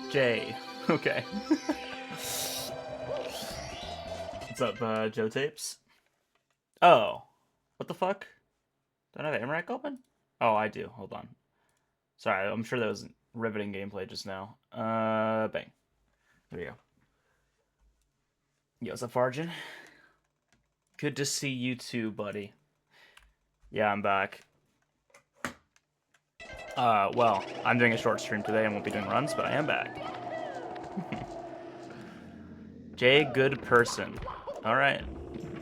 Jay. Okay. What's up, Joe Tapes? Oh. What the fuck? Do I have Amarak open? Oh, I do. Hold on. Sorry, I'm sure that was riveting gameplay just now. Bang. There we go. Yo, what's up, Farjan? Good to see you too, buddy. Yeah, I'm back. Well, I'm doing a short stream today and won't be doing runs, but I am back. Jay, good person. Alright.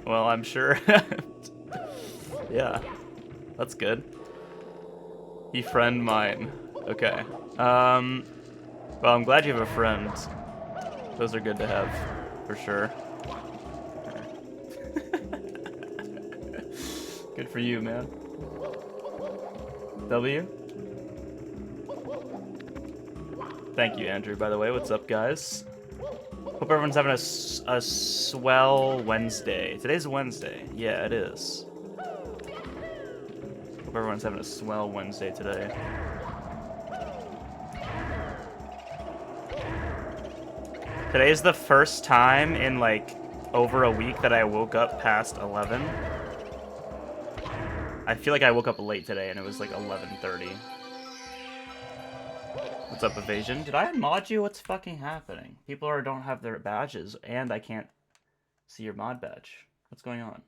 Well, I'm sure. Yeah. That's good. He friend mine. Okay. Well, I'm glad you have a friend. Those are good to have, for sure. Good for you, man. W? Thank you, Andrew, by the way. What's up, guys? Hope everyone's having a swell Wednesday. Today's Wednesday. Yeah, it is. Hope everyone's having a swell Wednesday today. Today is the first time in, like, over a week that I woke up past 11. I feel like I woke up late today and it was like 11:30. What's up, Evasion? Did I unmod you? What's fucking happening? People don't have their badges, and I can't see your mod badge. What's going on?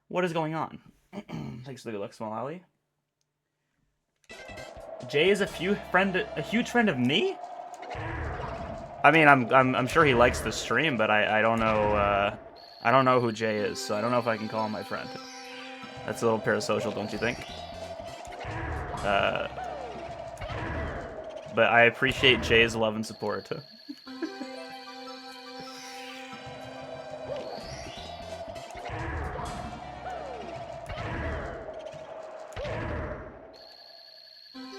What is going on? Thanks to the good luck, Small Alley. Jay is a huge friend of me? I mean, I'm sure he likes the stream, but I don't know who Jay is, so I don't know if I can call him my friend. That's a little parasocial, don't you think? But I appreciate Jay's love and support.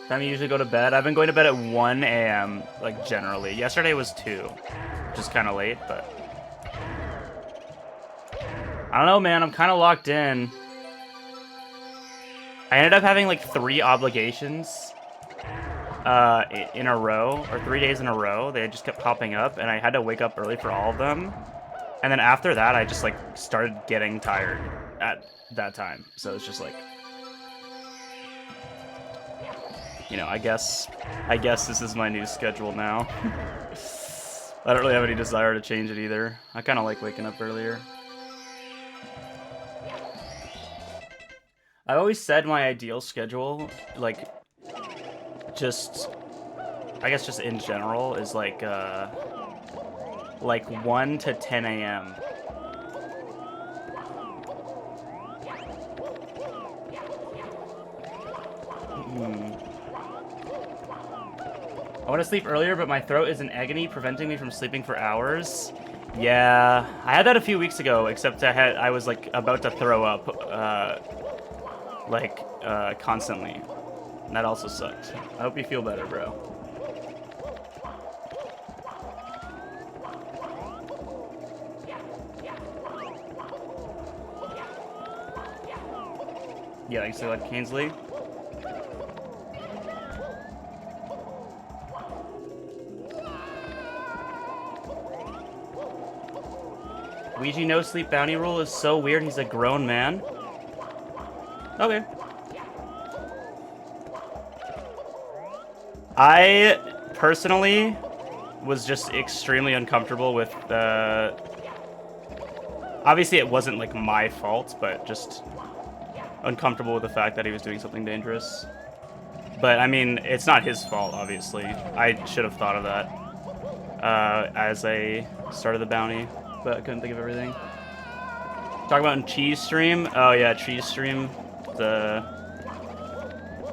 Time you usually go to bed? I've been going to bed at 1 a.m., like, generally. Yesterday was 2, which is kind of late, but... I don't know, man. I'm kind of locked in. I ended up having, like, 3 obligations in a row, or 3 days in a row. They just kept popping up, and I had to wake up early for all of them. And then after that, I just, like, started getting tired at that time. So it's just like... You know, I guess this is my new schedule now. I don't really have any desire to change it either. I kind of like waking up earlier. I always said my ideal schedule, like, I guess just in general, is like 1 to 10 a.m. I want to sleep earlier, but my throat is in agony, preventing me from sleeping for hours. Yeah, I had that a few weeks ago, except I was like about to throw up, constantly. And that also sucked. I hope you feel better, bro. Yeah, you say like Kingsley? Ouija no sleep bounty rule is so weird. He's a grown man. Okay. I personally was just extremely uncomfortable with obviously it wasn't like my fault, but just uncomfortable with the fact that he was doing something dangerous. But I mean, it's not his fault, obviously. I should have thought of that as I started the bounty, but I couldn't think of everything. Talk about in Cheese Stream. Oh yeah, Cheese Stream.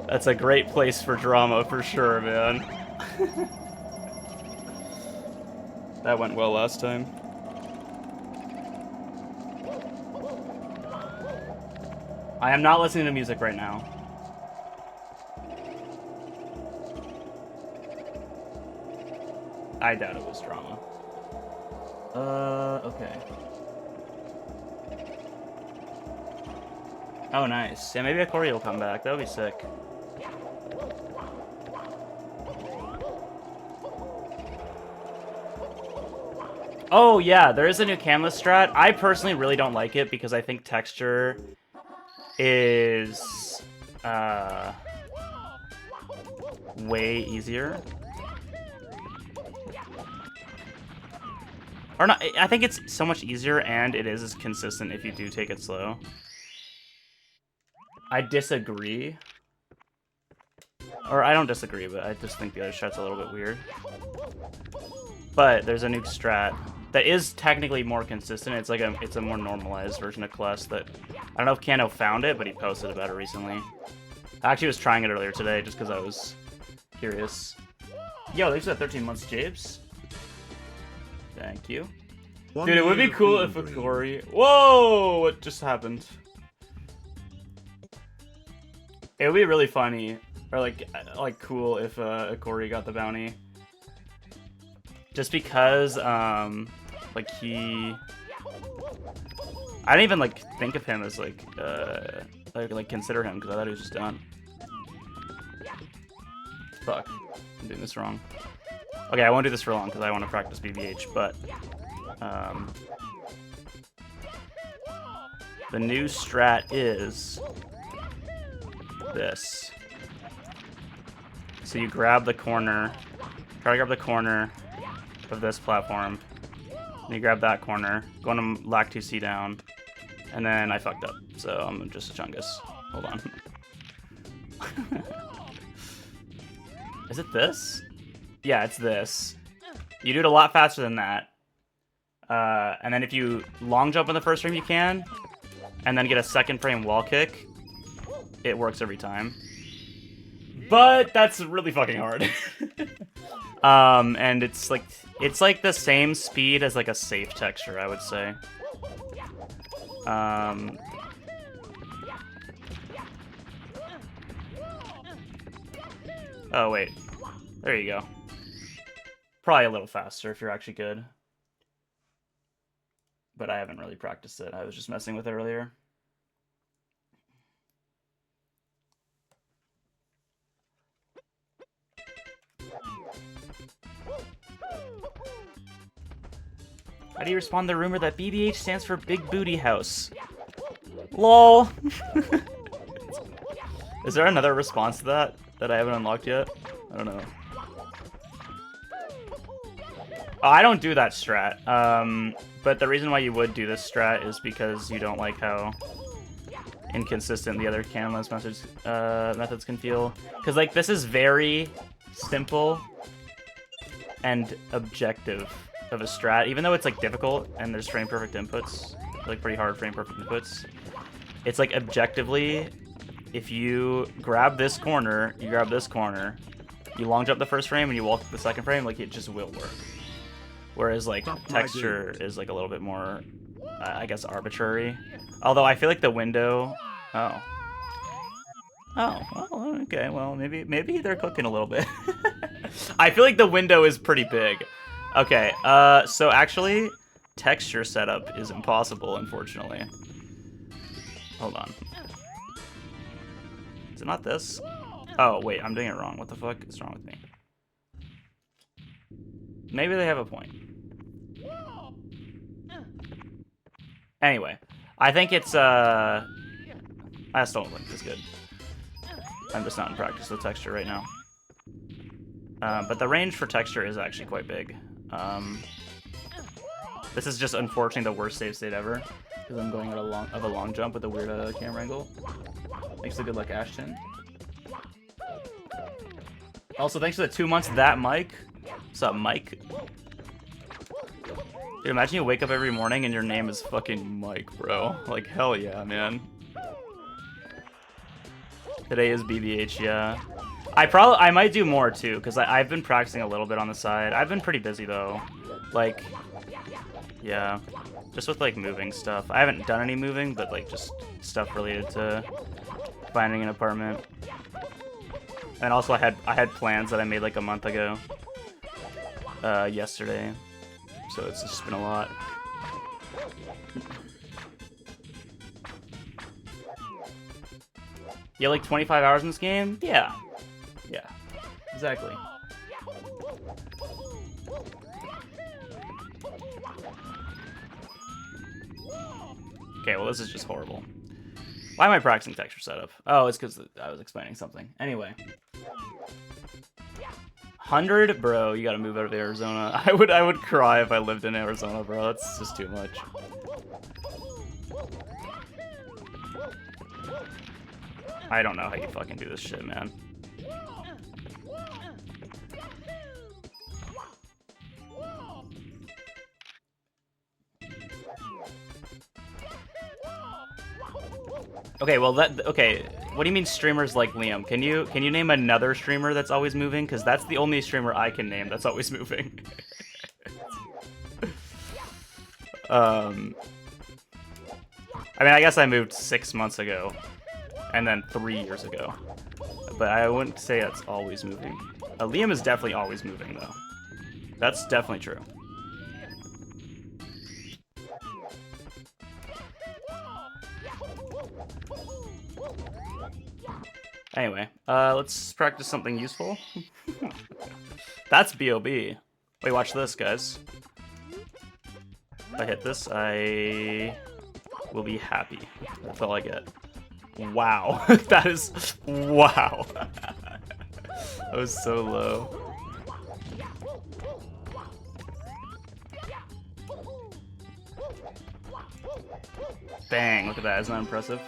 That's a great place for drama for sure, man. That went well last time. I am not listening to music right now. I doubt it was drama. Okay. Oh, nice. Yeah, maybe a Corey will come back. That would be sick. Oh yeah, there is a new canvas strat. I personally really don't like it because I think texture is way easier. Or not, I think it's so much easier and it is consistent if you do take it slow. I disagree. Or I don't disagree, but I just think the other strat's a little bit weird. But there's a new strat that is technically more consistent. It's like it's a more normalized version of Kless that I don't know if Kano found it, but he posted about it recently. I actually was trying it earlier today just because I was curious. Yo, thanks for that 13 months, Japes. Thank you. Dude, it would be cool if Akori... Whoa! What just happened? It would be really funny, or like cool if Akori got the bounty. Just because, like he... I didn't even like think of him as like consider him because I thought he was just done. Fuck, I'm doing this wrong. Okay, I won't do this for long because I want to practice BBH, but the new strat is this. So you grab the corner, try to grab the corner of this platform, and you grab that corner, go on to Lac 2C down, and then I fucked up, so I'm just a chungus. Hold on. Is it this? Yeah, it's this. You do it a lot faster than that. And then if you long jump in the first frame, you can. And then get a second frame wall kick. It works every time. But that's really fucking hard. And it's like the same speed as like a safe texture, I would say. Oh, wait. There you go. Probably a little faster if you're actually good. But I haven't really practiced it. I was just messing with it earlier. How do you respond to the rumor that BBH stands for Big Booty House? LOL! Is there another response to that I haven't unlocked yet? I don't know. Oh, I don't do that strat. But the reason why you would do this strat is because you don't like how inconsistent the other canonless methods can feel. Because like this is very simple and objective of a strat, even though it's like difficult and there's frame perfect inputs, like pretty hard frame perfect inputs. It's like objectively, if you grab this corner, you grab this corner, you long jump the first frame and you walk the second frame, like it just will work. Whereas like texture is like a little bit more, I guess, arbitrary. Although I feel like the window, oh, well, okay, well maybe they're cooking a little bit. I feel like the window is pretty big. Okay, so actually, texture setup is impossible, unfortunately. Hold on. Is it not this? Oh, wait, I'm doing it wrong. What the fuck is wrong with me? Maybe they have a point. Anyway, I think it's, I still don't think it's good. I'm just not in practice with texture right now. But the range for texture is actually quite big. This is just unfortunately the worst save state ever, because I'm going of a long jump with a weird camera angle. Thanks to good luck, Ashton. Also, thanks for the 2 months, that Mike. What's up, Mike? Dude, imagine you wake up every morning and your name is fucking Mike, bro. Like, hell yeah, man. Today is BBH, yeah. I might do more too, because I've been practicing a little bit on the side. I've been pretty busy though. Like, yeah, just with like moving stuff. I haven't done any moving, but like just stuff related to finding an apartment. And also I had plans that I made like a month ago, yesterday. So it's just been a lot. You have like 25 hours in this game? Yeah. Yeah, exactly. Okay, well, this is just horrible. Why am I practicing texture setup? Oh, it's because I was explaining something. Anyway. 100? Bro, you gotta move out of Arizona. I would cry if I lived in Arizona, bro. That's just too much. I don't know how you fucking do this shit, man. Okay, well okay. What do you mean streamers like Liam? Can you name another streamer that's always moving? Because that's the only streamer I can name that's always moving. I mean, I guess I moved 6 months ago, and then 3 years ago, but I wouldn't say that's always moving. Liam is definitely always moving, though. That's definitely true. Anyway, let's practice something useful. That's B.O.B. Wait, watch this, guys. If I hit this, I will be happy. That's all I get. Wow. That is... Wow. That was so low. Bang, look at that. Isn't that impressive?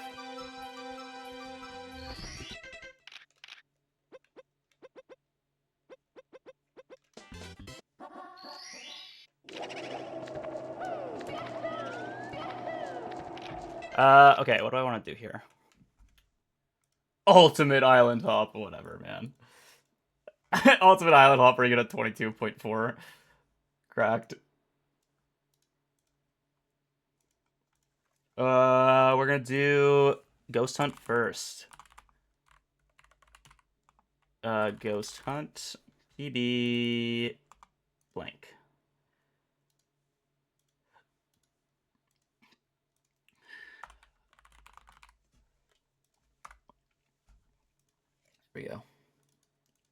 Okay, what do I want to do here? Ultimate Island Hop, whatever, man. Ultimate Island Hop, bringing at 22.4. Cracked. We're gonna do Ghost Hunt first. Ghost Hunt, PB blank. There we go.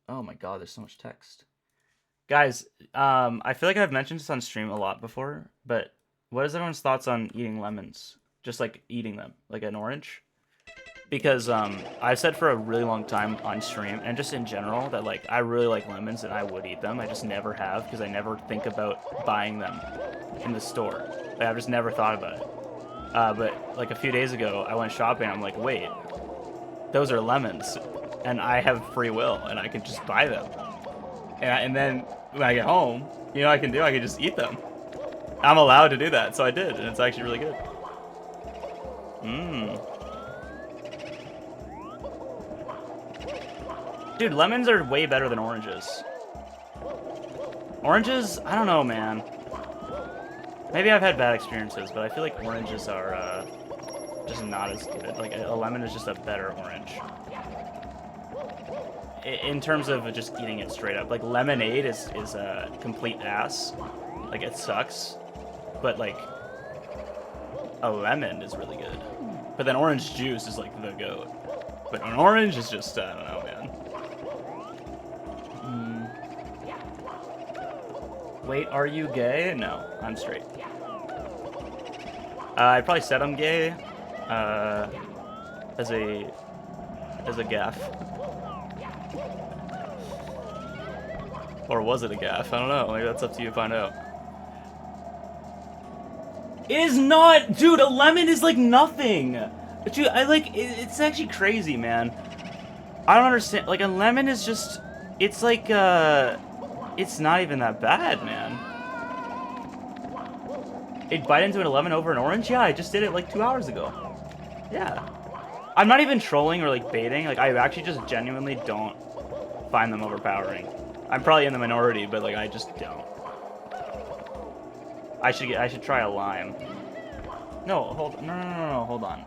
Oh my god, there's so much text. Guys, I feel like I've mentioned this on stream a lot before, but what is everyone's thoughts on eating lemons? Just like eating them, like an orange? Because I've said for a really long time on stream, and just in general, that like I really like lemons and I would eat them. I just never have, because I never think about buying them in the store. Like, I've just never thought about it. But like a few days ago, I went shopping, I'm like, wait, those are lemons, and I have free will, and I can just buy them. And then when I get home, you know what I can do? I can just eat them. I'm allowed to do that, so I did, and it's actually really good. Mmm. Dude, lemons are way better than oranges. Oranges, I don't know, man. Maybe I've had bad experiences, but I feel like oranges are just not as good. Like, a lemon is just a better orange. In terms of just eating it straight up. Like, lemonade is a complete ass. Like, it sucks. But, like, a lemon is really good. But then orange juice is, like, the goat. But an orange is just, I don't know, man. Wait, are you gay? No, I'm straight. I probably said I'm gay, as a gaff. Or was it a gaff? I don't know. Maybe that's up to you to find out. Is not, dude. A lemon is like nothing. Dude, it's actually crazy, man. I don't understand. Like, a lemon is just, it's like, it's not even that bad, man. It bite into an 11 over an orange? Yeah, I just did it like 2 hours ago. Yeah. I'm not even trolling or like baiting. Like, I actually just genuinely don't find them overpowering. I'm probably in the minority, but like I just don't. I should try a lime. No, hold on.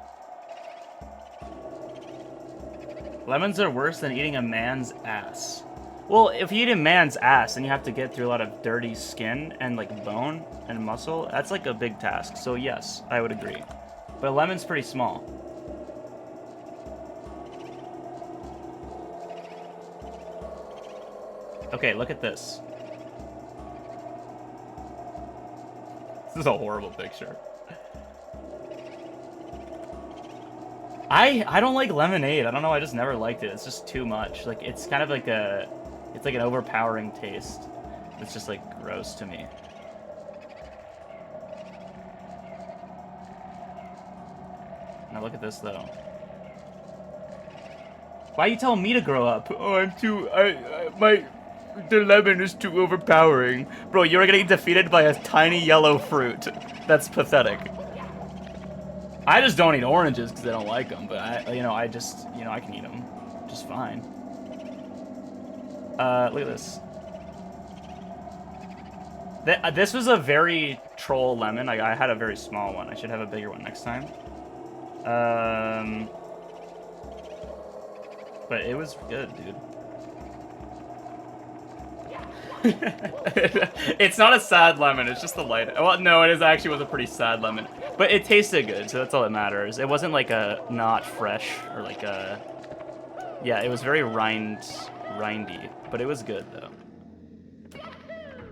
Lemons are worse than eating a man's ass. Well, if you eat a man's ass, then you have to get through a lot of dirty skin and like bone and muscle. That's like a big task. So yes, I would agree. But a lemon's pretty small. Okay, look at this. is a horrible picture. I don't like lemonade. I don't know. I just never liked it. It's just too much. Like it's kind of like it's like an overpowering taste. It's just like gross to me. Now look at this though. Why are you telling me to grow up? Oh, I'm too. The lemon is too overpowering. Bro, you're getting defeated by a tiny yellow fruit. That's pathetic. I just don't eat oranges because I don't like them, but I can eat them just fine. Look at this. This was a very troll lemon. I had a very small one. I should have a bigger one next time. But it was good, dude. It's not a sad lemon, it's just the light. Well, no, it actually was a pretty sad lemon. But it tasted good, so that's all that matters. It wasn't like a not fresh or like a... Yeah, it was very rindy, but it was good though.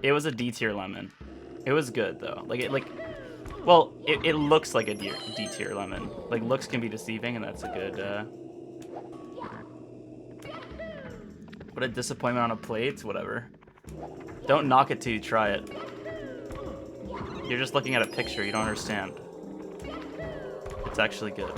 It was a D tier lemon. It was good though. Well, it looks like a D tier lemon. Like looks can be deceiving, and that's a good. What a disappointment on a plate. Whatever. Don't knock it till you try it. You're just looking at a picture. You don't understand. It's actually good.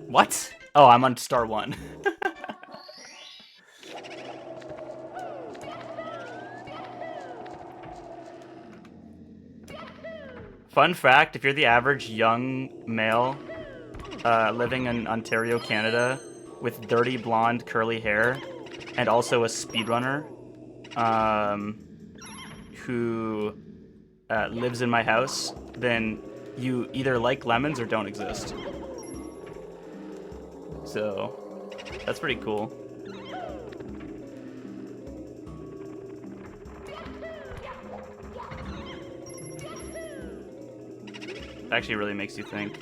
What? Oh, I'm on star 1. Fun fact, if you're the average young male living in Ontario, Canada, with dirty blonde curly hair, and also a speedrunner who lives in my house, then you either like lemons or don't exist. So, that's pretty cool. It actually really makes you think.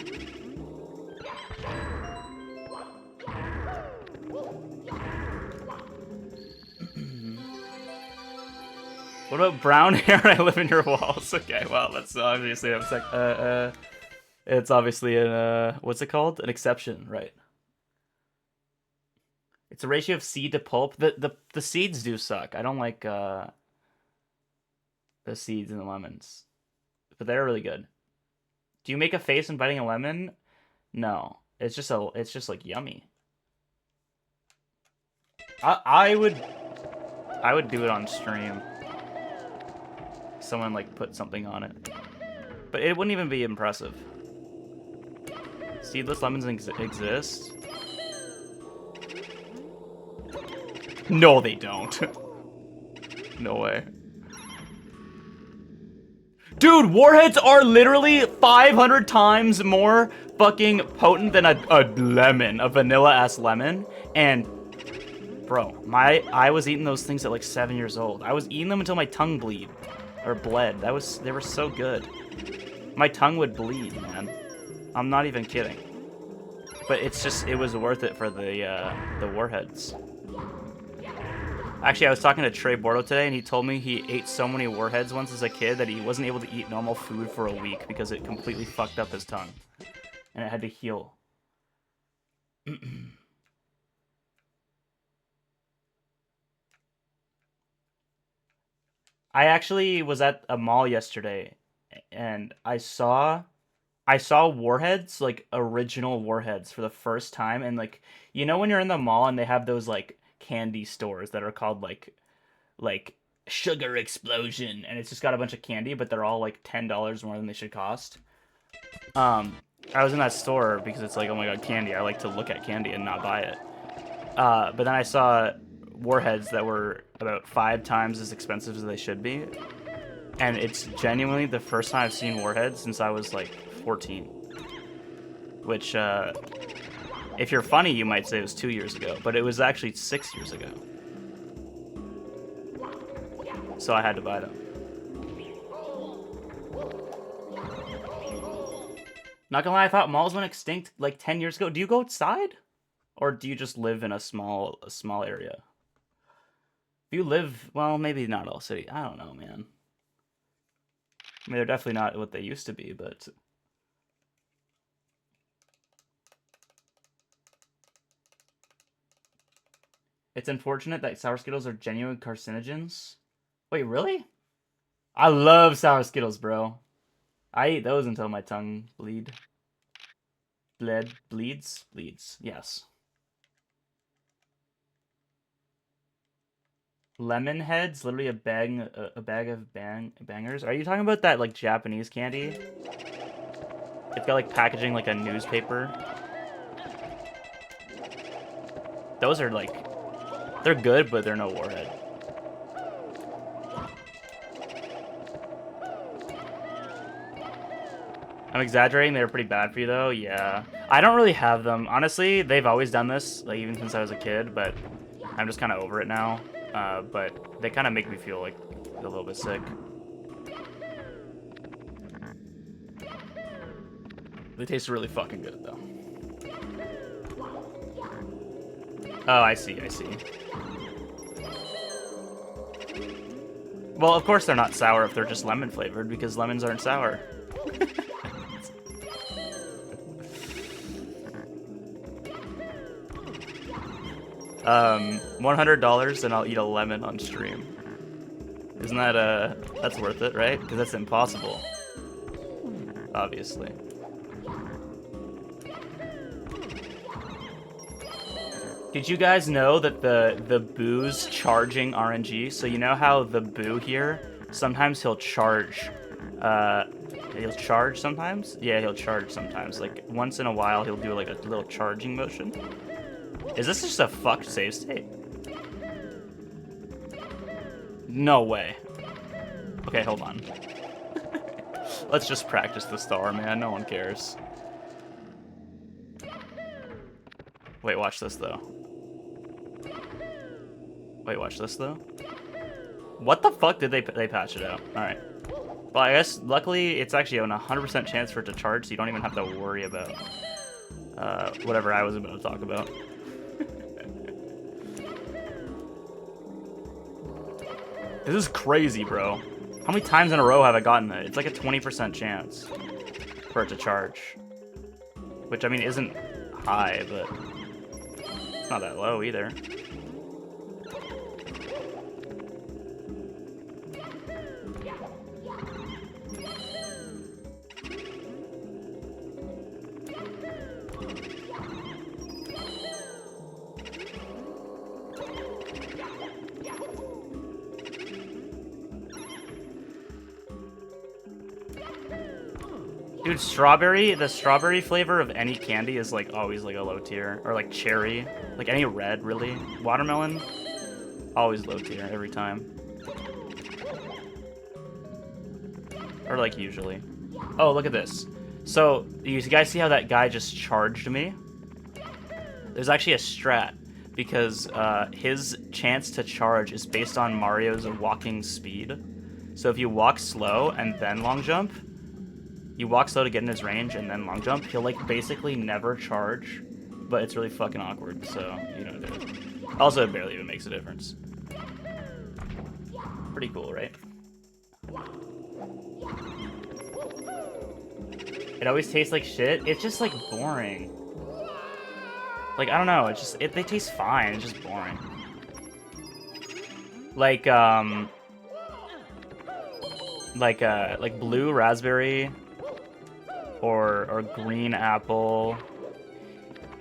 What about brown hair? I live in your walls. Okay, well, that's obviously it's obviously an what's it called? An exception, right? It's a ratio of seed to pulp. The seeds do suck. I don't like the seeds in the lemons, but they're really good. Do you make a face when biting a lemon? No, it's just like yummy. I would do it on stream. Someone like put something on it, but it wouldn't even be impressive. Seedless lemons exist. No, they don't. No way. Dude, warheads are literally 500 times more fucking potent than a lemon, a vanilla-ass lemon. And, bro, I was eating those things at like 7 years old. I was eating them until my tongue bled. They were so good. My tongue would bleed, man. I'm not even kidding. But it was worth it for the warheads. Actually, I was talking to Trey Bordo today, and he told me he ate so many warheads once as a kid that he wasn't able to eat normal food for a week because it completely fucked up his tongue. And it had to heal. I actually was at a mall yesterday, and I saw warheads, like original warheads for the first time, and like, you know when you're in the mall and they have those like candy stores that are called like Sugar Explosion, and it's just got a bunch of candy, but they're all like $10 more than they should cost. I was in that store because it's like, oh my god, candy. I like to look at candy and not buy it. But then I saw warheads that were about 5 times as expensive as they should be, and it's genuinely the first time I've seen warheads since I was like 14. Which, if you're funny, you might say it was 2 years ago, but it was actually 6 years ago. So I had to buy them. Not gonna lie, I thought malls went extinct like 10 years ago. Do you go outside? Or do you just live in a small area? If you live, well, maybe not all city. I don't know, man. I mean, they're definitely not what they used to be, but it's unfortunate that sour Skittles are genuine carcinogens. Wait, really? I love sour Skittles, bro. I eat those until my tongue bleeds. Yes. Lemon heads, literally a bag of bangers. Are you talking about that like Japanese candy? It's got like packaging like a newspaper. Those are like, they're good, but they're no warhead. I'm exaggerating. They're pretty bad for you though. Yeah, I don't really have them. Honestly, they've always done this, like even since I was a kid. But I'm just kind of over it now. But they kind of make me feel like a little bit sick. They taste really fucking good though. Oh, I see. Well, of course they're not sour if they're just lemon flavored, because lemons aren't sour. $100 and I'll eat a lemon on stream. Isn't that, that's worth it, right? Because that's impossible. Obviously. Did you guys know that the Boo's charging RNG? So you know how the Boo here, sometimes he'll charge. He'll charge sometimes? Yeah, he'll charge sometimes. Like, once in a while, he'll do like a little charging motion. Is this just a fucked save state? No way. Okay, hold on. Let's just practice the star, man. No one cares. Wait, watch this, though. Wait, watch this, though. What the fuck did they patch it out? Alright. Well, I guess, luckily, it's actually an 100% chance for it to charge, so you don't even have to worry about whatever I was about to talk about. This is crazy, bro. How many times in a row have I gotten that? It's like a 20% chance for it to charge. Which, I mean, isn't high, but it's not that low either. Dude, the strawberry flavor of any candy is like always like a low tier. Or like cherry, like any red really. Watermelon, always low tier every time. Or like usually. Oh, look at this. So, you guys see how that guy just charged me? There's actually a strat, because his chance to charge is based on Mario's walking speed. So if you walk slow and then long jump, you walk slow to get in his range and then long jump, he'll like basically never charge, but it's really fucking awkward, so you know, also it barely even makes a difference. Pretty cool, right? It always tastes like shit. It's just like boring. Like, I don't know, it's just, they taste fine, it's just boring. Like blue raspberry or green apple.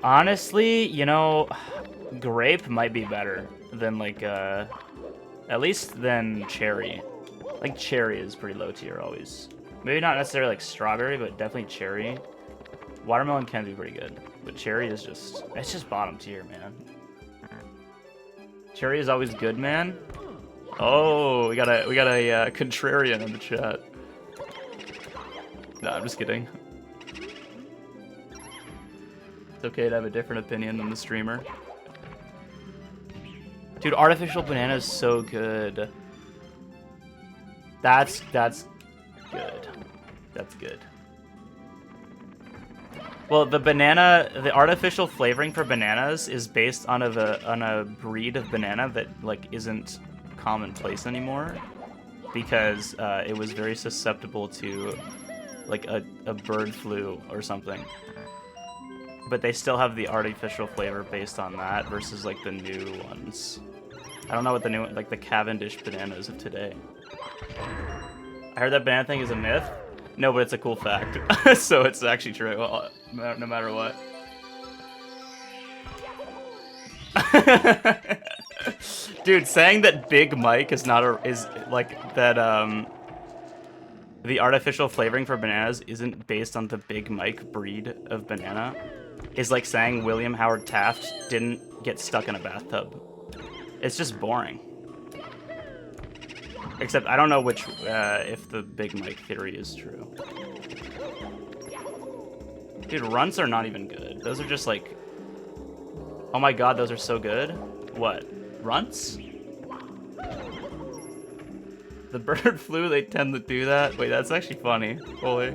Honestly, you know, grape might be better than like at least than cherry. Like cherry is pretty low tier always. Maybe not necessarily like strawberry, but definitely cherry. Watermelon can be pretty good, but cherry is just, it's just bottom tier, man. Cherry is always good, man. Oh, we got a contrarian in the chat. No, I'm just kidding. It's okay to have a different opinion than the streamer. Dude, artificial banana is so good. That's good. That's good. Well, the artificial flavoring for bananas is based on a breed of banana that like isn't commonplace anymore, because it was very susceptible to like a bird flu or something. But they still have the artificial flavor based on that versus like the new ones. I don't know what the new, like the Cavendish bananas of today. I heard that banana thing is a myth. No, but it's a cool fact. So it's actually true, no matter what. Dude, saying that Big Mike is not is like that the artificial flavoring for bananas isn't based on the Big Mike breed of banana is like saying William Howard Taft didn't get stuck in a bathtub. It's just boring. Except I don't know which if the Big Mike theory is true. Dude, runts are not even good. Those are just like, oh my god, those are so good. What? Runts? The bird flu, they tend to do that. Wait, that's actually funny. Holy.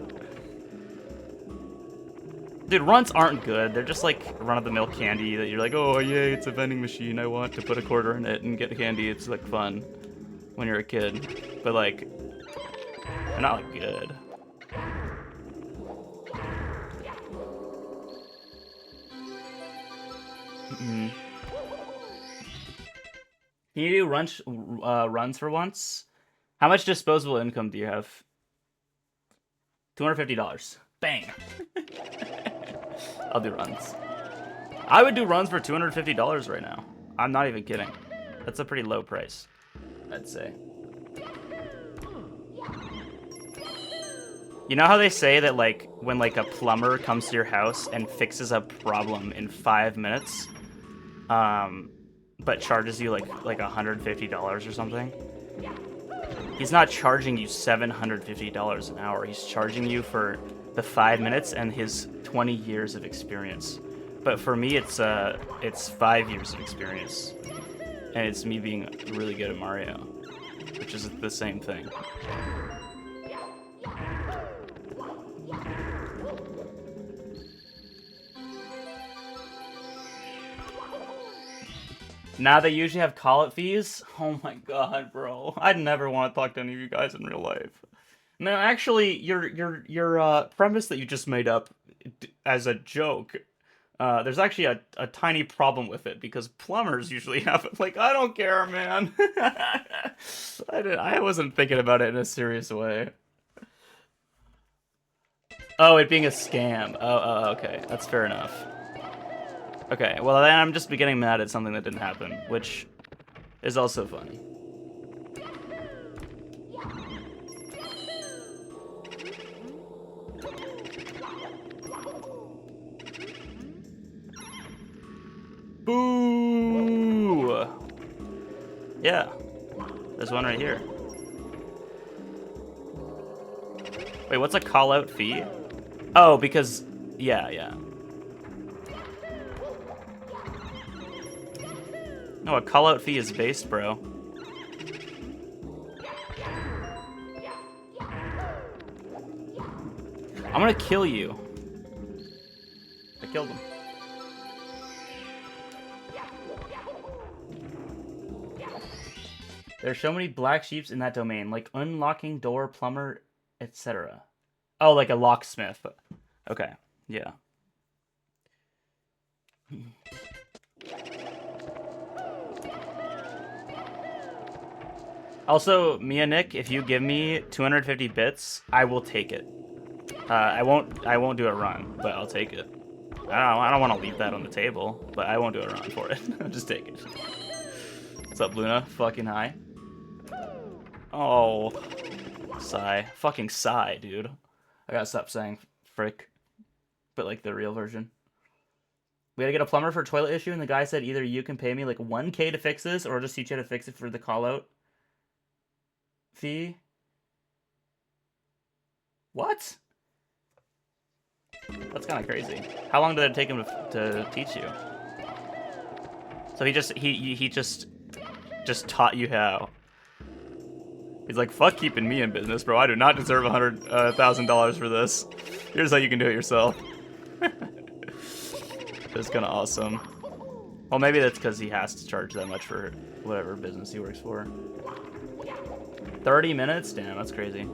Dude, runts aren't good. They're just like run-of-the-mill candy that you're like, oh yay, it's a vending machine. I want to put a quarter in it and get candy. It's like fun when you're a kid. But like, they're not like good. Mm-hmm. Can you do runs for once? How much disposable income do you have? $250. Bang. I'll do runs. I would do runs for $250 right now. I'm not even kidding. That's a pretty low price, I'd say. You know how they say that like when like a plumber comes to your house and fixes a problem in 5 minutes, but charges you like $150 or something? He's not charging you $750 an hour. He's charging you for the 5 minutes and his 20 years of experience. But for me, it's 5 years of experience, and it's me being really good at Mario, which is the same thing. Now they usually have call-out fees. Oh my god, bro! I'd never want to talk to any of you guys in real life. No, actually, your premise that you just made up as a joke, there's actually a tiny problem with it, because plumbers usually have it. Like, I don't care, man. I wasn't thinking about it in a serious way. Oh, it being a scam. Oh, okay. That's fair enough. Okay, well then I'm just getting mad at something that didn't happen, which is also funny. Boo! Yeah, there's one right here. Wait, what's a call-out fee? Oh, because, yeah. No, a call-out fee is based, bro. I'm gonna kill you. I killed him. There's so many black sheeps in that domain, like unlocking door, plumber, etc. Oh, like a locksmith. Okay, yeah. Also, Mia Nick, if you give me 250 bits, I will take it. I won't do a run, but I'll take it. I don't want to leave that on the table, but I won't do a run for it. I'll just take it. What's up, Luna? Fucking hi. Oh, sigh. Fucking sigh, dude. I gotta stop saying frick, but like the real version. We gotta get a plumber for a toilet issue, and the guy said either you can pay me like 1K to fix this, or I'll just teach you how to fix it for the call out fee. What? That's kind of crazy. How long did it take him to teach you? So he just taught you how. He's like, fuck keeping me in business, bro. I do not deserve $100,000 for this. Here's how you can do it yourself. It's kind of awesome. Well, maybe that's because he has to charge that much for whatever business he works for. 30 minutes? Damn, that's crazy.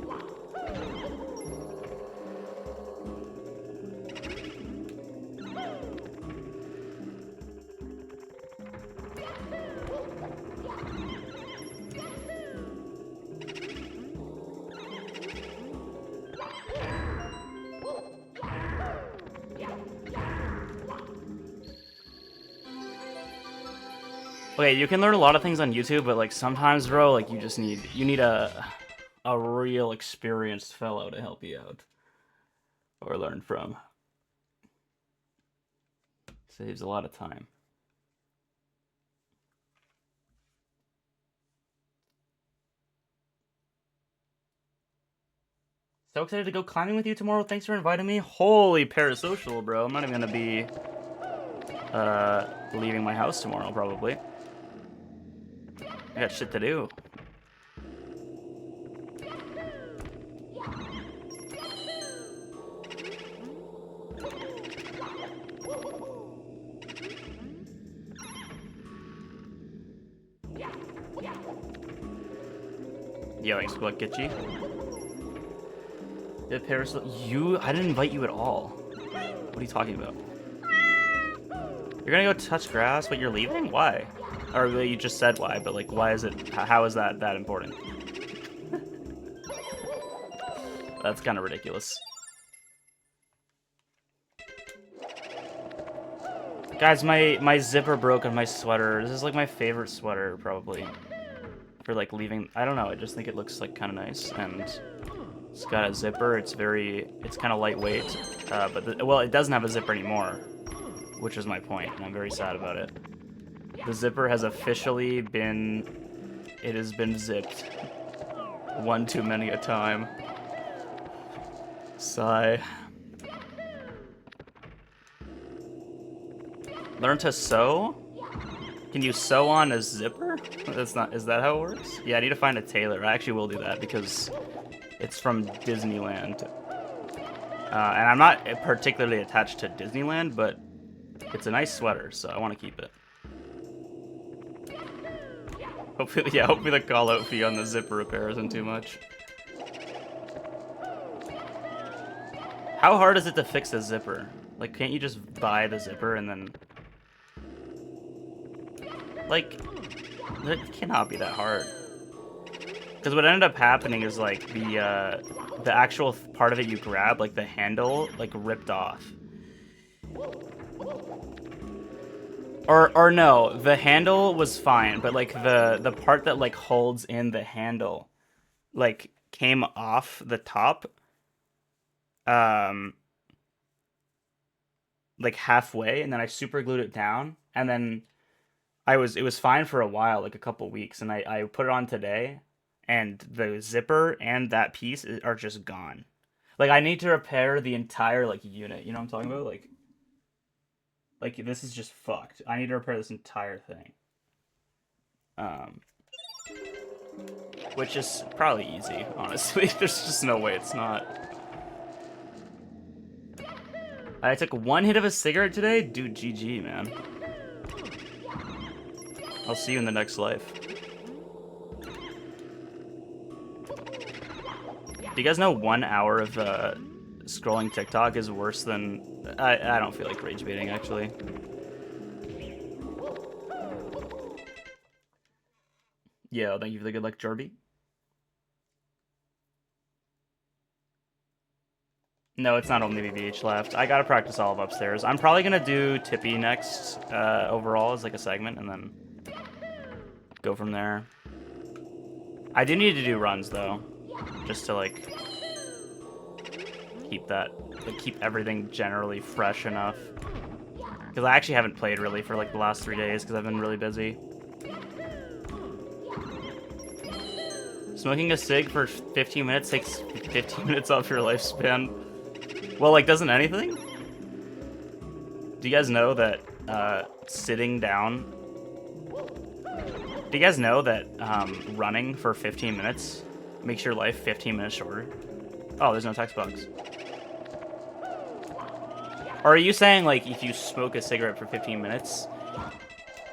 Okay, you can learn a lot of things on YouTube, but like sometimes, bro, like you need a real experienced fellow to help you out or learn from. Saves a lot of time. So excited to go climbing with you tomorrow. Thanks for inviting me. Holy parasocial, bro. I'm not even gonna be leaving my house tomorrow, probably. I got shit to do. Yo, what get you? Did Paris? I didn't invite you at all. What are you talking about? You're gonna go touch grass, but you're leaving? Why? Or you just said why, but like, why is it? How is that important? That's kind of ridiculous. Guys, my zipper broke on my sweater. This is like my favorite sweater, probably. For like leaving, I don't know. I just think it looks like kind of nice, and it's got a zipper. It's kind of lightweight, but well, it doesn't have a zipper anymore, which is my point, and I'm very sad about it. The zipper has officially been zipped one too many a time. Sigh. Learn to sew? Can you sew on a zipper? Is that how it works? Yeah, I need to find a tailor. I actually will do that because it's from Disneyland. And I'm not particularly attached to Disneyland, but it's a nice sweater, so I want to keep it. Hopefully the call-out fee on the zipper repair isn't too much. How hard is it to fix a zipper? Like, can't you just buy the zipper and then... Like, it cannot be that hard. Because what ended up happening is, like, the actual part of it you grab, like the handle, like, ripped off. Or no, the handle was fine, but like the part that like holds in the handle, like came off the top, like halfway, and then I super glued it down, and then it was fine for a while, like a couple weeks, and I put it on today, and the zipper and that piece are just gone. Like I need to repair the entire like unit. You know what I'm talking about? Like, this is just fucked. I need to repair this entire thing. Which is probably easy, honestly. There's just no way it's not. I took one hit of a cigarette today? Dude, GG, man. I'll see you in the next life. Do you guys know 1 hour of scrolling TikTok is worse than... I don't feel like rage baiting, actually. Yo, thank you for the good luck, Jorby. No, it's not only BBH left. I gotta practice all of upstairs. I'm probably gonna do Tippy next, overall, as like a segment, and then go from there. I do need to do runs, though, just to, like, keep everything generally fresh enough. Because I actually haven't played, really, for, like, the last 3 days, because I've been really busy. Smoking a cig for 15 minutes takes 15 minutes off your lifespan. Well, like, doesn't anything? Do you guys know that sitting down... Do you guys know that running for 15 minutes makes your life 15 minutes shorter? Oh, there's no text box. Or are you saying, like, if you smoke a cigarette for 15 minutes,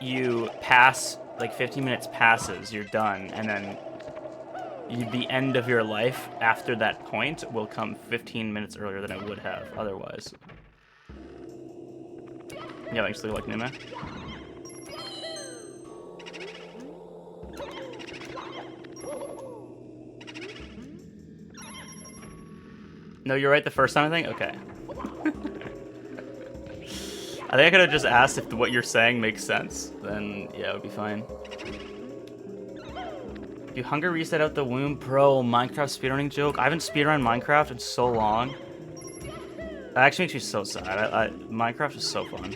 you pass, like, 15 minutes passes, you're done, and then the end of your life after that point will come 15 minutes earlier than it would have otherwise? Yeah, thanks, like Numa. No, you're right the first time, I think? Okay. I think I could have just asked if what you're saying makes sense. Then, yeah, it would be fine. Do hunger reset out the womb? Bro, Minecraft speedrunning joke? I haven't speedrun Minecraft in so long. That actually makes me so sad. Minecraft is so fun.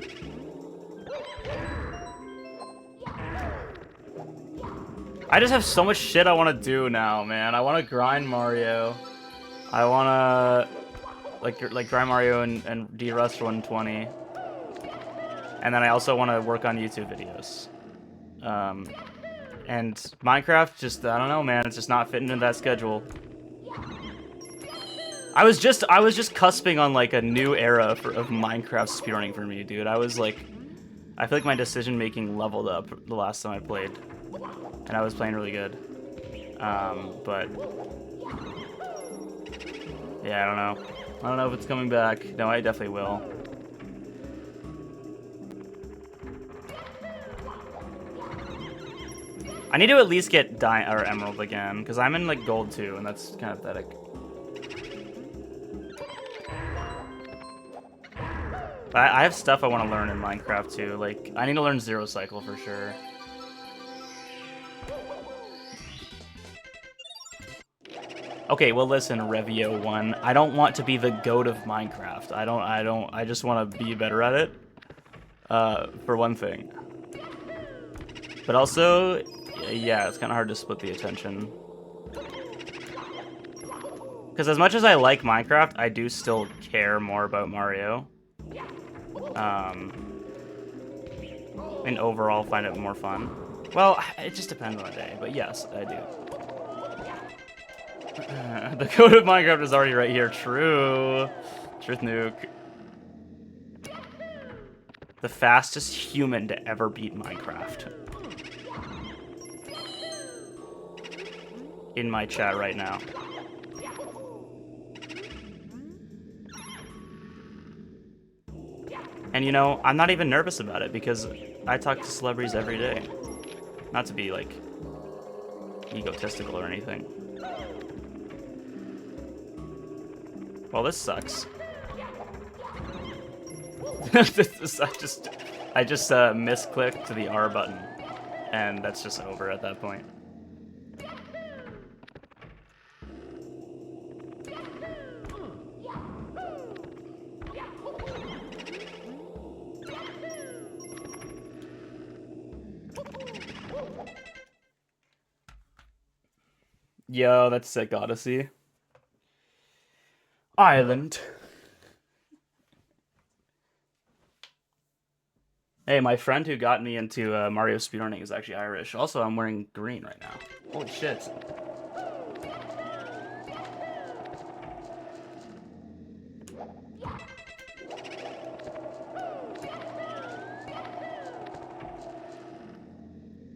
I just have so much shit I want to do now, man. I want to grind Mario. I want to like grind Mario and D-Rust 120. And then I also want to work on YouTube videos. And Minecraft, just, I don't know, man. It's just not fitting into that schedule. I was just cusping on, like, a new era of Minecraft speedrunning for me, dude. I was, like, I feel like my decision-making leveled up the last time I played. And I was playing really good. But... yeah, I don't know. I don't know if it's coming back. No, I definitely will. I need to at least get Emerald again, because I'm in, like, Gold 2, and that's kind of pathetic. I have stuff I want to learn in Minecraft, too. Like, I need to learn Zero Cycle for sure. Okay, well, listen, Revio1. I don't want to be the GOAT of Minecraft. I just want to be better at it. For one thing. But also... yeah, it's kind of hard to split the attention. Because as much as I like Minecraft, I do still care more about Mario. And overall find it more fun. Well, it just depends on the day, but yes, I do. The code of Minecraft is already right here. True. Truth nuke. The fastest human to ever beat Minecraft. In my chat right now. And you know, I'm not even nervous about it because I talk to celebrities every day. Not to be like egotistical or anything. Well, this sucks. I just misclicked to the R button, and that's just over at that point. Yo, that's sick, Odyssey. Island. Hey, my friend who got me into Mario speedrunning is actually Irish. Also, I'm wearing green right now. Holy shit.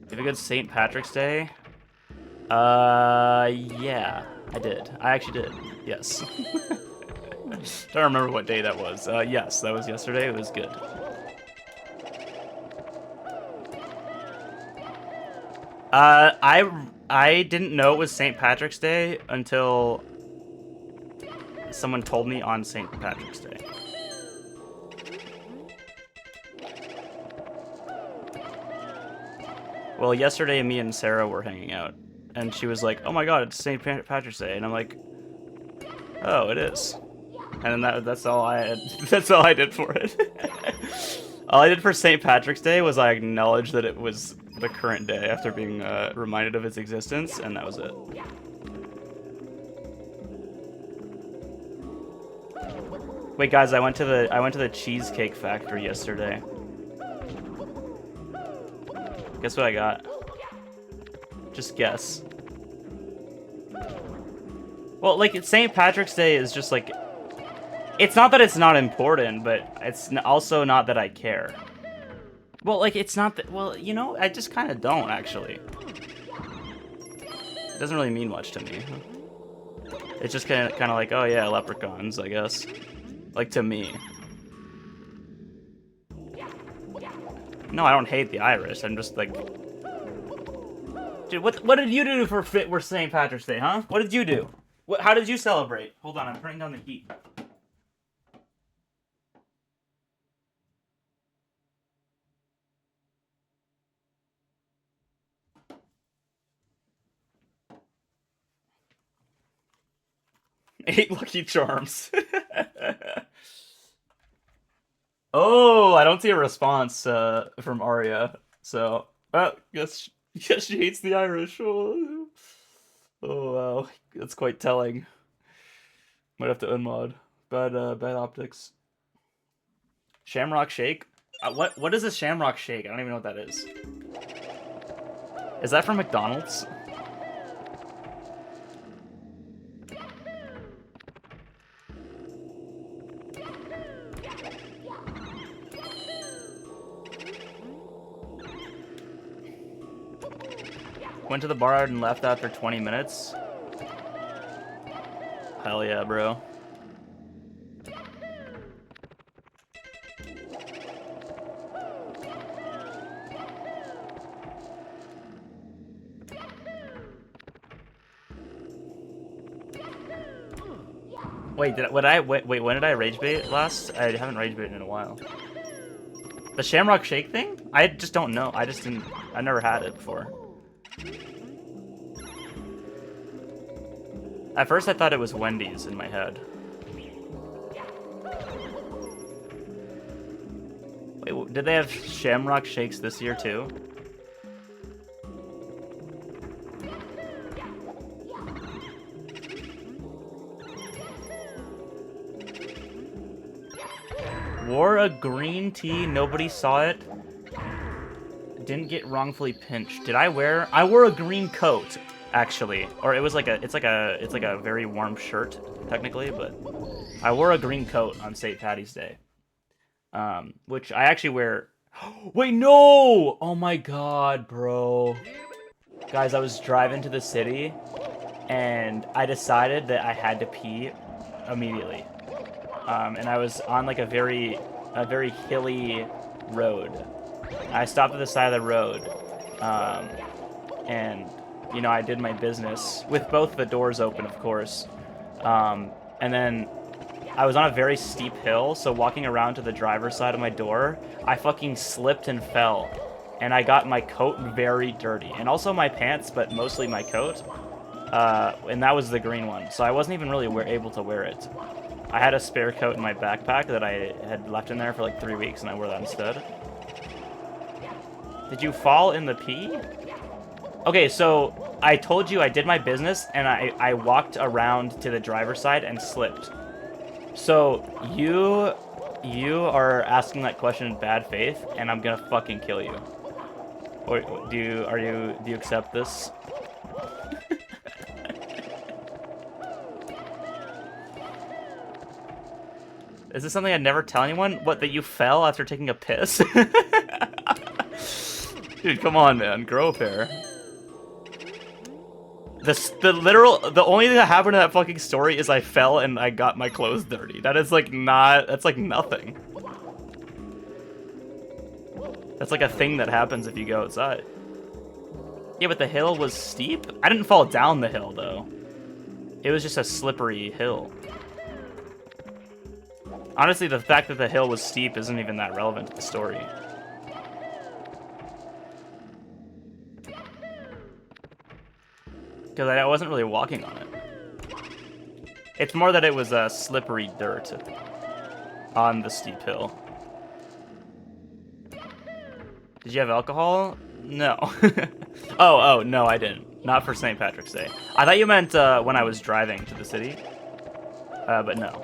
You have a good St. Patrick's Day? Yeah, I did. I actually did. Yes. Don't remember what day that was. Yes, that was yesterday. It was good. I didn't know it was St. Patrick's Day until someone told me on St. Patrick's Day. Well, yesterday me and Sarah were hanging out, and she was like, "Oh my God, it's St. Patrick's Day," and I'm like, "Oh, it is." And then that's all I had. That's all I did for it. All I did for St. Patrick's Day was I acknowledged that it was the current day after being reminded of its existence, and that was it. Wait, guys, I went to the Cheesecake Factory yesterday. Guess what I got? Just guess. Well, like, St. Patrick's Day is just like It's not that it's not important, but it's also not that I care. Well, like, it's not that... Well, you know, I just kind of don't, actually. It doesn't really mean much to me. It's just kind of like, oh yeah, leprechauns, I guess. Like, to me. No, I don't hate the Irish. I'm just like... Dude, what did you do for St. Patrick's Day, huh? What did you do? How did you celebrate? Hold on, I'm turning down the heat. Eight Lucky Charms. Oh, I don't see a response from Arya. So, guess she hates the Irish. Oh, wow, that's quite telling. Might have to unmod. Bad optics. Shamrock Shake. What is a Shamrock Shake? I don't even know what that is. Is that from McDonald's? Went to the bar and left after 20 minutes. Hell yeah, bro. Wait, wait, when did I rage bait last? I haven't rage baited in a while. The Shamrock Shake thing? I just don't know. I never had it before. At first I thought it was Wendy's in my head. Wait, did they have Shamrock Shakes this year too? Wore a green tee, nobody saw it. Didn't get wrongfully pinched. Did I wear? I wore a green coat, actually. Or it was like it's like a very warm shirt, technically, but I wore a green coat on St. Patty's Day. Which I actually wear. Wait, no! Oh my god, bro. Guys, I was driving to the city and I decided that I had to pee immediately. And I was on like a very hilly road. I stopped at the side of the road, and you know, I did my business with both the doors open, of course. And then I was on a very steep hill, so walking around to the driver's side of my door, I fucking slipped and fell, and I got my coat very dirty, and also my pants, but mostly my coat. And that was the green one, so I wasn't even really able to wear it. I had a spare coat in my backpack that I had left in there for like 3 weeks, and I wore that instead. Did you fall in the pee? Okay, so I told you I did my business, and I walked around to the driver's side and slipped. So you are asking that question in bad faith, and I'm gonna fucking kill you. Or do you accept this? Is this something I'd never tell anyone? What, that you fell after taking a piss? Dude, come on, man. Grow a pair. The only thing that happened in that fucking story is I fell and I got my clothes dirty. That is like that's like nothing. That's like a thing that happens if you go outside. Yeah, but the hill was steep? I didn't fall down the hill, though. It was just a slippery hill. Honestly, the fact that the hill was steep isn't even that relevant to the story. Because I wasn't really walking on it. It's more that it was slippery dirt on the steep hill. Did you have alcohol? No. Oh, no, I didn't. Not for St. Patrick's Day. I thought you meant when I was driving to the city. But no.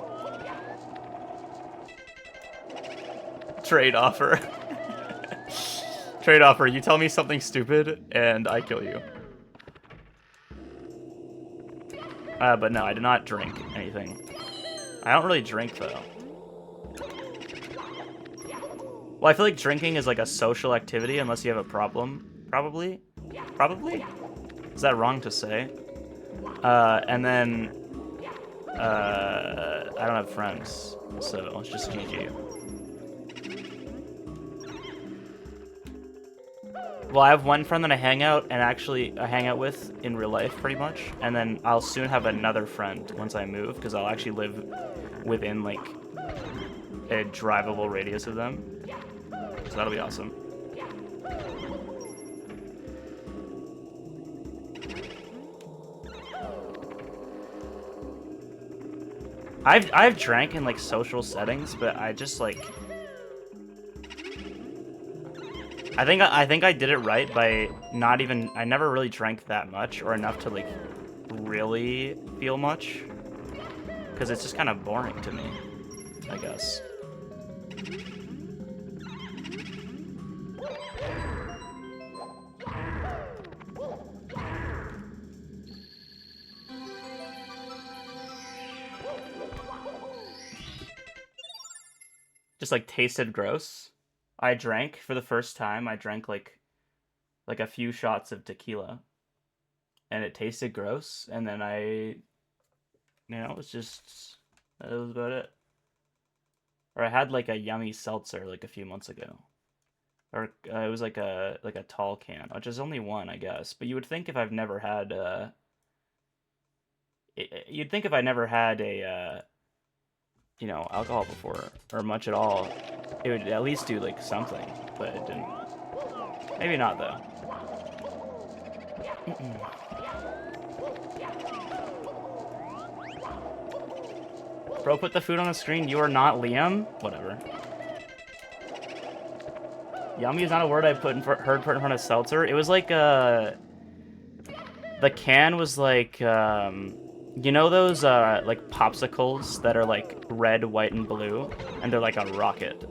Trade offer. Trade offer. You tell me something stupid, and I kill you. But no, I did not drink anything. I don't really drink, though. Well, I feel like drinking is like a social activity unless you have a problem. Probably? Probably? Is that wrong to say? And then... I don't have friends, so it's just GG. Well, I have one friend that I hang out with in real life, pretty much, and then I'll soon have another friend once I move, because I'll actually live within, like, a drivable radius of them. So that'll be awesome. I've drank in, like, social settings, but I just, like... I think I did it right by not even... I never really drank that much or enough to, like, really feel much. Because it's just kind of boring to me, I guess. Just, like, tasted gross. I drank for the first time. I drank like a few shots of tequila, and it tasted gross. And then it was about it. Or I had like a yummy seltzer like a few months ago, or it was like a tall can, which is only one, I guess. But you would think if I've never had you'd think if I never had a alcohol before or much at all, it would at least do like something, but it didn't. Maybe not though. Bro, put the food on the screen. You are not Liam. Whatever. Yummy is not a word I heard put in front of seltzer. It was like the can was like you know those like popsicles that are like red, white, and blue, and they're like a rocket.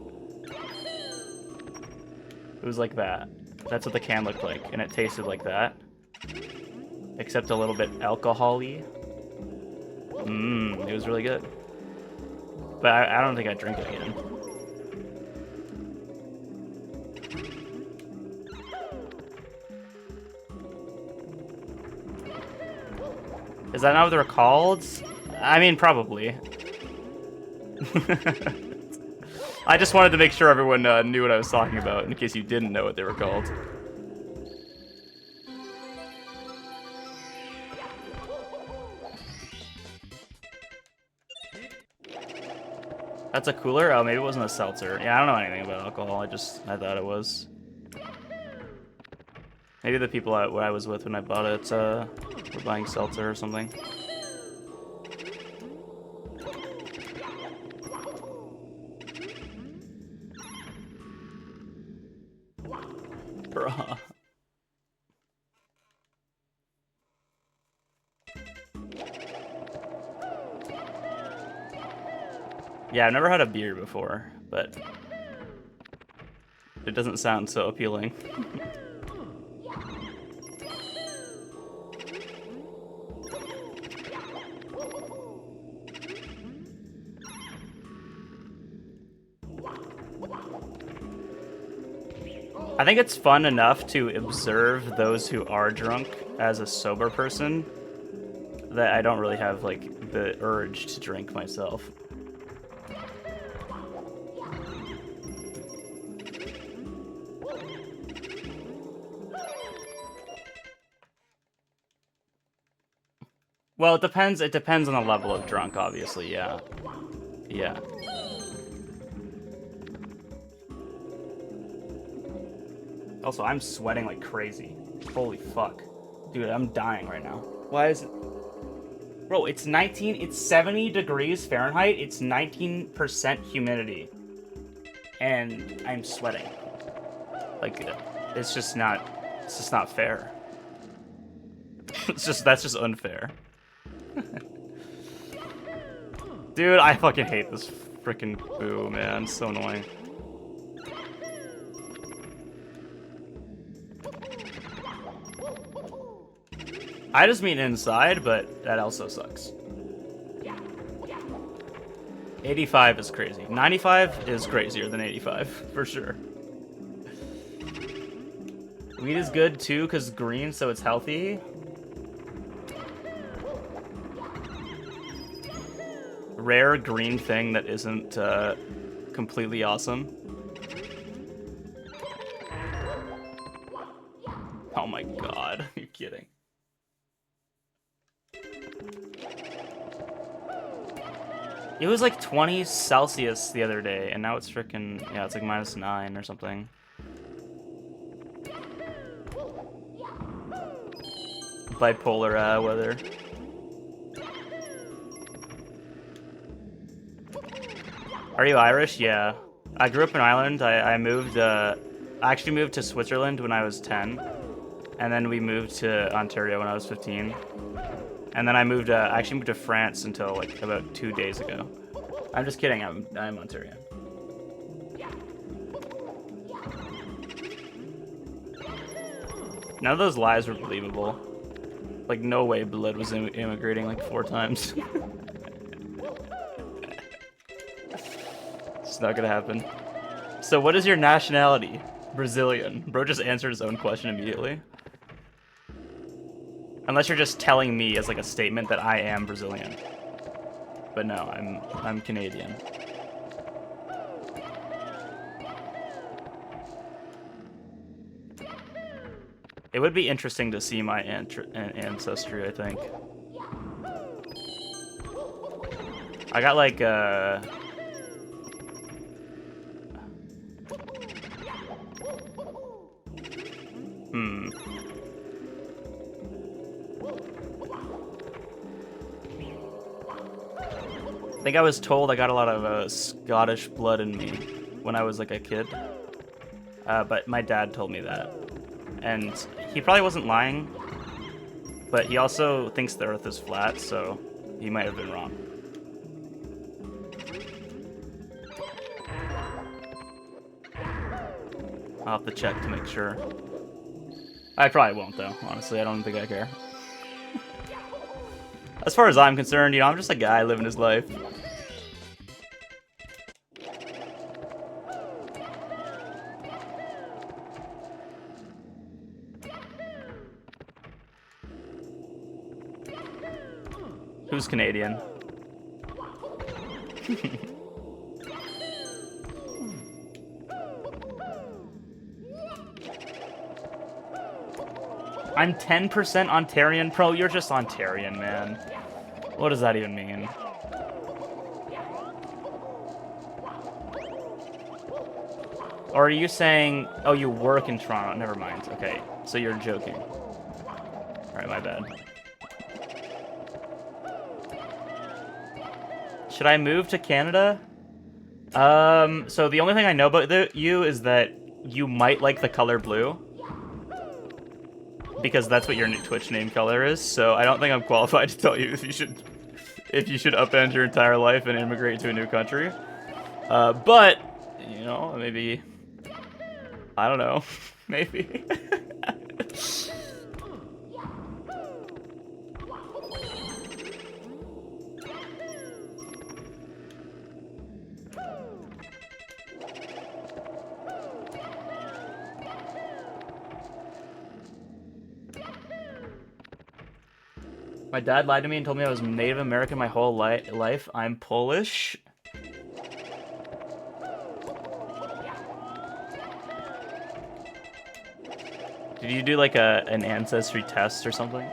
It was like that. That's what the can looked like, and it tasted like that, except a little bit alcohol-y. It was really good. But I don't think I'd drink it again. Is that not what they're called? I mean, probably. I just wanted to make sure everyone knew what I was talking about, in case you didn't know what they were called. That's a cooler? Oh, maybe it wasn't a seltzer. Yeah, I don't know anything about alcohol. I thought it was. Maybe the people I was with when I bought it were buying seltzer or something. Bruh. Yeah, I've never had a beer before, but it doesn't sound so appealing. I think it's fun enough to observe those who are drunk as a sober person that I don't really have, like, the urge to drink myself. Well, it depends on the level of drunk, obviously, yeah. Yeah. Also, I'm sweating like crazy. Holy fuck. Dude, I'm dying right now. Why is it... Bro, it's 70 degrees Fahrenheit, it's 19% humidity. And I'm sweating. Like, it's just not fair. That's just unfair. Dude, I fucking hate this freaking boo, man. It's so annoying. I just mean inside, but that also sucks. 85 is crazy. 95 is crazier than 85, for sure. Weed is good too, because green, so it's healthy. Rare green thing that isn't completely awesome. Oh my god, are you kidding? It was like 20 Celsius the other day, and now it's freaking, yeah, it's like -9 or something. Bipolar weather. Are you Irish? Yeah. I grew up in Ireland. I moved, I actually moved to Switzerland when I was 10. And then we moved to Ontario when I was 15. And then I actually moved to France until like about 2 days ago. I'm just kidding, I'm Ontarian. None of those lies were believable. Like, no way Blood was immigrating like 4 times. It's not gonna happen. So what is your nationality? Brazilian. Bro just answered his own question immediately. Unless you're just telling me as like a statement that I am Brazilian. But no, I'm Canadian. It would be interesting to see my ancestry, I think. I got like I think I was told I got a lot of Scottish blood in me when I was like a kid. But my dad told me that. And he probably wasn't lying, but he also thinks the Earth is flat, so he might have been wrong. I'll have to check to make sure. I probably won't, though. Honestly, I don't think I care. As far as I'm concerned, you know, I'm just a guy living his life. Who's Canadian? I'm 10% Ontarian? Pro, you're just Ontarian, man. What does that even mean? Or are you saying, oh, you work in Toronto? Never mind. Okay, so you're joking. Alright, my bad. Should I move to Canada? So the only thing I know about you is that you might like the color blue. Because that's what your Twitch name color is, so I don't think I'm qualified to tell you if you should upend your entire life and immigrate to a new country. But, you know, maybe... I don't know. Maybe. My dad lied to me and told me I was Native American my whole life. I'm Polish. Did you do like an ancestry test or something?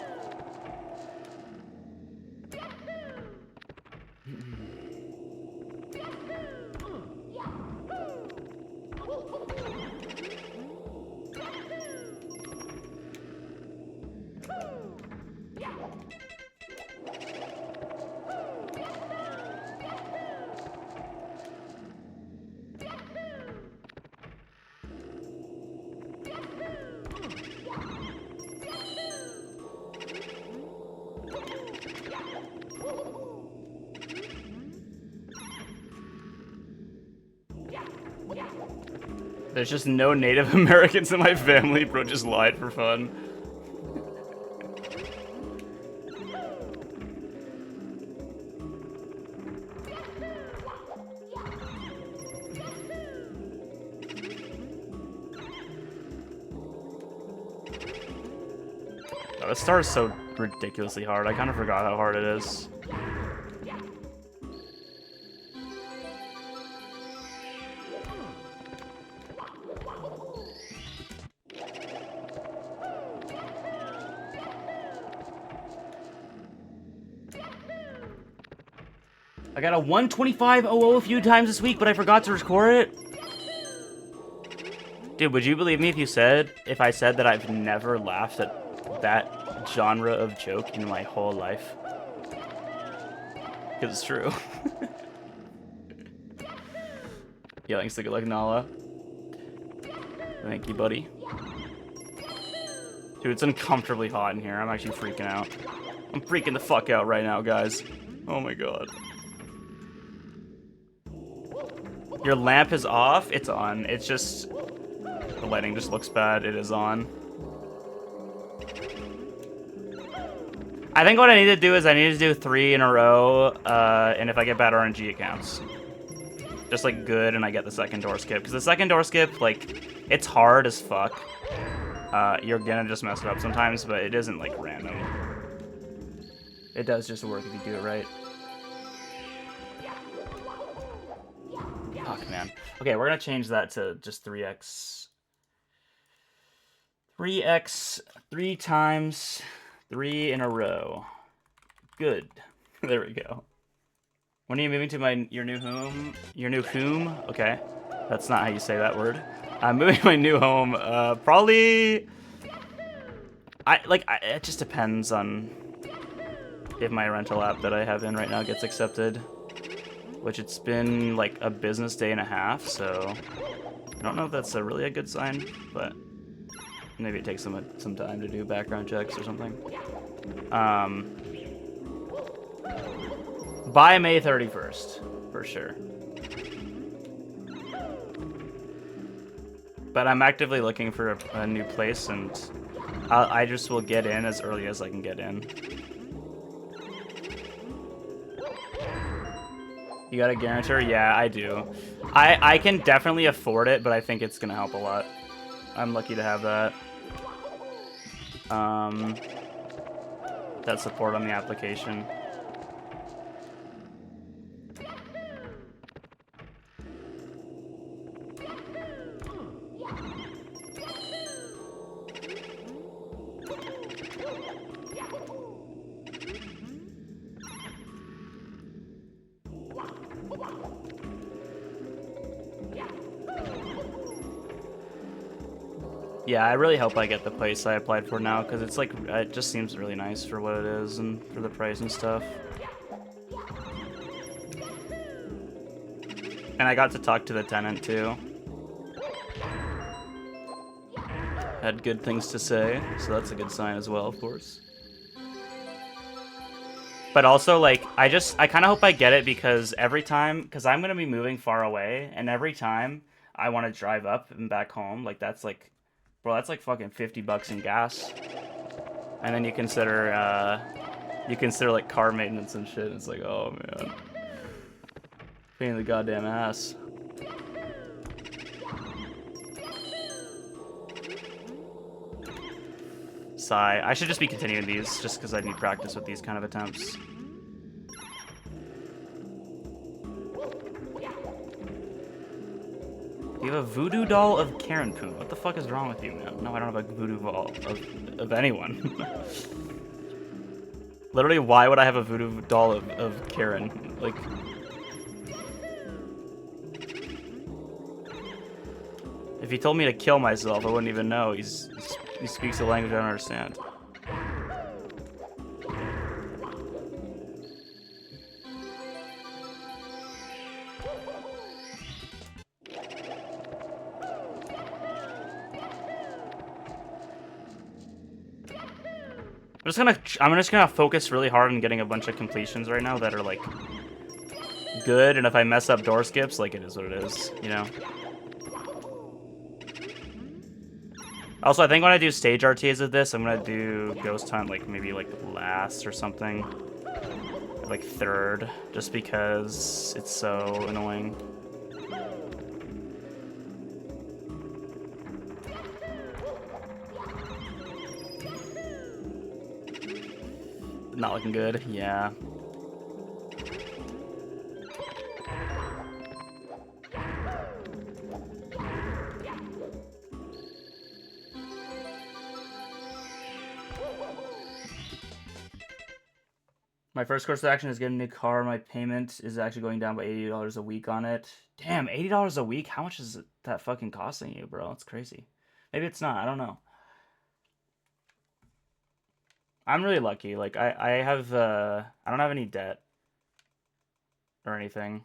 There's just no Native Americans in my family. Bro just lied for fun. This star is so ridiculously hard. I kind of forgot how hard it is. I got a 125.00 a few times this week, but I forgot to record it. Dude, would you believe me if I said that I've never laughed at that genre of joke in my whole life? Because it's true. Yeah, thanks to good luck, Nala. Thank you, buddy. Dude, it's uncomfortably hot in here. I'm actually freaking out. I'm freaking the fuck out right now, guys. Oh my god. Your lamp is off? It's on. It's just... the lighting just looks bad. It is on. I think what I need to do is I need to do 3 in a row, and if I get bad RNG, it counts. Just, like, good, and I get the second door skip. Because the second door skip, like, it's hard as fuck. You're gonna just mess it up sometimes, but it isn't, like, random. It does just work if you do it right. Fuck, man. Okay, we're gonna change that to just 3x. 3x, 3 times, 3 in a row. Good. There we go. When are you moving to your new home? Your new home? Okay. That's not how you say that word. I'm moving to my new home. Probably... it just depends on if my rental app that I have in right now gets accepted. Which it's been like a business day and a half, so... I don't know if that's really a good sign, but... maybe it takes some time to do background checks or something. By May 31st, for sure. But I'm actively looking for a new place, and I just will get in as early as I can get in. You got a guarantor? Yeah, I do. I can definitely afford it, but I think it's gonna help a lot. I'm lucky to have that. That support on the application. Yeah, I really hope I get the place I applied for now, because it's like, it just seems really nice for what it is and for the price and stuff. And I got to talk to the tenant too. Had good things to say, so that's a good sign as well, of course. But also, like, I kind of hope I get it, because every time, because I'm going to be moving far away, and every time I want to drive up and back home, like, that's like, bro, that's like fucking $50 in gas. And then you consider like car maintenance and shit. It's like, oh man, pain in the goddamn ass. Sigh. I should just be continuing these, just because I need practice with these kind of attempts. You have a voodoo doll of Karen Poon. What the fuck is wrong with you, man? No, I don't have a voodoo doll of anyone. Literally, why would I have a voodoo doll of Karen? Like... if he told me to kill myself, I wouldn't even know. He speaks a language I don't understand. I'm just gonna focus really hard on getting a bunch of completions right now that are like good, and if I mess up door skips, like, it is what it is, you know? Also, I think when I do stage RTAs of this, I'm gonna do Ghost Hunt like maybe like last or something. Or, like, third, just because it's so annoying. Not looking good. Yeah. My first course of action is getting a new car. My payment is actually going down by $80 a week on it. Damn, $80 a week? How much is that fucking costing you, bro? It's crazy. Maybe it's not. I don't know. I'm really lucky. Like I have I don't have any debt or anything,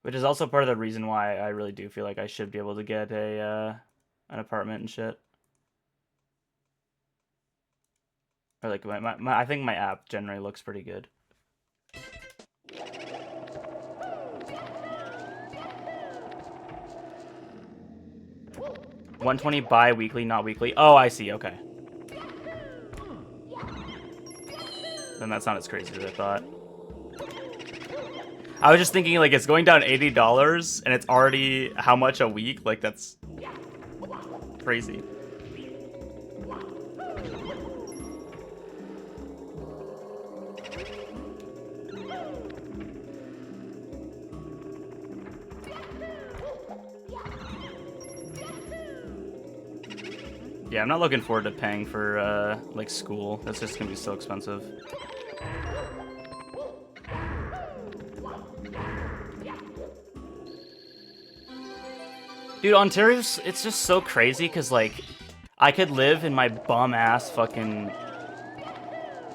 which is also part of the reason why I really do feel like I should be able to get a an apartment and shit. Or like I think my app generally looks pretty good. 120 bi-weekly, not weekly. Oh, I see. Okay. Then that's not as crazy as I thought. I was just thinking, like, it's going down $80 and it's already how much a week? Like, that's crazy. Yeah, I'm not looking forward to paying for, like, school. That's just gonna be so expensive. Dude, Ontario's, it's just so crazy, because, like, I could live in my bum-ass fucking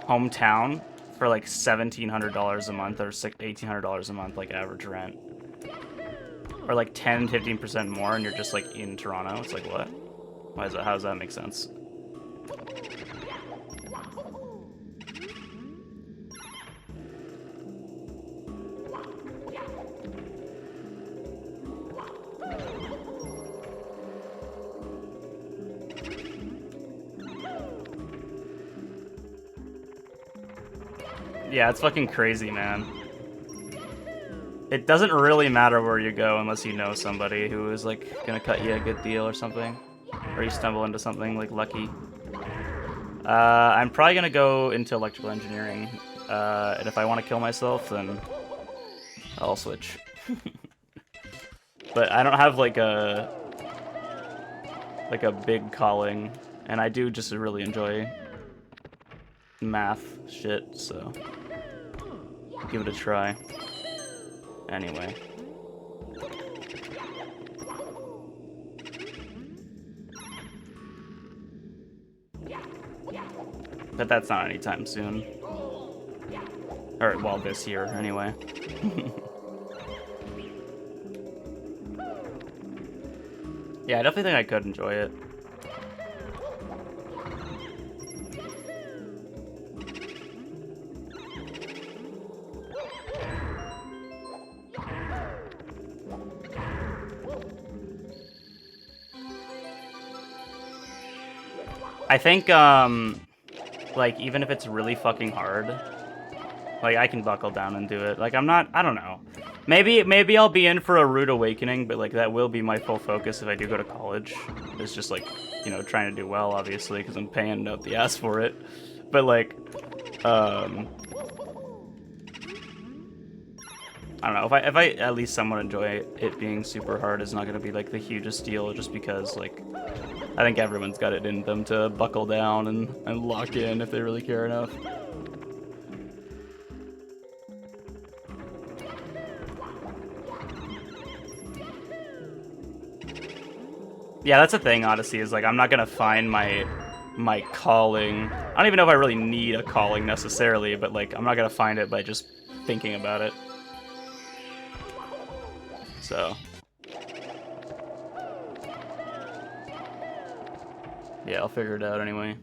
hometown for, like, $1,700 a month, or $1,800 a month, like, average rent. Or, like, 10-15% more, and you're just, like, in Toronto. It's like, what? Why is that? How does that make sense? Yeah, it's fucking crazy, man. It doesn't really matter where you go unless you know somebody who is, like, gonna cut you a good deal or something. Or you stumble into something, like, lucky. I'm probably gonna go into electrical engineering. And if I want to kill myself, then I'll switch. But I don't have, like a big calling. And I do just really enjoy math shit, so give it a try. Anyway. But that's not anytime soon. Or, well, this year, anyway. Yeah, I definitely think I could enjoy it. I think, like, even if it's really fucking hard, like, I can buckle down and do it. Like, I don't know. Maybe I'll be in for a rude awakening, but, like, that will be my full focus if I do go to college. It's just, like, you know, trying to do well, obviously, because I'm paying out the ass for it. But, like, I don't know, if I at least somewhat enjoy it being super hard, it's not going to be, like, the hugest deal, just because, like, I think everyone's got it in them to buckle down and lock in if they really care enough. Yeah, that's the thing, Odyssey, is, like, I'm not going to find my calling. I don't even know if I really need a calling necessarily, but, like, I'm not going to find it by just thinking about it. So. Yeah, I'll figure it out anyway.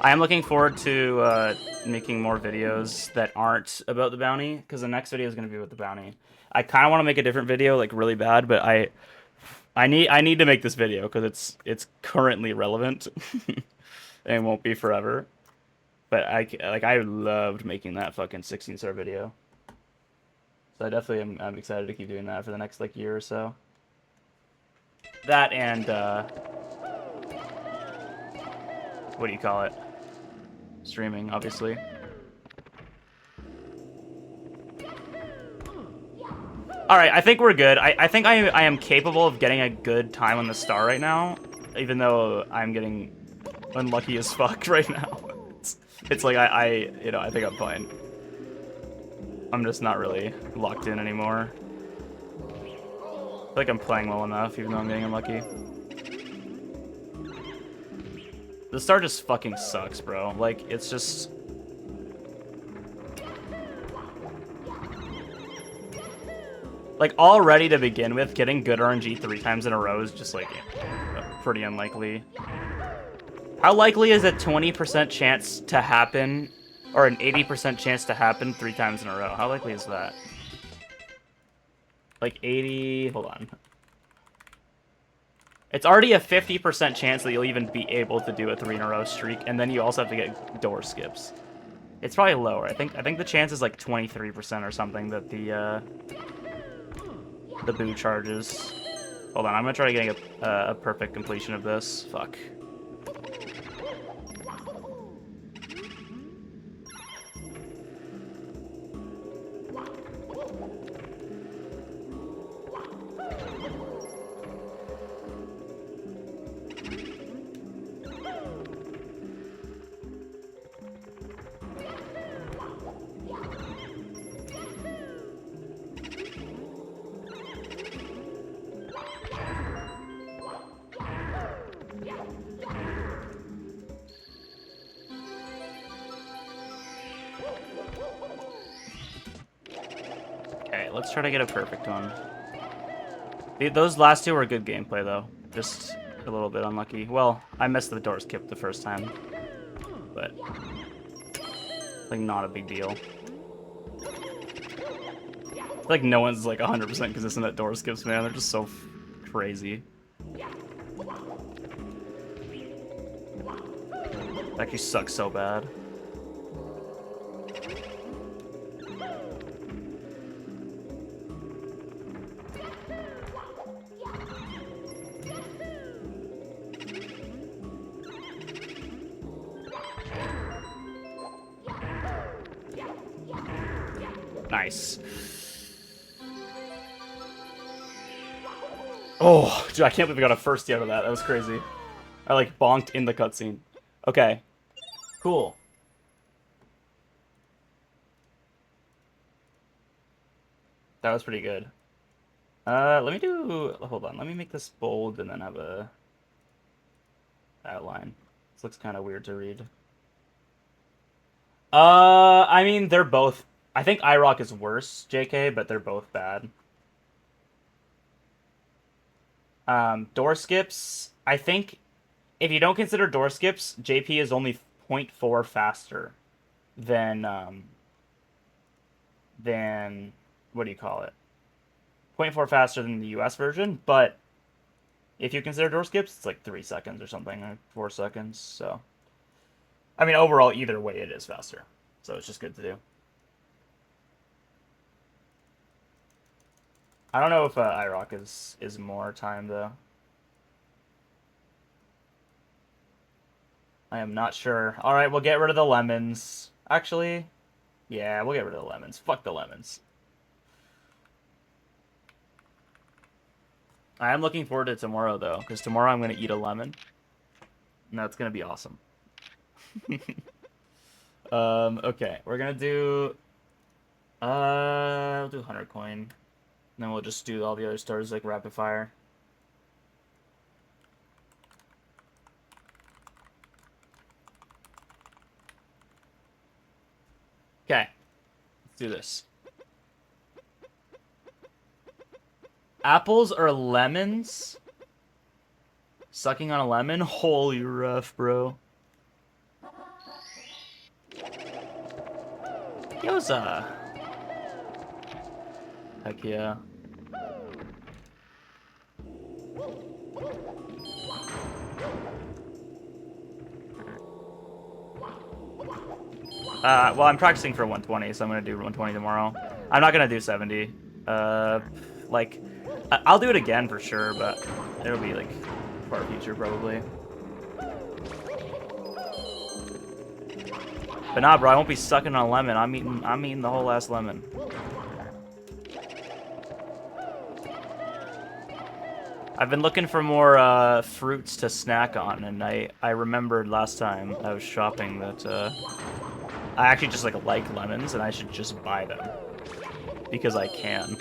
I am looking forward to making more videos that aren't about the bounty, because the next video is going to be about the bounty. I kind of want to make a different video, like, really bad, but I need to make this video because it's currently relevant and won't be forever. But I loved making that fucking 16-star video. So I definitely I'm excited to keep doing that for the next, like, year or so. That and what do you call it? Streaming, obviously. Alright, I think we're good. I think I am capable of getting a good time on the star right now, even though I'm getting unlucky as fuck right now. It's like I think I'm fine. I'm just not really locked in anymore. I feel like I'm playing well enough, even though I'm getting unlucky. The star just fucking sucks, bro. Like, it's just... Like, already to begin with, getting good RNG 3 times in a row is just, like, pretty unlikely. How likely is a 20% chance to happen, or an 80% chance to happen 3 times in a row? How likely is that? Like, 80... Hold on. It's already a 50% chance that you'll even be able to do a 3 in a row streak, and then you also have to get door skips. It's probably lower. I think the chance is like 23% or something that the boo charges. Hold on, I'm gonna try getting a perfect completion of this. Fuck. Let's try to get a perfect one. Those last two were good gameplay, though. Just a little bit unlucky. Well, I missed the door skip the first time. But, like, not a big deal. Like, no one's, like, 100% consistent at door skips, man. They're just so crazy. That actually sucks so bad. Nice. Oh, dude, I can't believe I got a first out of that. That was crazy. I, like, bonked in the cutscene. Okay. Cool. That was pretty good. Let me do... Hold on. Let me make this bold and then have a outline. This looks kind of weird to read. I mean, they're both... I think iRock is worse, JK, but they're both bad. Door skips, I think, if you don't consider door skips, JP is only 0.4 faster than, what do you call it? 0.4 faster than the US version, but if you consider door skips, it's like 3 seconds or something, or 4 seconds, so. I mean, overall, either way, it is faster, so it's just good to do. I don't know if iRock is more time, though. I am not sure. Alright, we'll get rid of the lemons. Actually, yeah, we'll get rid of the lemons. Fuck the lemons. I am looking forward to tomorrow, though, because tomorrow I'm going to eat a lemon. And that's going to be awesome. Okay, we're going to do... we'll do 100 coin. And then we'll just do all the other stars like rapid fire. Okay. Let's do this. Apples or lemons? Sucking on a lemon? Holy rough, bro. Gyoza. Heck yeah. Well, I'm practicing for 120, so I'm gonna do 120 tomorrow. I'm not gonna do 70. Like, I'll do it again for sure, but it'll be like far future probably. But nah, bro, I won't be sucking on a lemon. I'm eating the whole last lemon. I've been looking for more fruits to snack on, and I remembered last time I was shopping that I actually just like lemons, and I should just buy them because I can.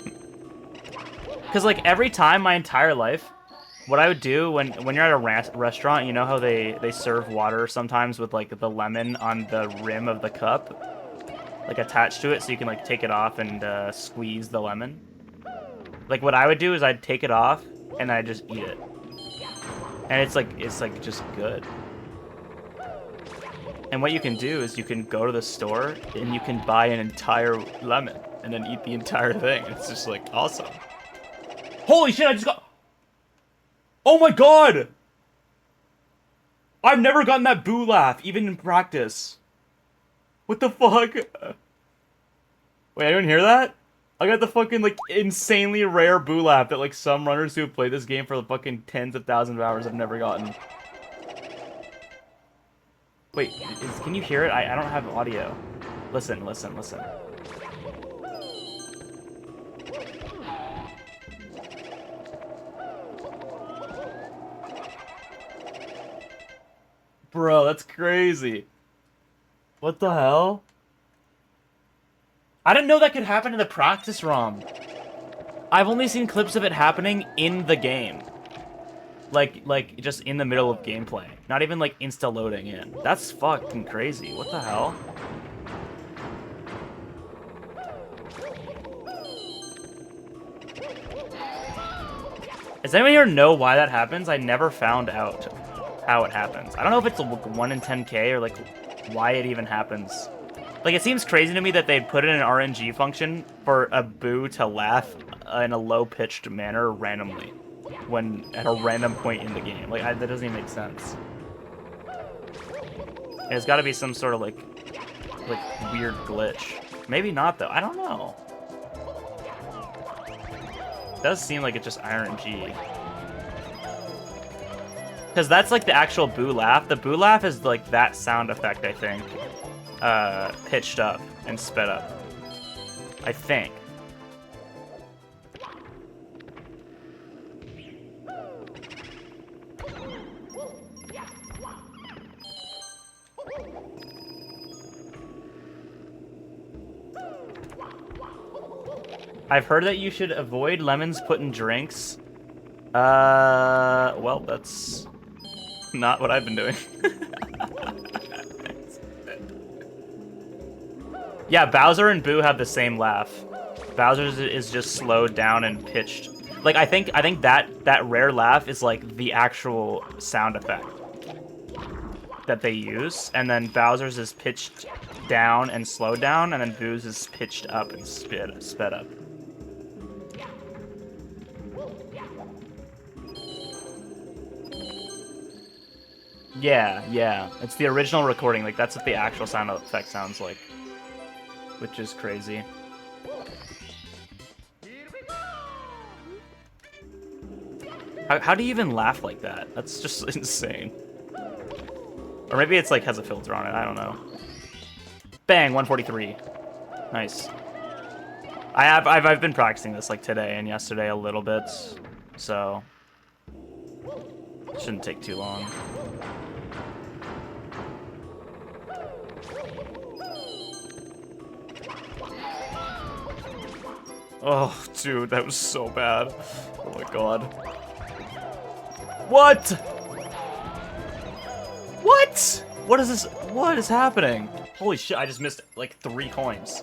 Because like every time my entire life, what I would do when you're at a restaurant, you know how they serve water sometimes with like the lemon on the rim of the cup, like attached to it, so you can like take it off and squeeze the lemon. Like what I would do is I'd take it off and I just eat it, and it's like just good. And what you can do is you can go to the store and you can buy an entire lemon and then eat the entire thing. It's just like awesome. Holy shit! I just got. Oh my god! I've never gotten that boo laugh, even in practice. What the fuck? Wait, anyone hear that? I got the fucking, like, insanely rare boo laugh that, like, some runners who have played this game for the fucking tens of thousands of hours have never gotten. Wait, can you hear it? I don't have audio. Listen, listen, listen. Bro, that's crazy. What the hell? I didn't know that could happen in the practice ROM. I've only seen clips of it happening in the game. Like just in the middle of gameplay. Not even like insta loading in. That's fucking crazy. What the hell? Does anyone here know why that happens? I never found out how it happens. I don't know if it's a 1 in 10k or like why it even happens. Like, it seems crazy to me that they'd put in an RNG function for a boo to laugh in a low-pitched manner randomly when at a random point in the game. Like, that doesn't even make sense. And it's got to be some sort of, like, weird glitch. Maybe not, though. I don't know. It does seem like it's just RNG. Because that's, like, the actual boo laugh. The boo laugh is, like, that sound effect, I think. Pitched up and sped up. I think. I've heard that you should avoid lemons put in drinks. Well, that's not what I've been doing. Yeah, Bowser and Boo have the same laugh. Bowser's is just slowed down and pitched. Like, I think that rare laugh is like the actual sound effect that they use, and then Bowser's is pitched down and slowed down, and then Boo's is pitched up and sped up. Yeah. It's the original recording. Like, that's what the actual sound effect sounds like. Which is crazy. How do you even laugh like that? That's just insane. Or maybe it's like has a filter on it. I don't know. Bang, 143. Nice. I've been practicing this like today and yesterday a little bit, so it shouldn't take too long. Oh, dude, that was so bad. Oh my god. What? What? What is this? What is happening? Holy shit, I just missed like 3 coins.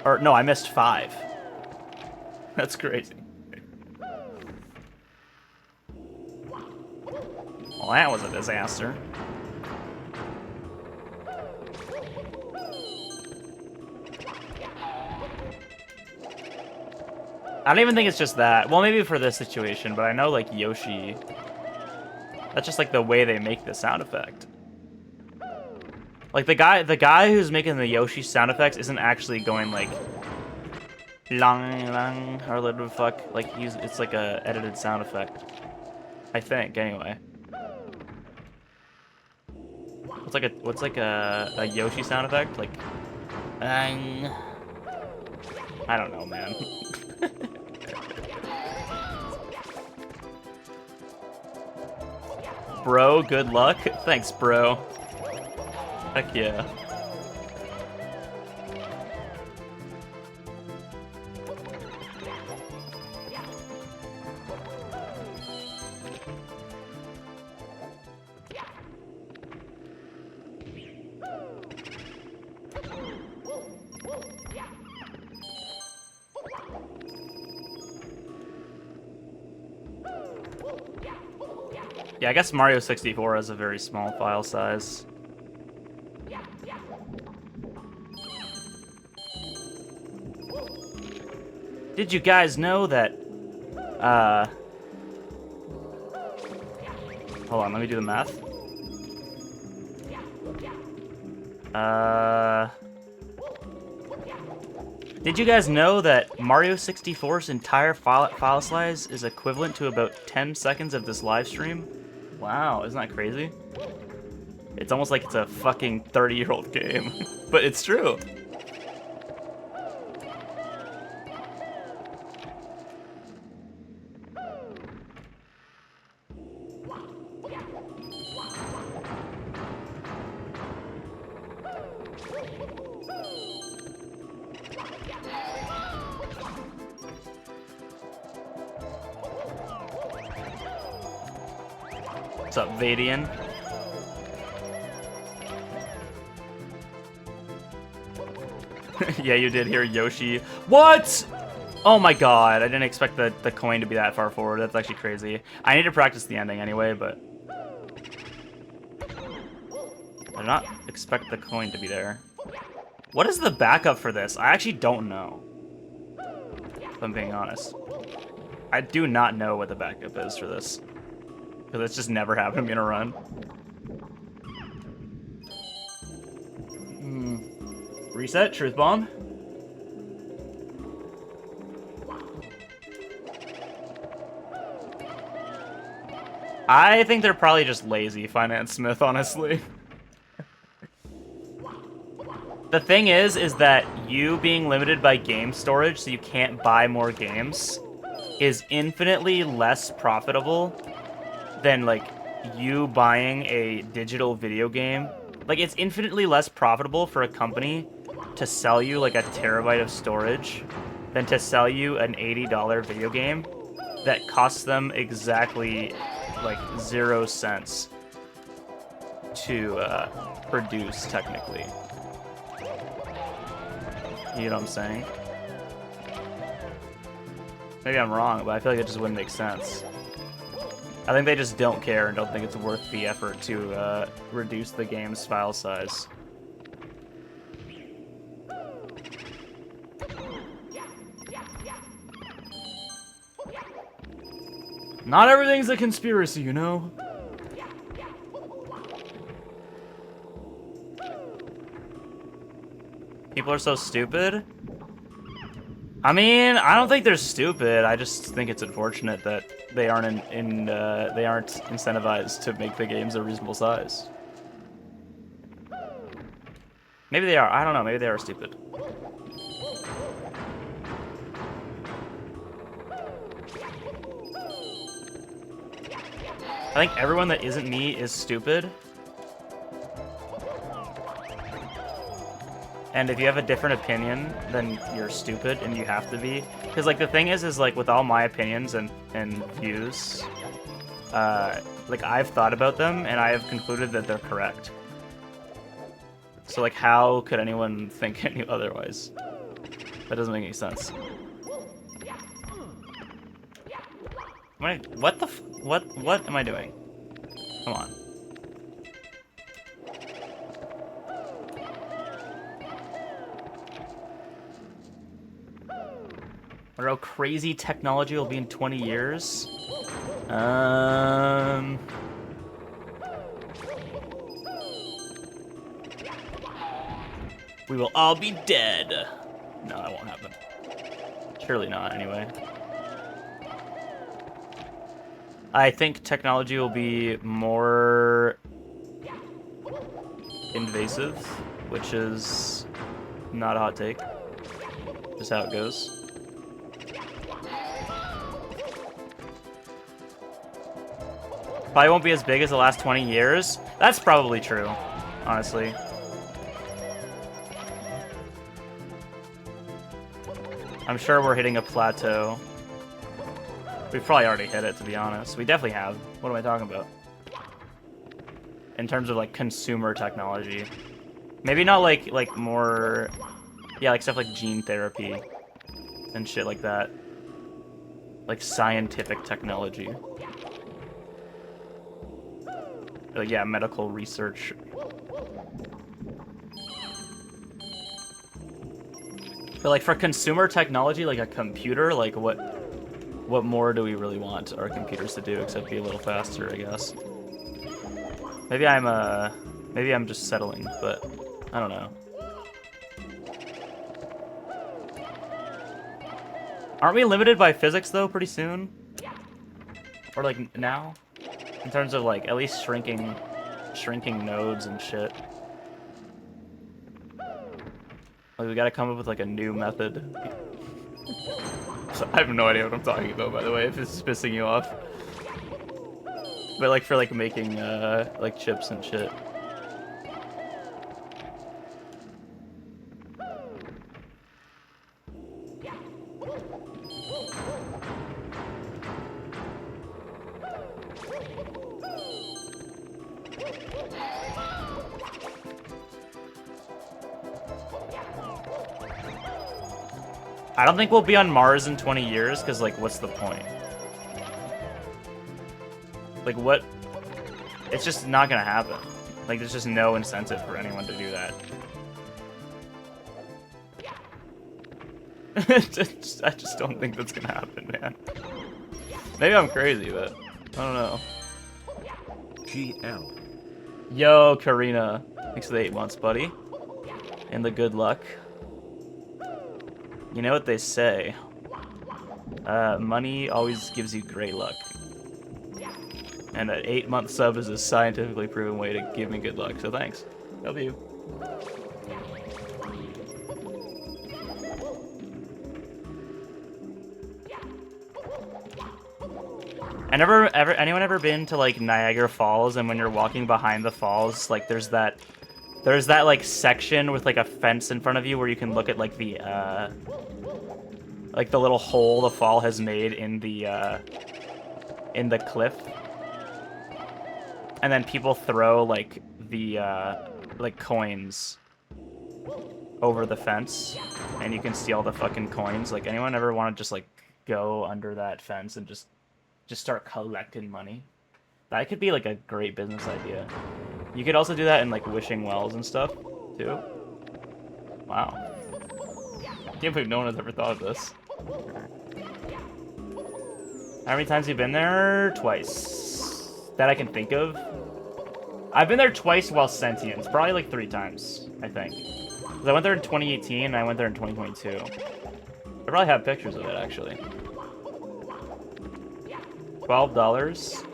Or, no, I missed 5. That's crazy. Well, that was a disaster. I don't even think it's just that. Well, maybe for this situation, but I know, like, Yoshi... That's just, like, the way they make the sound effect. Like, the guy who's making the Yoshi sound effects isn't actually going, like... Lang, or whatever the fuck. Like, it's like a edited sound effect. I think, anyway. What's like a Yoshi sound effect? Like, I don't know, man. Bro, good luck. Thanks, bro. Heck yeah. Yeah, I guess Mario 64 has a very small file size. Did you guys know that, hold on, let me do the math. Did you guys know that Mario 64's entire file size is equivalent to about 10 seconds of this live stream? Wow, isn't that crazy? It's almost like it's a fucking 30-year-old game, but it's true. What's up, Vadian? Yeah, you did hear Yoshi. What? Oh my god, I didn't expect the coin to be that far forward. That's actually crazy. I need to practice the ending anyway, but I did not expect the coin to be there. What is the backup for this? I actually don't know, if I'm being honest. I do not know what the backup is for this, because it's just never happened to me in a run. Reset, truth bomb. I think they're probably just lazy, Finance Smith, honestly. The thing is that you being limited by game storage, so you can't buy more games, is infinitely less profitable than, like, you buying a digital video game. Like, it's infinitely less profitable for a company to sell you, like, a terabyte of storage than to sell you an $80 video game that costs them exactly, like, 0 cents to produce, technically. You know what I'm saying? Maybe I'm wrong, but I feel like it just wouldn't make sense. I think they just don't care and don't think it's worth the effort to reduce the game's file size. Not everything's a conspiracy, you know? People are so stupid? I mean, I don't think they're stupid. I just think it's unfortunate that they aren't they aren't incentivized to make the games a reasonable size. Maybe they are. I don't know. Maybe they are stupid. I think everyone that isn't me is stupid. And if you have a different opinion, then you're stupid and you have to be. Because, like, the thing is like, with all my opinions and views, like, I've thought about them and I have concluded that they're correct. So, like, how could anyone think any otherwise? That doesn't make any sense. What am I doing? Come on. Wonder how crazy technology will be in 20 years. We will all be dead. No, that won't happen. Surely not, anyway. I think technology will be more invasive, which is not a hot take. Just how it goes. Probably won't be as big as the last 20 years. That's probably true, honestly. I'm sure we're hitting a plateau. We've probably already hit it, to be honest. We definitely have. What am I talking about? In terms of like consumer technology. Maybe not like more, yeah, like stuff like gene therapy and shit like that. Like scientific technology. Like, yeah, medical research. But like for consumer technology, like a computer, like what more do we really want our computers to do except be a little faster, I guess. Maybe I'm just settling, but I don't know. Aren't we limited by physics though pretty soon? Or like now? In terms of like at least shrinking nodes and shit. Like we gotta come up with like a new method. So I have no idea what I'm talking about, by the way, if this is pissing you off. But like for like making like chips and shit. I don't think we'll be on Mars in 20 years, because, like, what's the point? Like, what? It's just not gonna happen. Like, there's just no incentive for anyone to do that. I just don't think that's gonna happen, man. Maybe I'm crazy, but I don't know. GL. Yo, Karina. Thanks for the 8 months, buddy. And the good luck. You know what they say. Money always gives you great luck. And an 8-month sub is a scientifically proven way to give me good luck, so thanks. Love you. And anyone ever been to like Niagara Falls, and when you're walking behind the falls, like there's that like section with like a fence in front of you where you can look at like the little hole the fall has made in the cliff, and then people throw like the like coins over the fence, and you can see all the fucking coins. Like, anyone ever want to just like go under that fence and just start collecting money? That could be like a great business idea. You could also do that in like wishing wells and stuff too. Wow. Can't believe no one has ever thought of this. How many times have you been there? Twice. That I can think of. I've been there twice while sentient. Probably like 3 times, I think. 'Cause I went there in 2018 and I went there in 2022. I probably have pictures of it, actually. $12?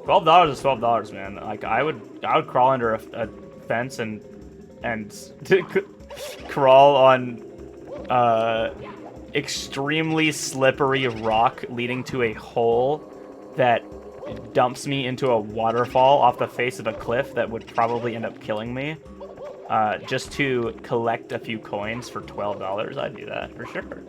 $12 is $12, man. Like, I would crawl under a fence and crawl on extremely slippery rock leading to a hole that dumps me into a waterfall off the face of a cliff that would probably end up killing me, just to collect a few coins for $12. I'd do that for sure.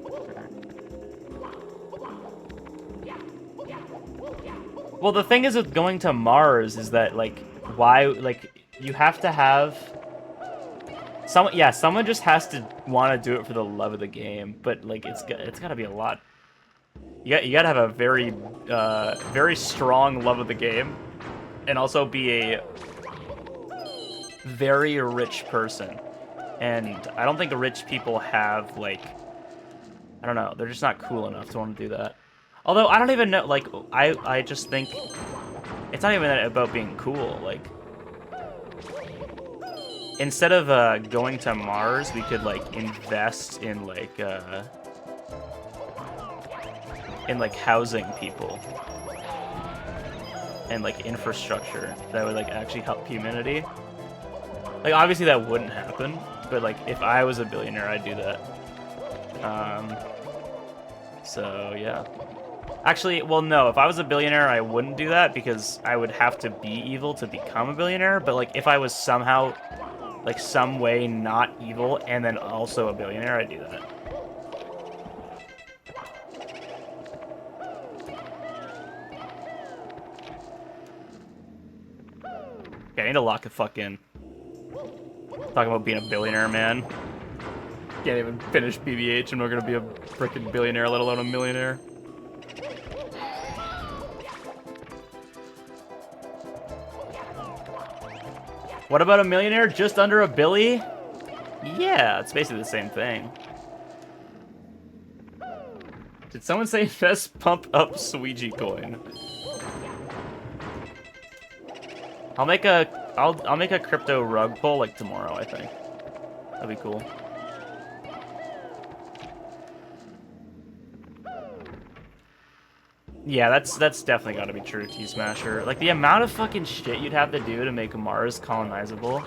Well, the thing is with going to Mars is that, like, why, like, you have to have someone just has to want to do it for the love of the game, but like it's got to be a lot. You got to have a very very strong love of the game, and also be a very rich person. And I don't think rich people have, like, I don't know, they're just not cool enough to want to do that. Although I don't even know, like, I just think it's not even about being cool. Like, instead of going to Mars, we could like invest in like housing people and like infrastructure that would like actually help humanity. Like, obviously that wouldn't happen, but like, if I was a billionaire, I'd do that. So yeah. Actually, well, no. If I was a billionaire, I wouldn't do that because I would have to be evil to become a billionaire. But like, if I was somehow, like, some way not evil and then also a billionaire, I'd do that. Okay, I need to lock the fuck in. Talking about being a billionaire, man. Can't even finish BBH and we're gonna be a freaking billionaire, let alone a millionaire. What about a millionaire just under a billy? Yeah, it's basically the same thing. Did someone say best pump up Suiji coin? I'll make a crypto rug pull like tomorrow, I think. That'd be cool. Yeah, that's definitely got to be true, T-Smasher. Like, the amount of fucking shit you'd have to do to make Mars colonizable.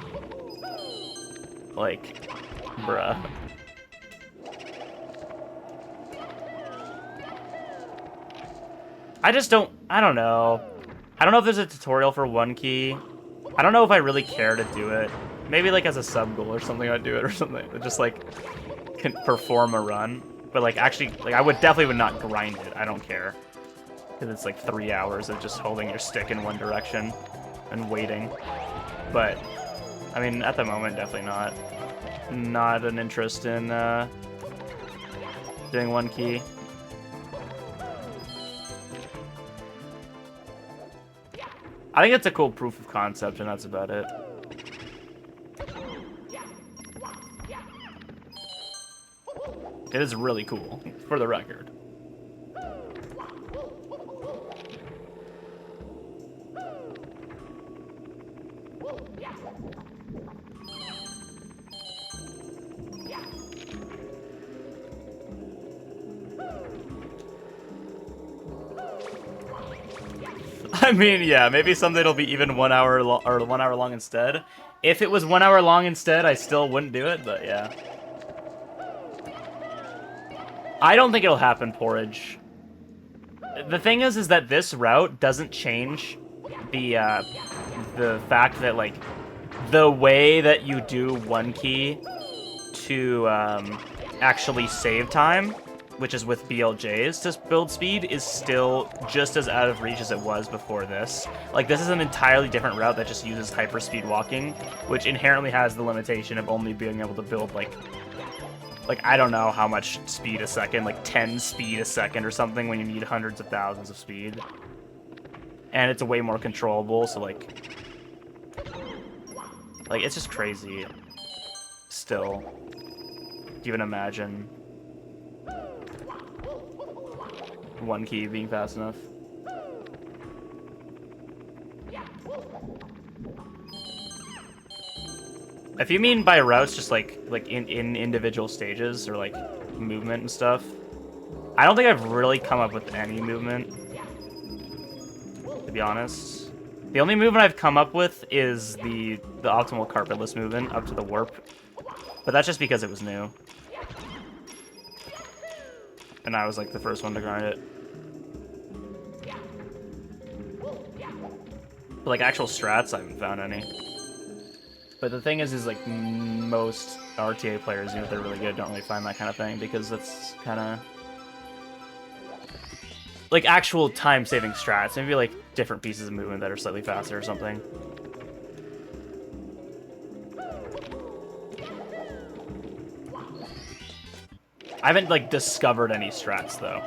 Like, bruh. I don't know. I don't know if there's a tutorial for one key. I don't know if I really care to do it. Maybe, like, as a sub-goal or something, I'd do it or something. Just, like, can perform a run. But, like, actually, like, I definitely would not grind it. I don't care. Because it's like 3 hours of just holding your stick in one direction and waiting. But, I mean, at the moment, definitely not an interest in doing one key. I think it's a cool proof of concept, and that's about it. It is really cool, for the record. I mean, yeah, maybe someday it'll be even 1 hour or 1 hour long instead. If it was 1 hour long instead, I still wouldn't do it, but yeah. I don't think it'll happen, Porridge. The thing is that this route doesn't change the fact that, like, the way that you do one key to actually save time, which is with BLJs to build speed, is still just as out of reach as it was before this. Like, this is an entirely different route that just uses hyperspeed walking, which inherently has the limitation of only being able to build, like I don't know how much speed a second, like 10 speed a second or something when you need hundreds of thousands of speed. And it's way more controllable, so like it's just crazy still to even imagine one key being fast enough. If you mean by routes just like in individual stages or like movement and stuff, I don't think I've really come up with any movement, to be honest. The only movement I've come up with is the optimal carpetless movement up to the warp, but that's just because it was new. And I was like the first one to grind it. But like actual strats, I haven't found any. But the thing is like most RTA players, you know, if they're really good, don't really find that kind of thing because that's kind of like actual time-saving strats. Maybe like different pieces of movement that are slightly faster or something. I haven't like discovered any strats though.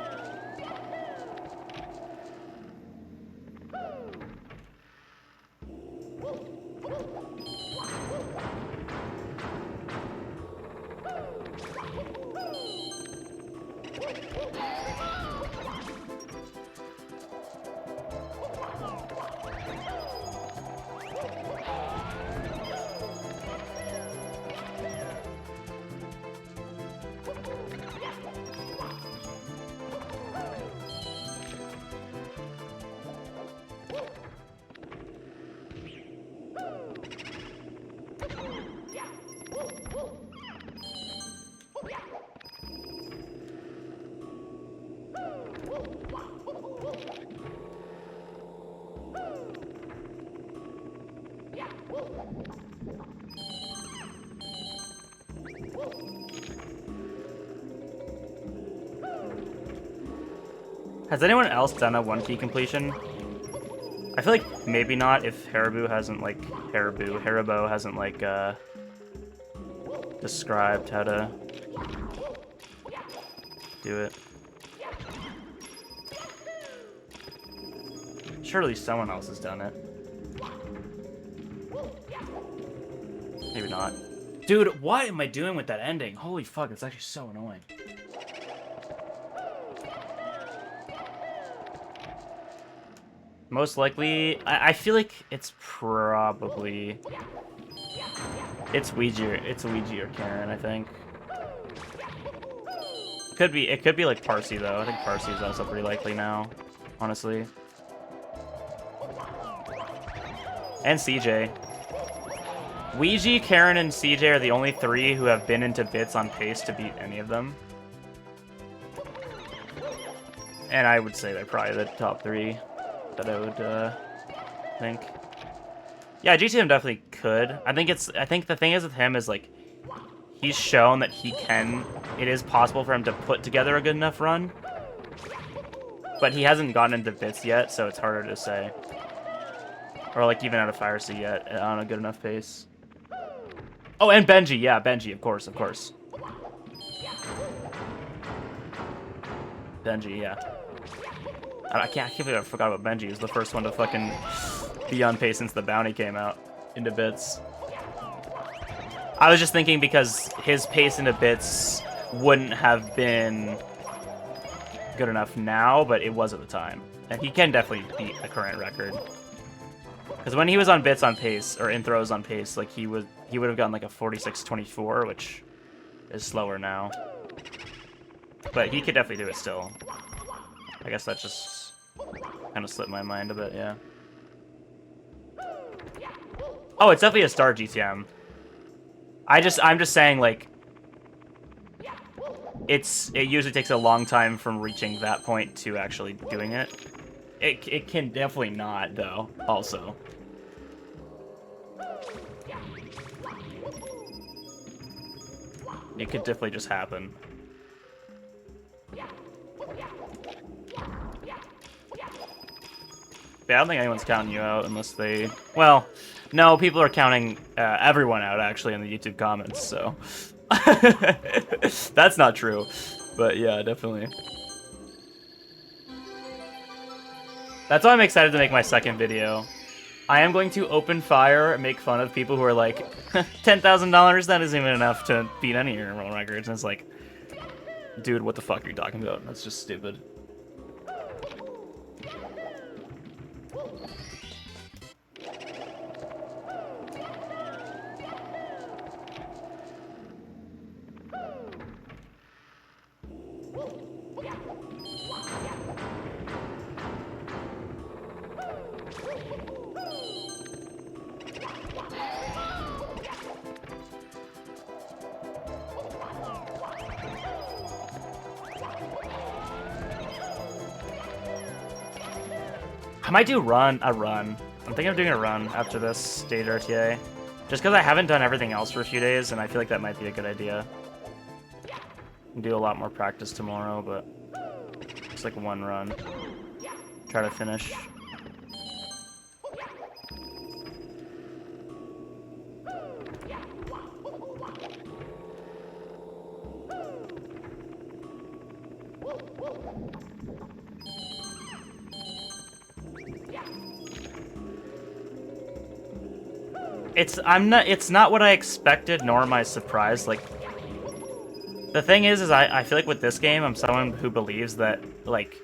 Has anyone else done a 1 key completion? I feel like maybe not if Haribo hasn't like described how to do it. Surely someone else has done it. Maybe not. Dude, what am I doing with that ending? Holy fuck, it's actually so annoying. Most likely, I feel like it's probably... It's Ouija or Karen, I think. It could be like Parsi though. I think Parsi is also pretty likely now, honestly. And CJ. Ouija, Karen, and CJ are the only 3 who have been into bits on pace to beat any of them. And I would say they're probably the top 3 that I would think. Yeah, GTM definitely could. I think the thing is with him is like he's shown that it is possible for him to put together a good enough run. But he hasn't gotten into bits yet, so it's harder to say. Or like even out of Fire Sea yet on a good enough pace. Oh, and Benji, yeah, Benji, of course. Benji, yeah. I can't believe I forgot about Benji. He was the first one to fucking be on pace since the bounty came out into bits. I was just thinking because his pace into bits wouldn't have been good enough now, but it was at the time. And he can definitely beat the current record. Because when he was on bits on pace, or in throws on pace, like he would have gotten like a 46-24, which is slower now. But he could definitely do it still. I guess that just kind of slipped my mind a bit, yeah. Oh, it's definitely a star GTM. I'm just saying, like, it usually takes a long time from reaching that point to actually doing it. It can definitely not, though, also. It could definitely just happen. Yeah, I don't think anyone's counting you out unless they... Well, no, people are counting everyone out, actually, in the YouTube comments, so... That's not true. But yeah, definitely. That's why I'm excited to make my second video. I am going to open fire and make fun of people who are like, $10,000, that isn't even enough to beat any of your world records. And it's like, dude, what the fuck are you talking about? That's just stupid. I might do a run. I'm thinking of doing a run after this state RTA. Just because I haven't done everything else for a few days, and I feel like that might be a good idea. Do a lot more practice tomorrow, but it's like one run. Try to finish. It's not what I expected, nor am I surprised. Like, the thing is I feel like with this game, I'm someone who believes that, like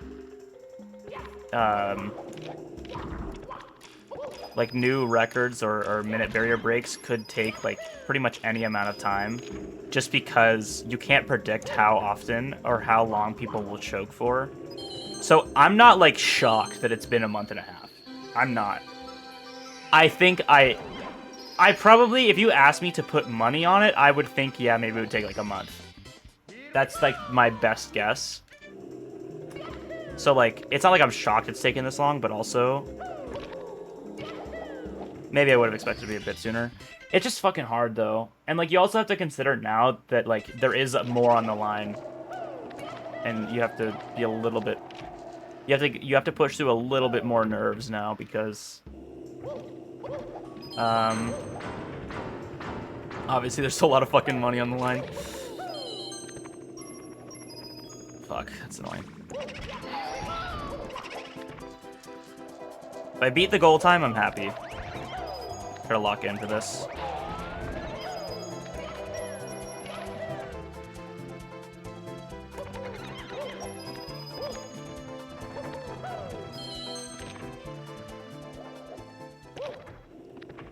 new records or minute barrier breaks could take, like, pretty much any amount of time, just because you can't predict how often or how long people will choke for. So I'm not, like, shocked that it's been a month and a half. I'm not. I think I probably, if you asked me to put money on it, I would think, yeah, maybe it would take like a month. That's like my best guess. So like, it's not like I'm shocked it's taking this long, but also maybe I would have expected to be a bit sooner. It's just fucking hard though. And like, you also have to consider now that like there is more on the line, and you have to be a little bit You have to push through a little bit more nerves now because obviously there's a lot of fucking money on the line. Fuck, that's annoying. If I beat the goal time, I'm happy. Try to lock in for this.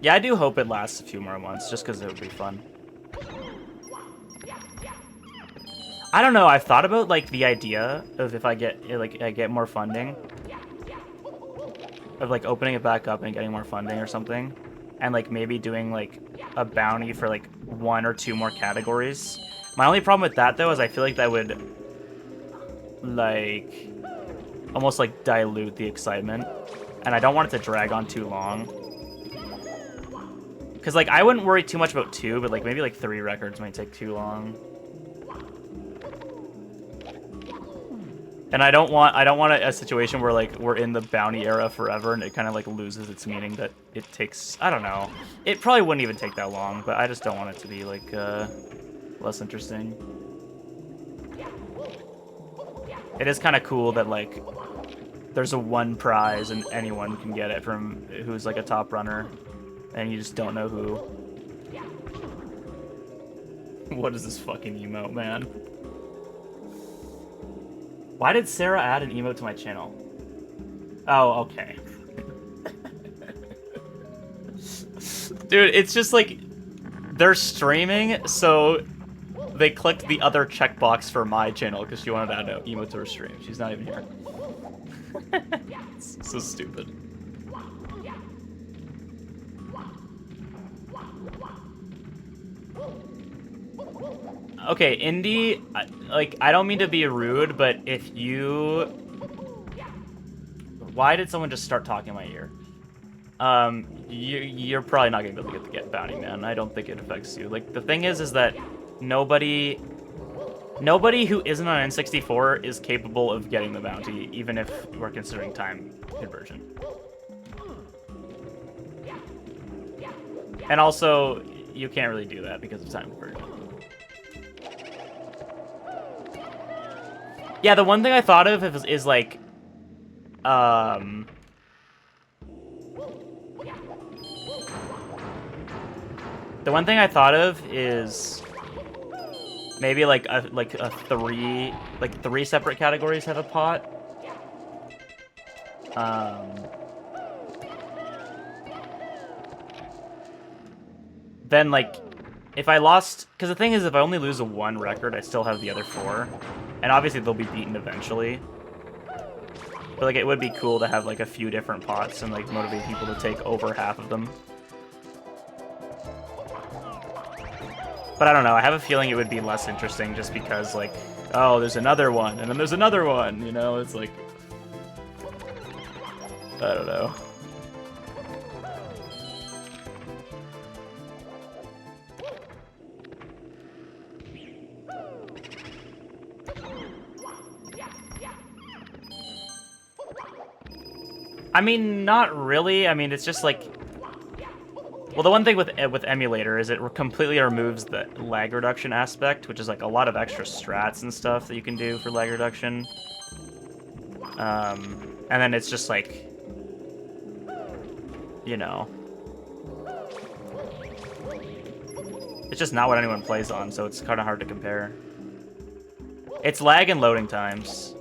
Yeah, I do hope it lasts a few more months, just because it would be fun. I don't know. I've thought about like the idea of if I get more funding, of like opening it back up and getting more funding or something, and like maybe doing like a bounty for like 1 or 2 more categories. My only problem with that though is I feel like that would like almost like dilute the excitement, and I don't want it to drag on too long. Because, like, I wouldn't worry too much about 2, but, like, maybe, like, 3 records might take too long. And I don't want a situation where, like, we're in the bounty era forever and it kind of, like, loses its meaning that it takes... I don't know. It probably wouldn't even take that long, but I just don't want it to be, like, less interesting. It is kind of cool that, like, there's a 1 prize and anyone can get it from who's, like, a top runner. And you just don't know who. What is this fucking emote, man? Why did Sarah add an emote to my channel? Oh, okay. Dude, it's just like... They're streaming, so... They clicked the other checkbox for my channel because she wanted to add an emote to her stream. She's not even here. It's so stupid. Okay, Indy, like, I don't mean to be rude, but if you... Why did someone just start talking in my ear? You're probably not gonna be able to get the bounty, man. I don't think it affects you. Like, the thing is that nobody who isn't on N64 is capable of getting the bounty, even if we're considering time conversion. And also, you can't really do that because of time conversion. Yeah, the one thing I thought of is like, the one thing I thought of is maybe like three separate categories have a pot. Then like, if I lost, because the thing is, if I only lose a 1 record, I still have the other 4. And obviously they'll be beaten eventually. But like it would be cool to have like a few different pots and like motivate people to take over half of them. But I don't know, I have a feeling it would be less interesting just because like, oh, there's another one, and then there's another one, you know? It's like, I don't know. I mean, not really. I mean, it's just like... Well, the one thing with emulator is it completely removes the lag reduction aspect, which is like a lot of extra strats and stuff that you can do for lag reduction. And then it's just like... You know... It's just not what anyone plays on, so it's kind of hard to compare. It's lag and loading times.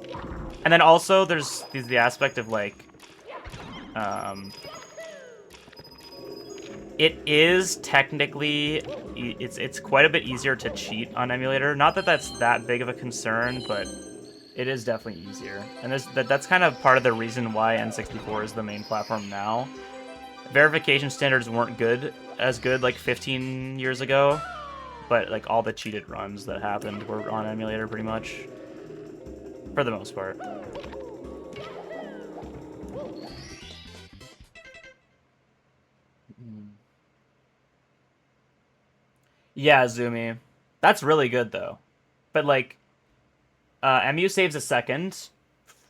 And then also, there's the aspect of like... it is technically, it's quite a bit easier to cheat on emulator. Not that that's that big of a concern, but it is definitely easier. And that's kind of part of the reason why N64 is the main platform now. Verification standards weren't as good like 15 years ago, but like all the cheated runs that happened were on emulator pretty much, for the most part. Yeah, Zumi. That's really good, though. But, like, MU saves a second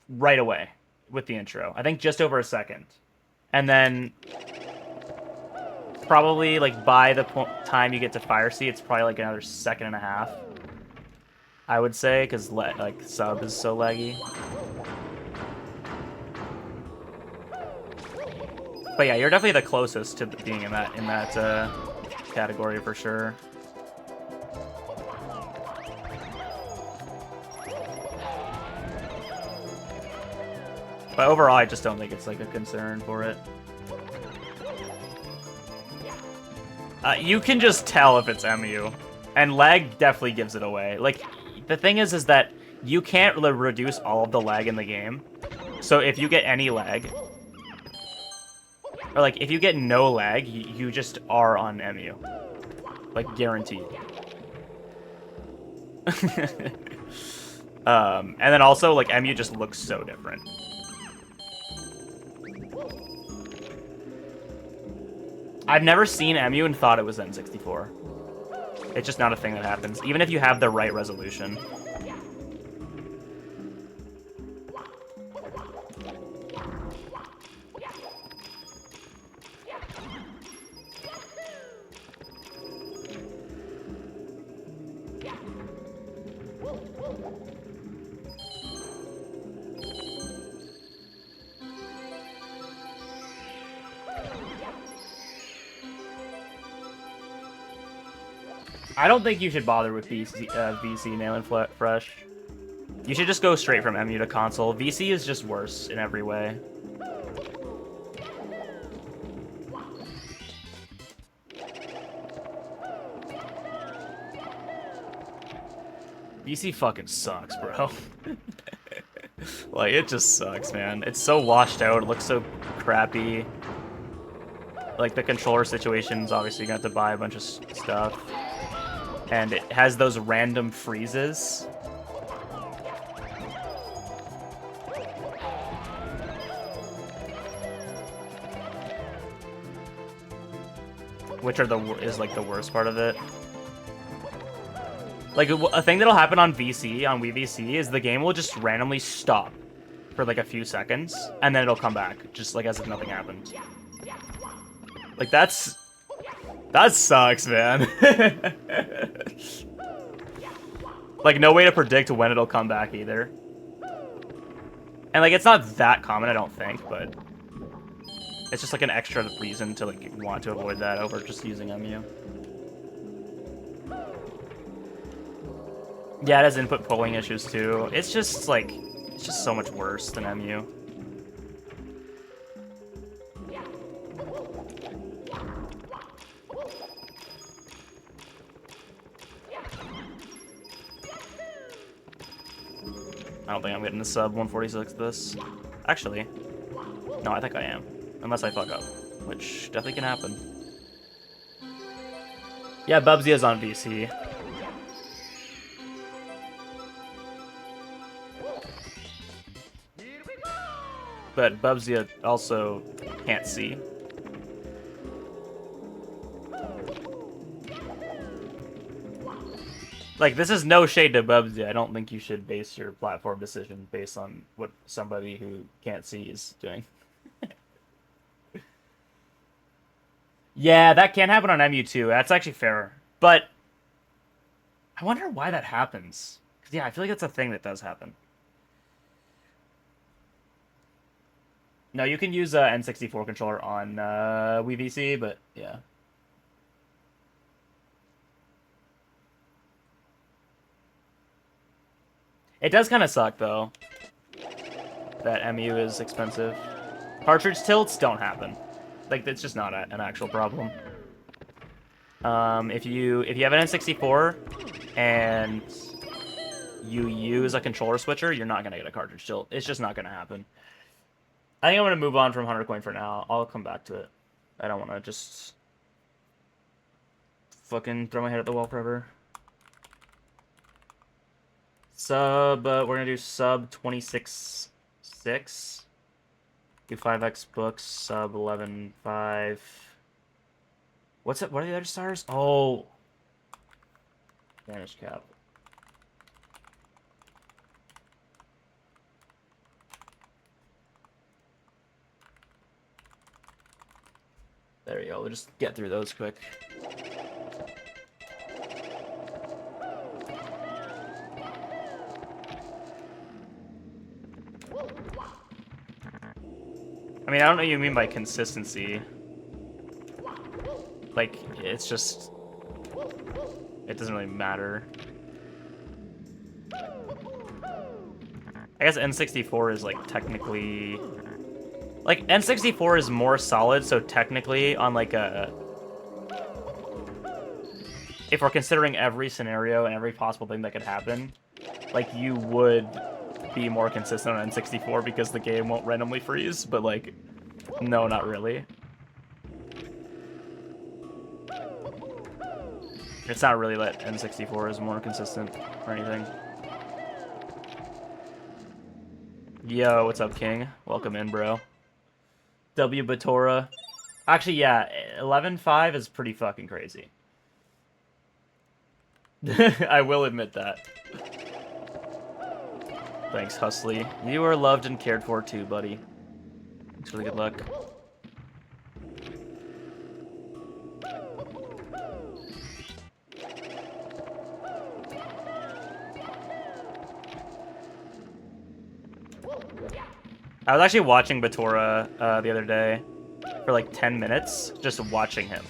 right away. with the intro. I think just over a second. And then probably like by the time you get to Fire Sea, it's probably like another second and a half. I would say, because like sub is so laggy. But yeah, you're definitely the closest to being in that category for sure. But overall, I just don't think it's like a concern for it. You can just tell if it's MU, and lag definitely gives it away. Like, the thing is that you can't reduce all of the lag in the game. So if you get any lag, or like if you get no lag, you just are on MU, like guaranteed. And then also like MU just looks so different. I've never seen MU and thought it was N64. It's just not a thing that happens, even if you have the right resolution. I don't think you should bother with VC Nail and Fresh. You should just go straight from MU to console. VC is just worse in every way. VC fucking sucks, bro. Like, it just sucks, man. It's so washed out. It looks so crappy. Like, the controller situations, obviously, you got to buy a bunch of stuff. And it has those random freezes. Which are is like the worst part of it. Like, a thing that'll happen on VC, on Wii VC, is the game will just randomly stop for like a few seconds, and then it'll come back, just like as if nothing happened. Like, that sucks, man. Like, no way to predict when it'll come back either. And like, it's not that common, I don't think, but it's just like an extra reason to like want to avoid that over just using MU. Yeah, it has input polling issues too. It's just like, it's just so much worse than MU. I don't think I'm getting the sub 146 this. Actually, no, I think I am. Unless I fuck up, which definitely can happen. Yeah, Bubsy is on VC. But Bubsy also can't see. Like, this is no shade to Bubsy. I don't think you should base your platform decision based on what somebody who can't see is doing. Yeah, that can happen on MU too. That's actually fair. But I wonder why that happens. 'Cause, yeah, I feel like that's a thing that does happen. No, you can use N64 controller on Wii VC, but yeah. It does kind of suck, though, that MU is expensive. Cartridge tilts don't happen. Like, it's just not an actual problem. If you have an N64 and you use a controller switcher, you're not gonna get a cartridge tilt. It's just not gonna happen. I think I'm gonna move on from 100 coin for now. I'll come back to it. I don't want to just fucking throw my head at the wall forever. Sub, we're gonna do sub 26.6. Do 5x books, sub 11.5. What's it? What are the other stars? Oh, Vanish Cap. There you go. We'll just get through those quick. I mean, I don't know what you mean by consistency. Like, it's just... It doesn't really matter. I guess N64 is, like, technically... Like, N64 is more solid, so technically, on, like, a... If we're considering every scenario and every possible thing that could happen, like, you would be more consistent on N64 because the game won't randomly freeze, but, like, no, not really. It's not really that N64 is more consistent or anything. Yo, what's up, King? Welcome in, bro. W Batora. Actually, yeah, 11.5 is pretty fucking crazy. I will admit that. Thanks, Husley. You are loved and cared for too, buddy. Thanks for the good luck. I was actually watching Batora the other day for like 10 minutes, just watching him.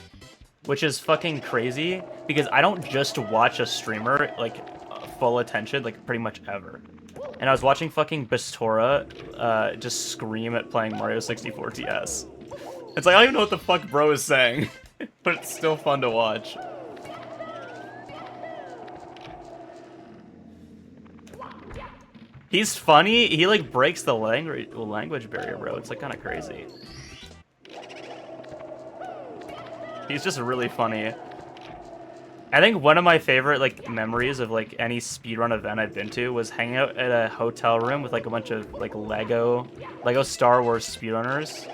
Which is fucking crazy, because I don't just watch a streamer, like, full attention, like, pretty much ever. And I was watching fucking Batora just scream at playing Mario 64 DS. It's like, I don't even know what the fuck bro is saying, but it's still fun to watch. He's funny. He, like, breaks the language barrier, bro. It's, like, kind of crazy. He's just really funny. I think one of my favorite, like, memories of, like, any speedrun event I've been to was hanging out at a hotel room with, like, a bunch of, like, Lego Star Wars speedrunners.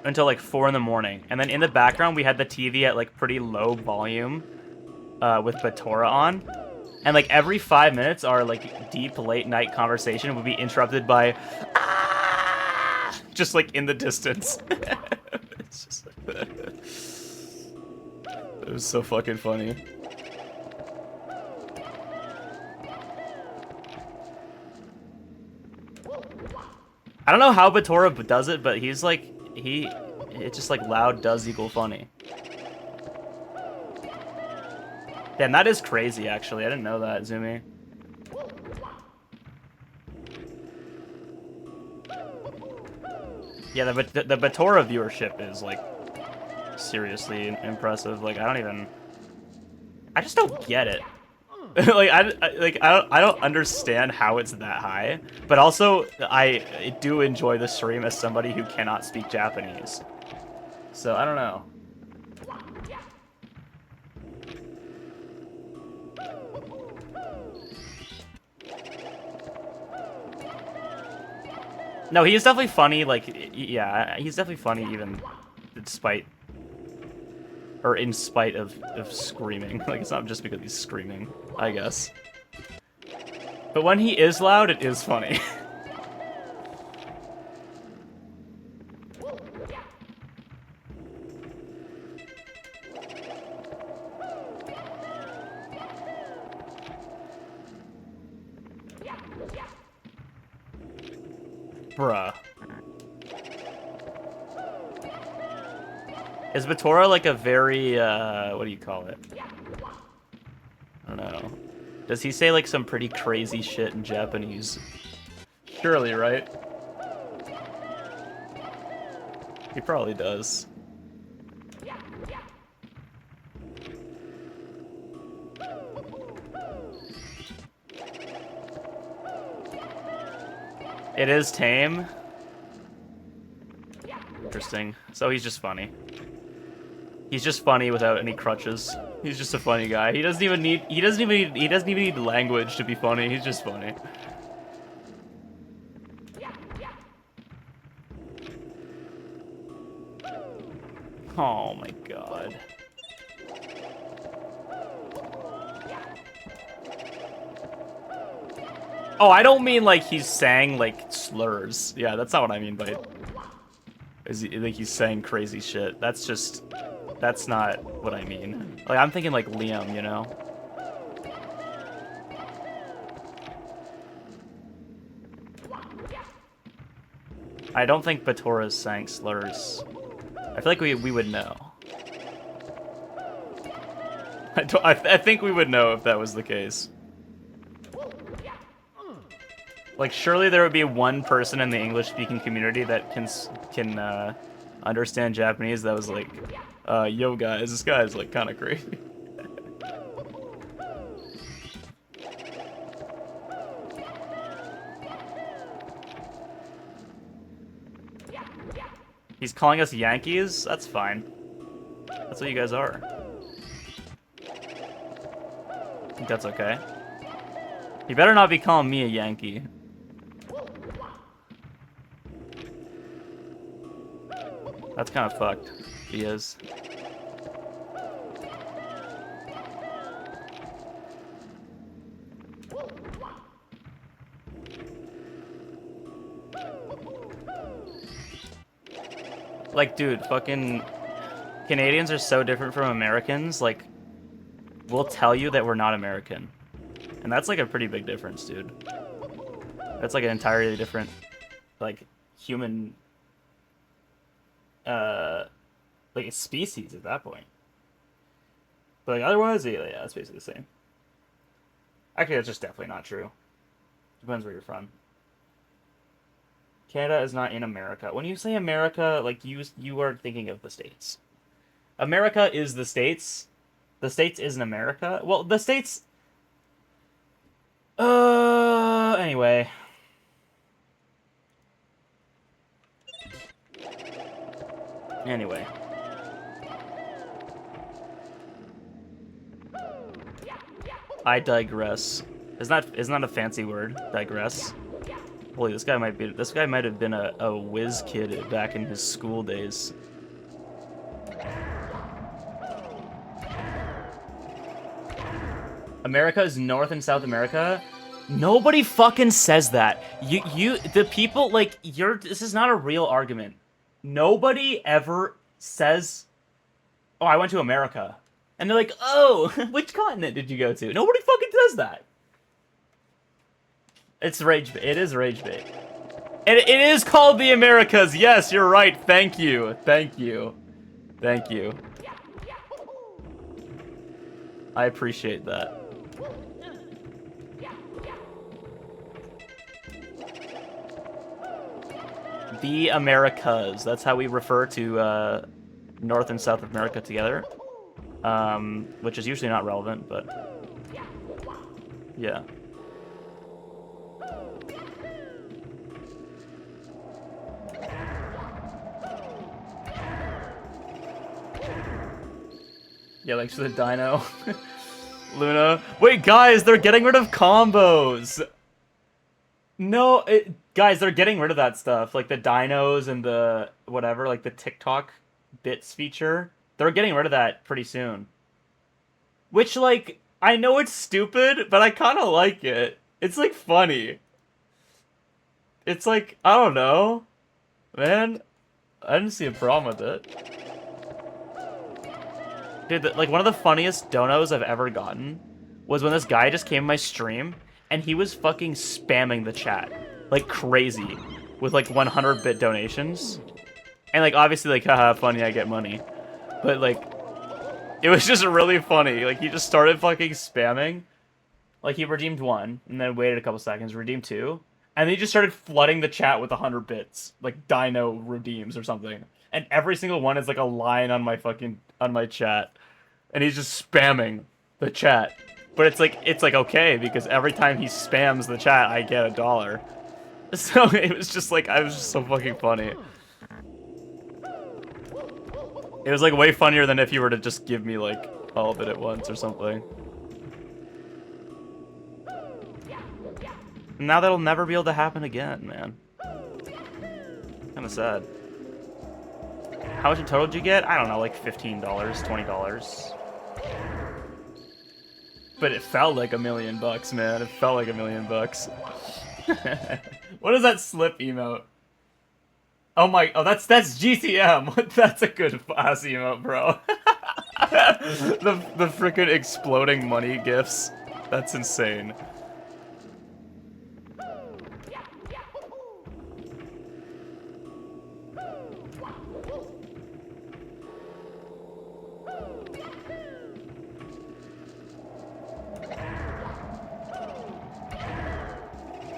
Until, like, 4 in the morning. And then in the background, we had the TV at, like, pretty low volume with Batora on. And, like, every 5 minutes, our, like, deep late-night conversation would be interrupted by... just, like, in the distance. It's just like... It was so fucking funny. I don't know how Batora does it, but he's, like... It's just, like, loud does equal funny. Damn, that is crazy, actually. I didn't know that, Zumi. Yeah, the Batora viewership is, like, seriously impressive. Like, I just don't get it. Like, I don't understand how it's that high. But also, I do enjoy the stream as somebody who cannot speak Japanese. So, I don't know. No, he is definitely funny, like, yeah, he's definitely funny even despite, or in spite of screaming. Like, it's not just because he's screaming, I guess. But when he is loud, it is funny. Bruh. Is Batora like a very, what do you call it? I don't know. Does he say like some pretty crazy shit in Japanese? Surely, right? He probably does. It is tame. Interesting. So he's just funny. He's just funny without any crutches. He's just a funny guy. He doesn't even need language to be funny. He's just funny. Oh my god. Oh, I don't mean like he's saying like slurs. Yeah, that's not what I mean by Like he's saying crazy shit. That's not what I mean. Like I'm thinking like Liam, you know? I don't think Batora's saying slurs. I feel like we would know. I think we would know if that was the case. Like, surely there would be one person in the English-speaking community that can understand Japanese that was like, yo guys, this guy's like kind of crazy. He's calling us Yankees? That's fine. That's what you guys are. I think that's okay. You better not be calling me a Yankee. That's kind of fucked. He is. Like, dude, fucking Canadians are so different from Americans. Like, we'll tell you that we're not American. And that's like a pretty big difference, dude. That's like an entirely different, like, human, like a species at that point. But like, otherwise, yeah, it's basically the same. Actually, that's just definitely not true. Depends where you're from. Canada is not in America. When you say America, like, you are thinking of the States. America is the States. The States isn't America. Well, the States... Anyway. Anyway. I digress. Isn't that a fancy word? Digress. Holy, this guy might have been a whiz kid back in his school days. America is North and South America. Nobody fucking says that. The people, like, this is not a real argument. Nobody ever says, oh, I went to America. And they're like, oh, which continent did you go to? Nobody fucking does that. It's rage bait. It is rage bait. It is called the Americas. Yes, you're right. Thank you. Thank you. Thank you. I appreciate that. The Americas. That's how we refer to North and South America together. Which is usually not relevant, but yeah. Yeah, thanks for the dino. Luna. Wait, guys, they're getting rid of combos. No, guys, they're getting rid of that stuff. Like the dinos and the whatever, like the TikTok bits feature. They're getting rid of that pretty soon. Which, like, I know it's stupid, but I kind of like it. It's, like, funny. It's like, I don't know. Man, I didn't see a problem with it. Dude, like, one of the funniest donos I've ever gotten was when this guy just came to my stream, and he was fucking spamming the chat. Like, crazy. With, like, 100-bit donations. And, like, obviously, like, haha, funny, I get money. But, like, it was just really funny. Like, he just started fucking spamming. Like, he redeemed one, and then waited a couple seconds, redeemed two. And then he just started flooding the chat with 100 bits. Like, dino redeems or something. And every single one is, like, a line on my chat. And he's just spamming the chat. But it's like okay, because every time he spams the chat, I get $1. So it was just like, I was just so fucking funny. It was like way funnier than if you were to just give me like all of it at once or something. Now that'll never be able to happen again, man. Kinda sad. How much in total did you get? I don't know, like $15, $20. But it felt like $1 million, man. It felt like $1 million. What is that slip emote? Oh my, oh that's GTM. That's a good Fozzie emote, bro. The freaking exploding money gifts. That's insane.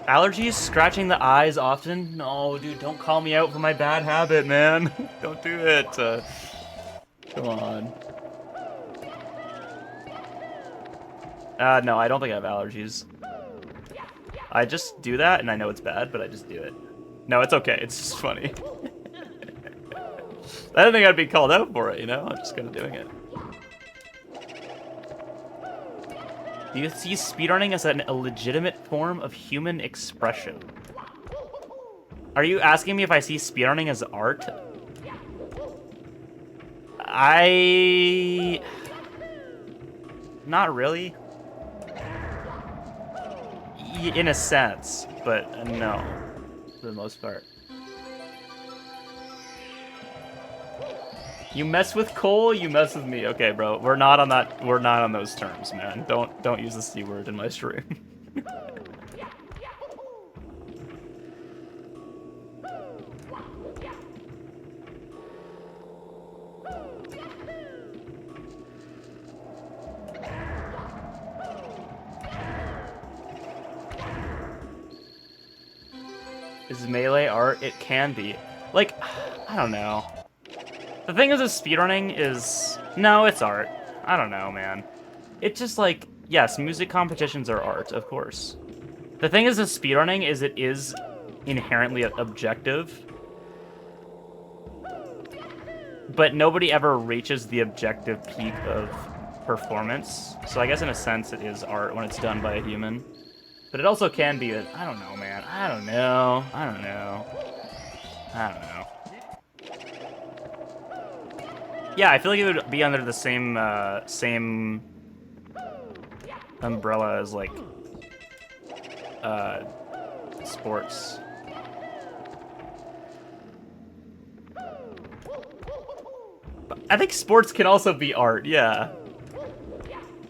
Allergies? Scratching the eyes often? No, dude, don't call me out for my bad habit, man. Don't do it. Come on. No, I don't think I have allergies. I just do that, and I know it's bad, but I just do it. No, it's okay. It's just funny. I didn't think I'd be called out for it, you know? I'm just kind of doing it. Do you see speedrunning as a legitimate form of human expression? Are you asking me if I see speedrunning as art? Not really. In a sense, but no, for the most part. You mess with Cole, you mess with me. Okay, bro, we're not on that. We're not on those terms, man. Don't use the C word in my stream. Is melee art? It can be. Like, I don't know. The thing is with speedrunning is... No, it's art. I don't know, man. It's just like, yes, music competitions are art, of course. The thing is with speedrunning is it is inherently objective. But nobody ever reaches the objective peak of performance. So I guess in a sense it is art when it's done by a human. But it also can be a... I don't know, man. I don't know. I don't know. I don't know. Yeah, I feel like it would be under the same umbrella as, like, sports. But I think sports can also be art, yeah.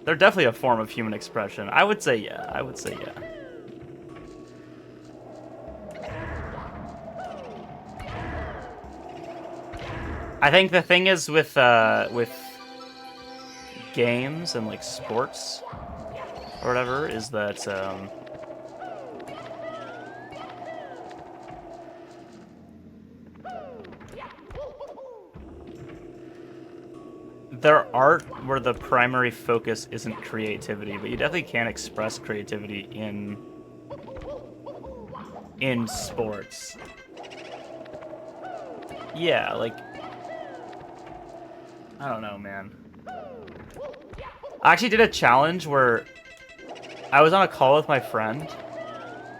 They're definitely a form of human expression. I would say yeah. I would say yeah. I think the thing is with games and like sports or whatever is that their art where the primary focus isn't creativity, but you definitely can express creativity in sports. Yeah, like I don't know, man. I actually did a challenge where I was on a call with my friend,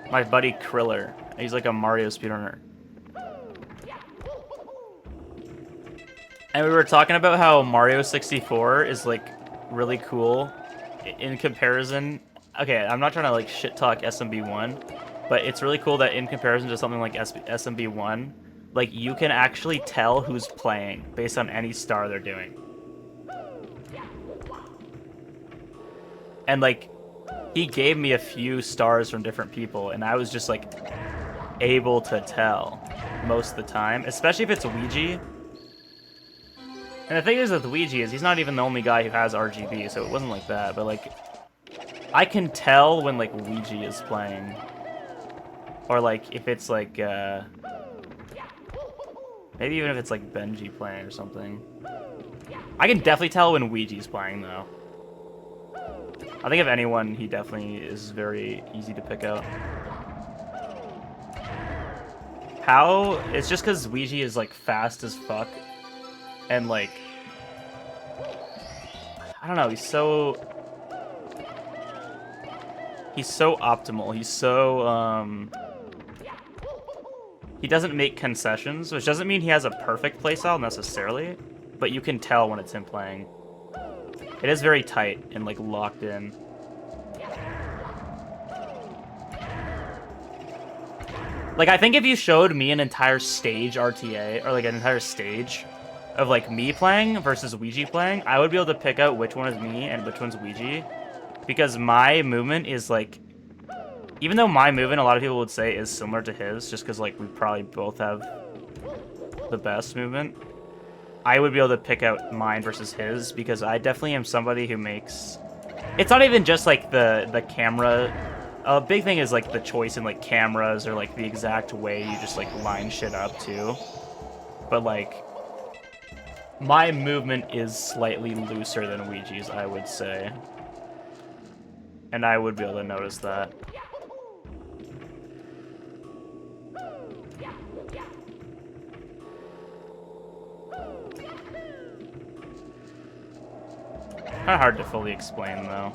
my buddy Kriller. He's like a Mario speedrunner. And we were talking about how Mario 64 is like really cool in comparison. Okay, I'm not trying to like shit talk SMB1, but it's really cool that in comparison to something like SMB1, like, you can actually tell who's playing based on any star they're doing. And, like, he gave me a few stars from different people, and I was just, like, able to tell most of the time, especially if it's Ouija. And the thing is with Ouija is he's not even the only guy who has RGB, so it wasn't like that, but, like, I can tell when, like, Ouija is playing. Or, like, if it's, like, maybe even if it's like Benji playing or something. I can definitely tell when Ouija's playing, though. I think if anyone, he definitely is very easy to pick out. How? It's just because Ouija is, like, fast as fuck. And, like... I don't know, he's so optimal. He's so, he doesn't make concessions, which doesn't mean he has a perfect playstyle necessarily, but you can tell when it's him playing. It is very tight and, like, locked in. Like, I think if you showed me an entire stage RTA, or like an entire stage of like me playing versus Ouija playing, I would be able to pick out which one is me and which one's Ouija. Because my movement is like, even though my movement, a lot of people would say is similar to his, just because like we probably both have the best movement, I would be able to pick out mine versus his, because I definitely am somebody who makes... It's not even just like the camera. A big thing is like the choice in like cameras, or like the exact way you just like line shit up too. But like, my movement is slightly looser than Ouija's, I would say. And I would be able to notice that. Kind of hard to fully explain, though.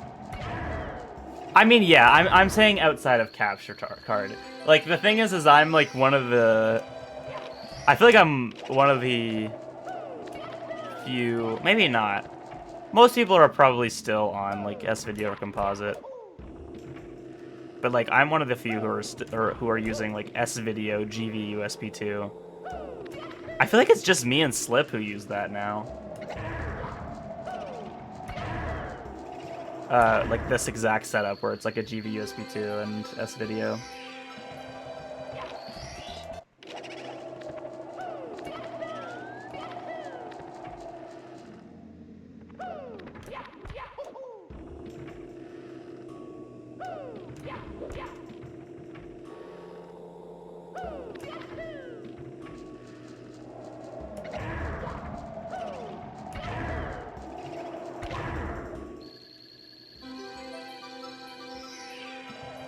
I mean, yeah, I'm saying outside of capture card. Like, the thing is I'm like one of the... I feel like I'm one of the few... Maybe not. Most people are probably still on, like, S-Video or Composite. But, like, I'm one of the few who are using, like, S-Video, GV, USB2. I feel like it's just me and Slip who use that now. Like this exact setup where it's like a GV USB 2 and S-Video.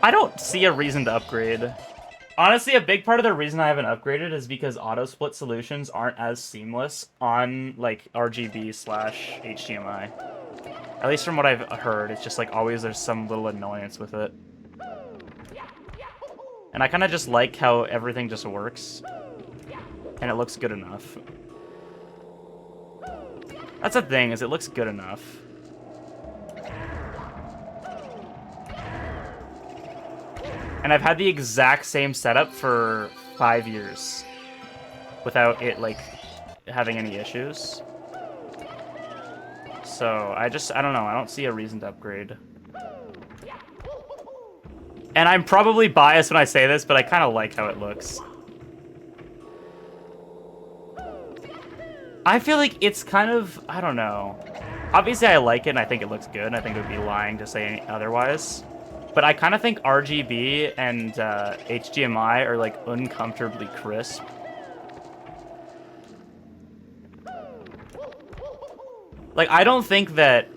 I don't see a reason to upgrade. Honestly, a big part of the reason I haven't upgraded is because auto-split solutions aren't as seamless on, like, RGB/HDMI. At least from what I've heard, it's just, like, always there's some little annoyance with it. And I kind of just like how everything just works. And it looks good enough. That's the thing, is it looks good enough. And I've had the exact same setup for 5 years without it, like, having any issues. So, I don't know, I don't see a reason to upgrade. And I'm probably biased when I say this, but I kind of like how it looks. I feel like it's kind of, I don't know. Obviously, I like it, and I think it looks good, and I think it would be lying to say otherwise. But I kind of think RGB and HDMI are, like, uncomfortably crisp. Like, I don't think that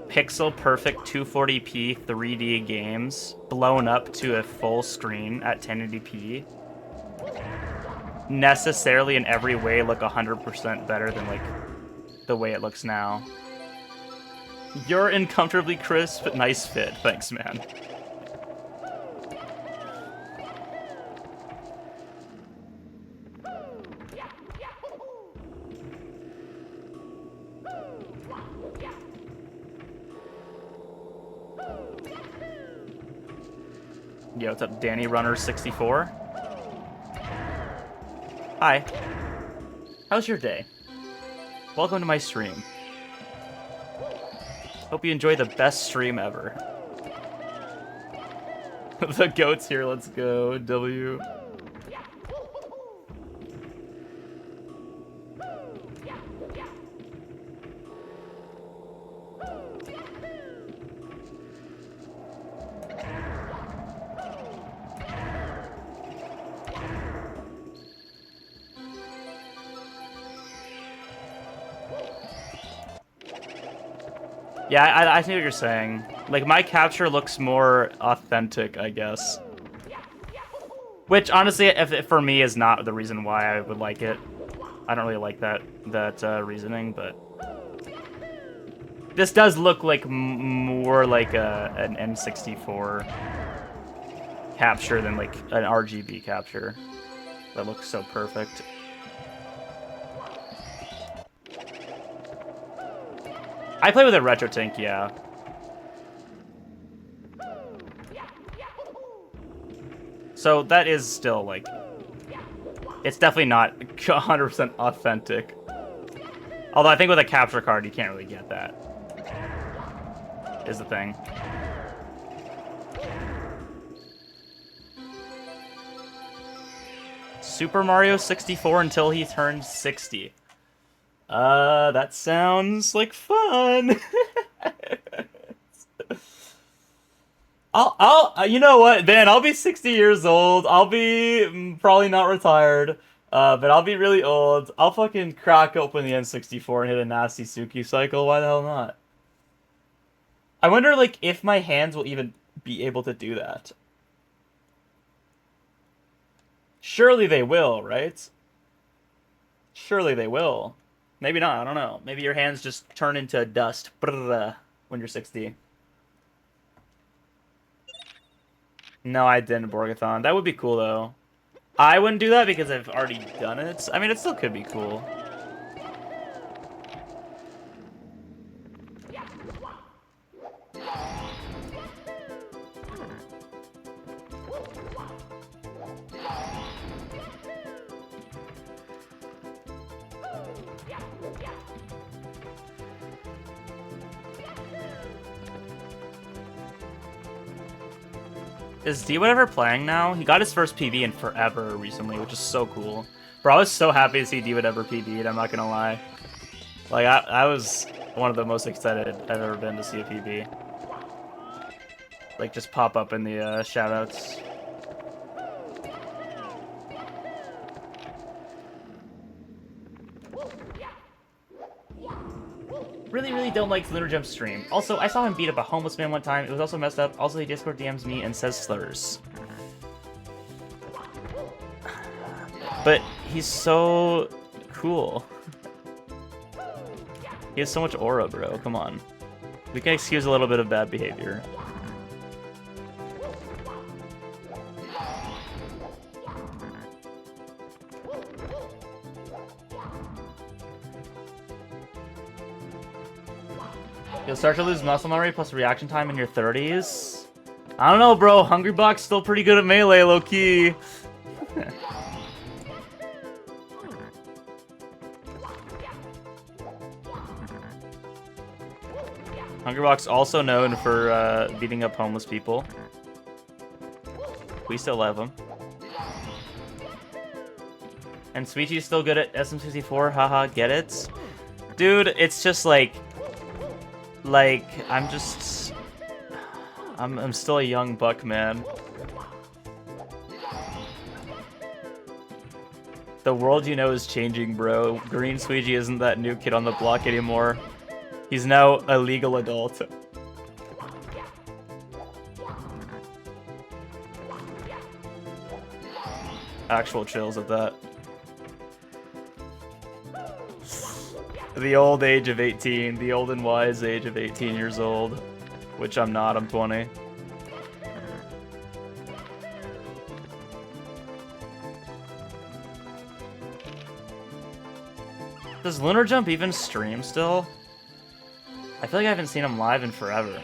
pixel-perfect 240p 3D games blown up to a full screen at 1080p necessarily in every way look 100% better than, like, the way it looks now. You're uncomfortably crisp, nice fit. Thanks, man. Yo, what's up, Danny Runner 64? Hi. How's your day? Welcome to my stream. Hope you enjoy the best stream ever. The goat's here, let's go. W. Yeah, I see what you're saying. Like, my capture looks more authentic, I guess. Which, honestly, if for me, is not the reason why I would like it. I don't really like that reasoning, but... This does look like more like an N64 capture than, like, an RGB capture. That looks so perfect. I play with a RetroTink, yeah. So that is still, like... It's definitely not 100% authentic. Although I think with a capture card, you can't really get that. Is the thing. Super Mario 64 until he turns 60. That sounds like fun. you know what, man, I'll be 60 years old. I'll be probably not retired, but I'll be really old. I'll fucking crack open the N64 and hit a nasty Suki cycle. Why the hell not? I wonder, like, if my hands will even be able to do that. Surely they will, right? Surely they will. Maybe not, I don't know. Maybe your hands just turn into dust when you're 60. No, I didn't, Borgathon. That would be cool, though. I wouldn't do that because I've already done it. I mean, it still could be cool. Is D whatever playing now? He got his first PB in forever recently, which is so cool. Bro, I was so happy to see D whatever PB'd, I'm not gonna lie. Like, I was one of the most excited I've ever been to see a PB. Like, just pop up in the shoutouts. Really don't like Lunar Jump's stream. Also, I saw him beat up a homeless man one time. It was also messed up. Also, he Discord DMs me and says slurs. But he's so cool. He has so much aura, bro. Come on. We can excuse a little bit of bad behavior. You'll start to lose muscle memory plus reaction time in your 30s. I don't know, bro. Hungrybox still pretty good at melee, low-key. Hungrybox also known for beating up homeless people. We still love him. And Sweety's still good at SM64. Haha, get it? Dude, it's just like... I'm still a young buck, man. The world you know is changing, bro. Green Squeegee isn't that new kid on the block anymore. He's now a legal adult. Actual chills at that. The old age of 18. The old and wise age of 18 years old. Which I'm not, I'm 20. Does Lunar Jump even stream still? I feel like I haven't seen him live in forever.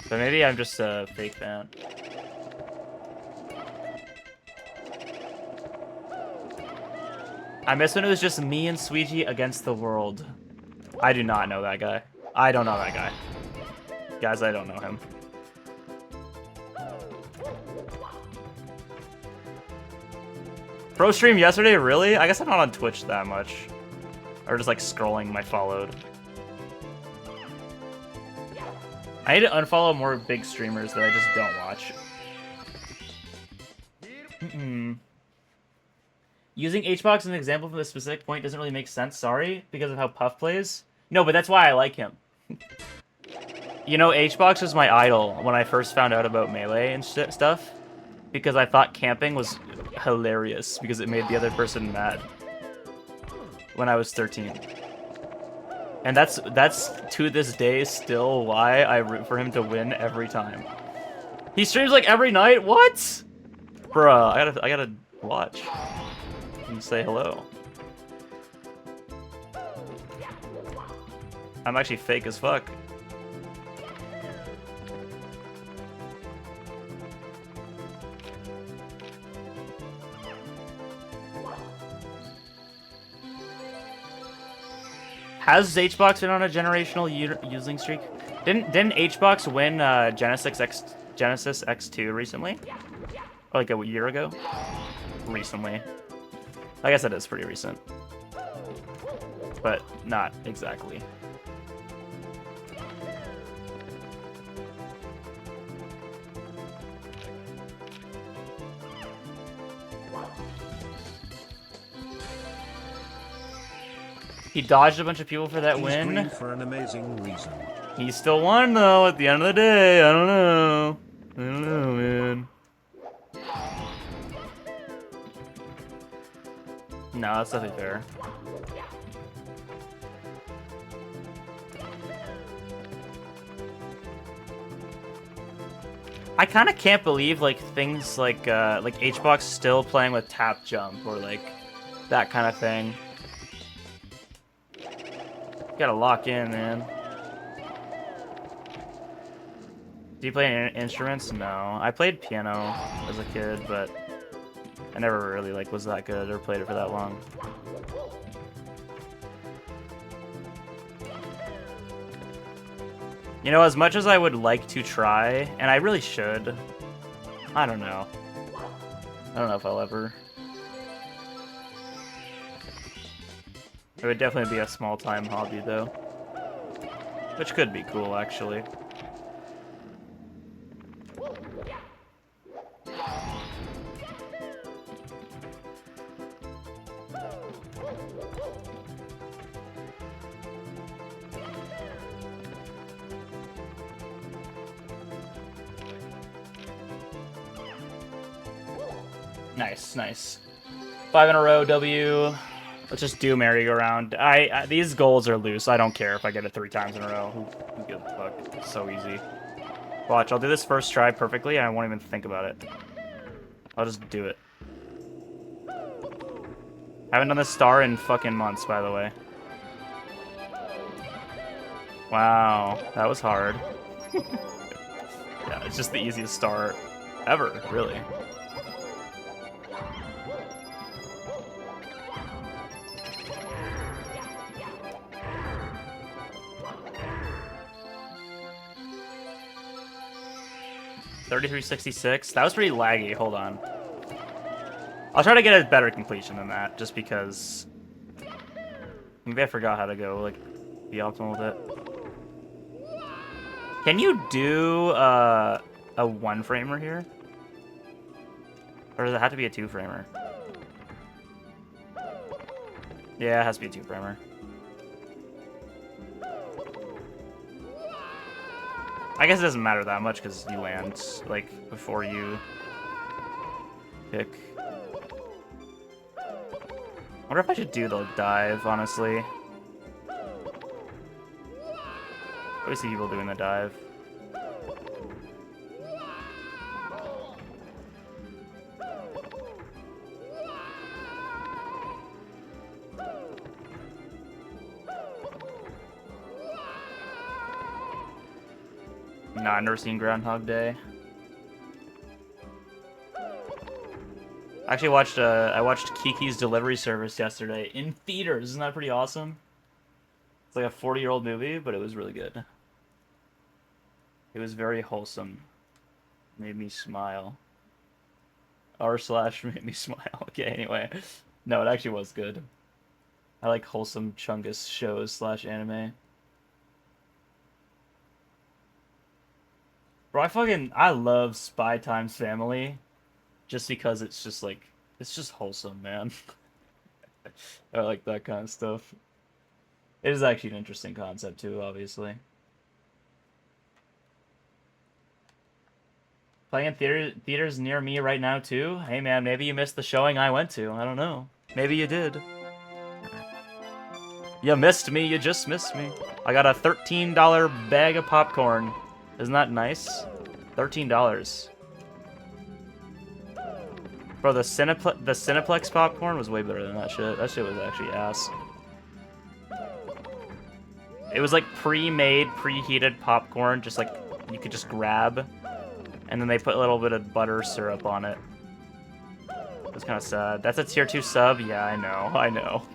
But maybe I'm just a fake fan. I miss when it was just me and Sweetie against the world. I do not know that guy. I don't know that guy. Guys, I don't know him. Pro stream yesterday? Really? I guess I'm not on Twitch that much. Or just like scrolling my followed. I need to unfollow more big streamers that I just don't watch. Using HBox as an example from a specific point doesn't really make sense, sorry, because of how Puff plays. No, but that's why I like him. You know, HBox was my idol when I first found out about Melee and stuff. Because I thought camping was hilarious, because it made the other person mad. When I was 13. And that's to this day still why I root for him to win every time. He streams like every night? What? Bruh, I gotta watch. And say hello. I'm actually fake as fuck. Has HBox been on a generational using streak? Didn't HBox win Genesis X2 recently? Or like a year ago? Recently. I guess that is pretty recent. But not exactly. He dodged a bunch of people for that win. For an amazing reason. He still won though at the end of the day. I don't know. I don't know, man. No, that's definitely fair. I kind of can't believe like things like HBox still playing with tap jump or like that kind of thing. Gotta lock in, man. Do you play any instruments? No. I played piano as a kid, but I never really like was that good or played it for that long. You know, as much as I would like to try, and I really should, I don't know. I don't know if I'll ever. It would definitely be a small-time hobby, though. Which could be cool, actually. Nice, nice. 5 in a row, W. Let's just do merry-go-round. These goals are loose. I don't care if I get it 3 times in a row. Who gives a fuck? It's so easy. Watch, I'll do this first try perfectly, and I won't even think about it. I'll just do it. I haven't done this star in fucking months, by the way. Wow, that was hard. Yeah, it's just the easiest star ever, really. $33.66. That was pretty laggy. Hold on. I'll try to get a better completion than that, just because maybe I forgot how to go like be optimal with it. Can you do a 1-framer here, or does it have to be a 2-framer? Yeah, it has to be a 2-framer. I guess it doesn't matter that much because you land like before you pick. I wonder if I should do the dive, honestly. I always see people doing the dive. Nah, I've never seen Groundhog Day. Actually, I watched Kiki's Delivery Service yesterday in theaters. Isn't that pretty awesome? It's like a 40-year-old movie, but it was really good. It was very wholesome. Made me smile. r/made me smile. Okay, anyway. No, it actually was good. I like wholesome Chungus shows / anime. Bro, I love Spy Time's Family, just because it's just like, it's just wholesome, man. I like that kind of stuff. It is actually an interesting concept too, obviously. Playing in theaters near me right now too? Hey man, maybe you missed the showing I went to. I don't know. Maybe you did. You missed me, you just missed me. I got a $13 bag of popcorn. Isn't that nice? $13. Bro, the Cineplex popcorn was way better than that shit. That shit was actually ass. It was like pre-made, preheated popcorn, just like you could just grab. And then they put a little bit of butter syrup on it. It was kind of sad. That's a tier 2 sub? Yeah, I know.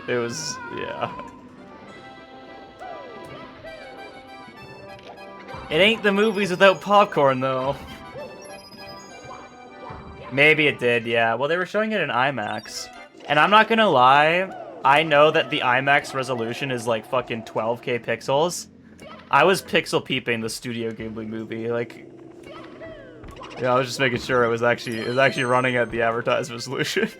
It was, yeah. It ain't the movies without popcorn, though. Maybe it did, yeah. Well, they were showing it in IMAX. And I'm not gonna lie, I know that the IMAX resolution is like fucking 12K pixels. I was pixel peeping the Studio Ghibli movie, like... Yeah, I was just making sure it was actually running at the advertised resolution.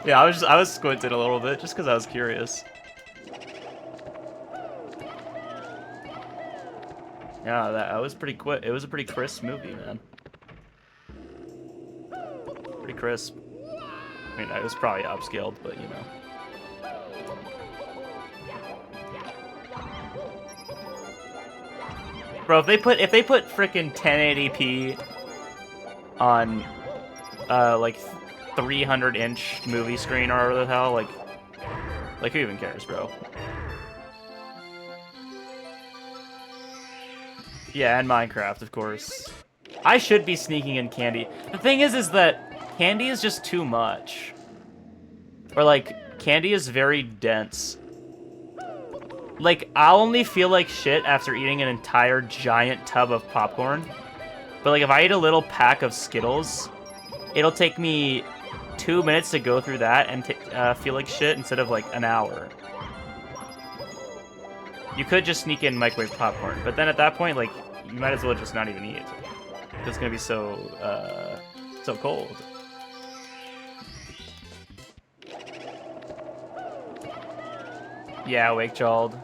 Yeah, I was squinting a little bit just because I was curious. Yeah, that was pretty quick. It was a pretty crisp movie, man. Pretty crisp. I mean, it was probably upscaled, but you know. Bro, if they put frickin' 1080p on like 300-inch movie screen or whatever the hell, like who even cares, bro? Yeah, and Minecraft, of course. I should be sneaking in candy. The thing is that candy is just too much. Or, like, candy is very dense. Like, I'll only feel like shit after eating an entire giant tub of popcorn. But, like, if I eat a little pack of Skittles, it'll take me 2 minutes to go through that and feel like shit instead of, like, an hour. You could just sneak in microwave popcorn, but then at that point, like, you might as well just not even eat it. It's gonna be so cold. Yeah, Wake Child.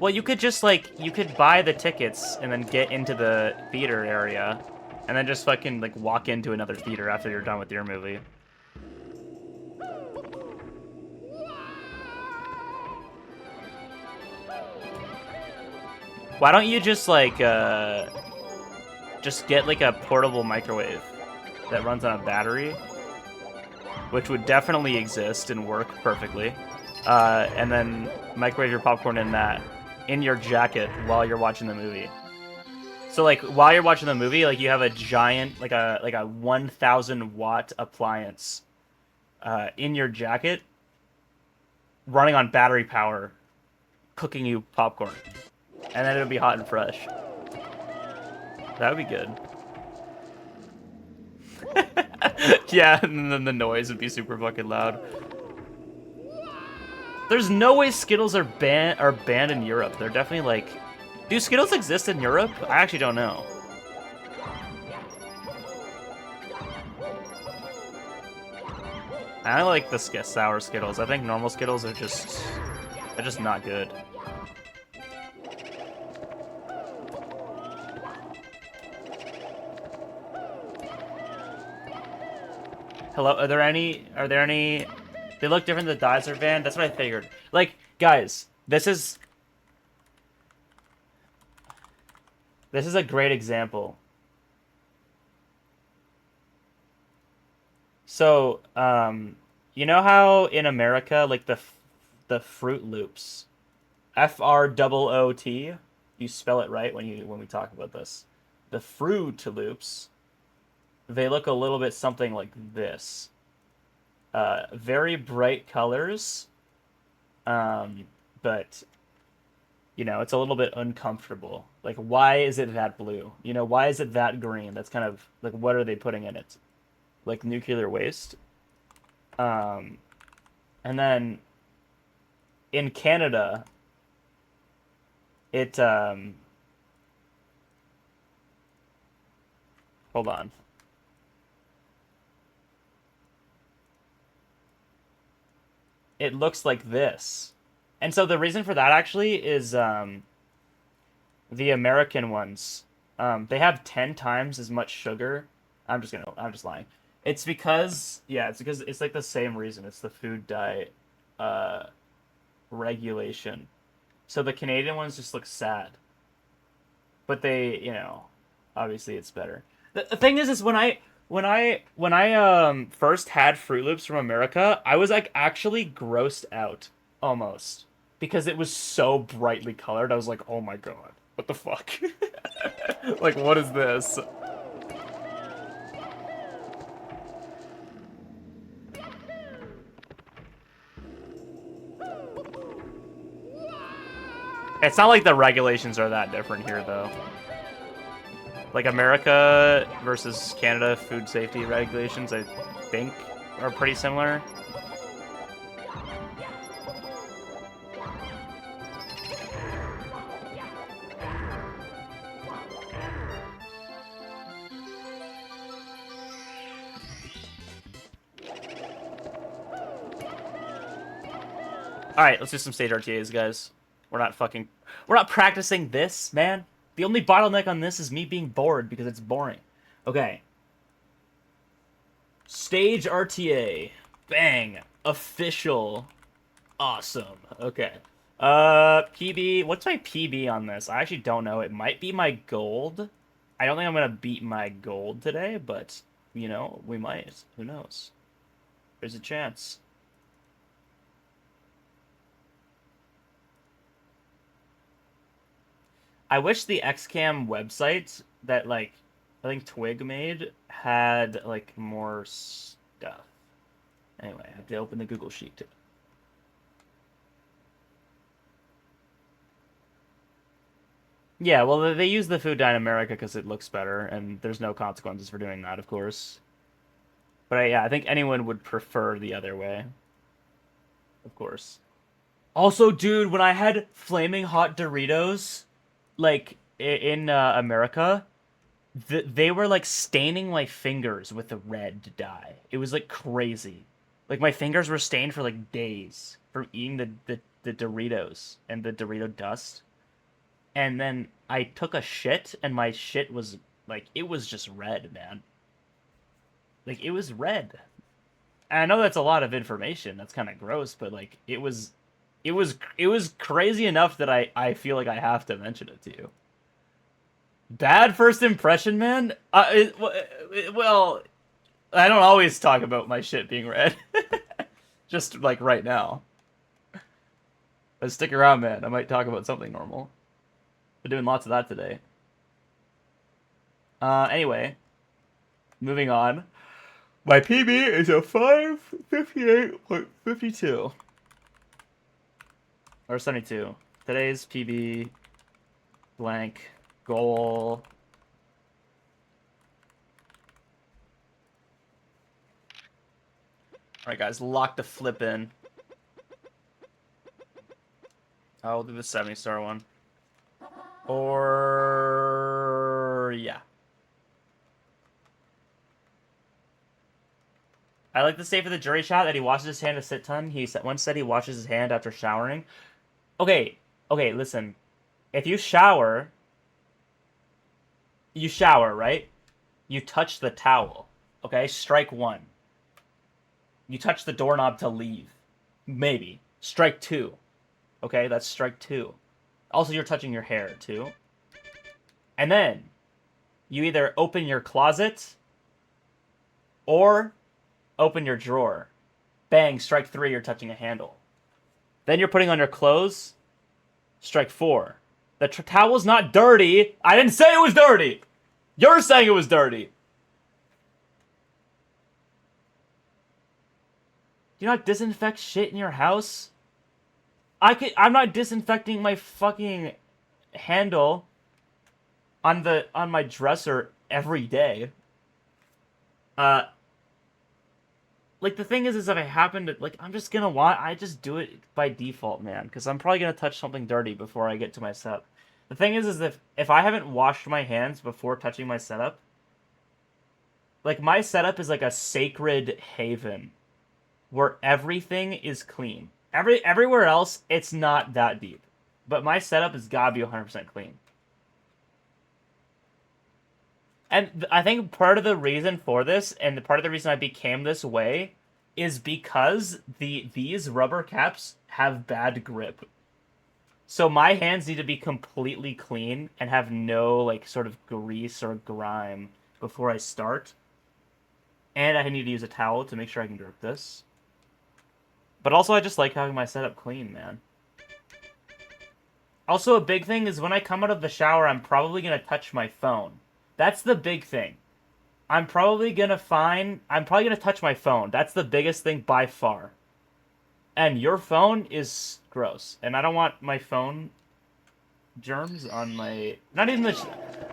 Well, you could just, like, you could buy the tickets and then get into the theater area, and then just fucking, like, walk into another theater after you're done with your movie. Why don't you just, like, just get, like, a portable microwave that runs on a battery, which would definitely exist and work perfectly, and then microwave your popcorn in that, in your jacket while you're watching the movie. So, like, while you're watching the movie, like, you have a giant, like a 1,000-watt appliance in your jacket running on battery power, cooking you popcorn. And then it'll be hot and fresh. That would be good. Yeah, and then the noise would be super fucking loud. There's no way Skittles are banned in Europe. They're definitely like... Do Skittles exist in Europe? I actually don't know. I like the sour Skittles. I think normal Skittles are just... They're just not good. Hello, are there any, they look different than the dyes are banned? That's what I figured. Like, guys, this is a great example. So, you know how in America, like, the Fruit Loops, F-R-O-O-T, you spell it right when we talk about this. The Fruit Loops, they look a little bit something like this. Very bright colors, but, you know, it's a little bit uncomfortable. Like, why is it that blue? You know, why is it that green? That's kind of, like, what are they putting in it? Like, nuclear waste? And then, in Canada, it, hold on. It looks like this. And so the reason for that actually is the American ones. They have 10 times as much sugar. I'm just lying. It's because it's like the same reason. It's the food dye regulation. So the Canadian ones just look sad. But they, you know, obviously it's better. The thing is when I first had Fruit Loops from America, I was like actually grossed out almost because it was so brightly colored. I was like, "Oh my god, what the fuck? Like, what is this?" It's not like the regulations are that different here, though. Like, America versus Canada food safety regulations, I think, are pretty similar. Alright, let's do some stage RTAs, guys. We're not practicing this, man. The only bottleneck on this is me being bored because it's boring. Okay. Stage RTA. Bang. Official. Awesome. Okay. PB. What's my PB on this? I actually don't know. It might be my gold. I don't think I'm going to beat my gold today, but, you know, we might. Who knows? There's a chance. I wish the XCam website that, like, I think Twig made had, like, more stuff. Anyway, I have to open the Google Sheet too. Yeah, well, they use the food dye in America because it looks better, and there's no consequences for doing that, of course. But yeah, I think anyone would prefer the other way. Of course. Also, dude, when I had flaming hot Doritos, like, in America, they were, like, staining my fingers with the red dye. It was, like, crazy. Like, my fingers were stained for, like, days from eating the Doritos and the Dorito dust. And then I took a shit, and my shit was, like, it was just red, man. Like, it was red. And I know that's a lot of information. That's kind of gross, but, like, it was crazy enough that I feel like I have to mention it to you. Bad first impression, man? Well, I don't always talk about my shit being red. Just, like, right now. But stick around, man. I might talk about something normal. Been doing lots of that today. Anyway. Moving on. My PB is a 558.52. Or 72. Today's PB blank goal. Alright, guys, lock the flip in. I'll do the 70-star one. Or yeah. I like to say for the jury shot that he washes his hand a shit ton. He once said he washes his hand after showering. Okay, listen. If you shower, right? You touch the towel. Okay, strike one. You touch the doorknob to leave. Maybe. Strike two. Okay, that's strike two. Also, you're touching your hair, too. And then, you either open your closet, or open your drawer. Bang, strike three, you're touching a handle. Then you're putting on your clothes. Strike four. The towel's not dirty. I didn't say it was dirty. You're saying it was dirty. Do you not disinfect shit in your house? I'm not disinfecting my fucking handle on my dresser every day. Like, the thing is if I happen to, like, I'm just gonna I just do it by default, man, because I'm probably gonna touch something dirty before I get to my setup. The thing is if I haven't washed my hands before touching my setup, like, my setup is like a sacred haven where everything is clean. Everywhere else, it's not that deep. But my setup has gotta be 100% clean. And I think part of the reason for this, and part of the reason I became this way, is because these rubber caps have bad grip. So my hands need to be completely clean and have no, like, sort of grease or grime before I start. And I need to use a towel to make sure I can grip this. But also, I just like having my setup clean, man. Also, a big thing is when I come out of the shower, I'm probably going to touch my phone. That's the big thing. I'm probably going to touch my phone. That's the biggest thing by far. And your phone is gross. And I don't want my phone germs on my... Not even the...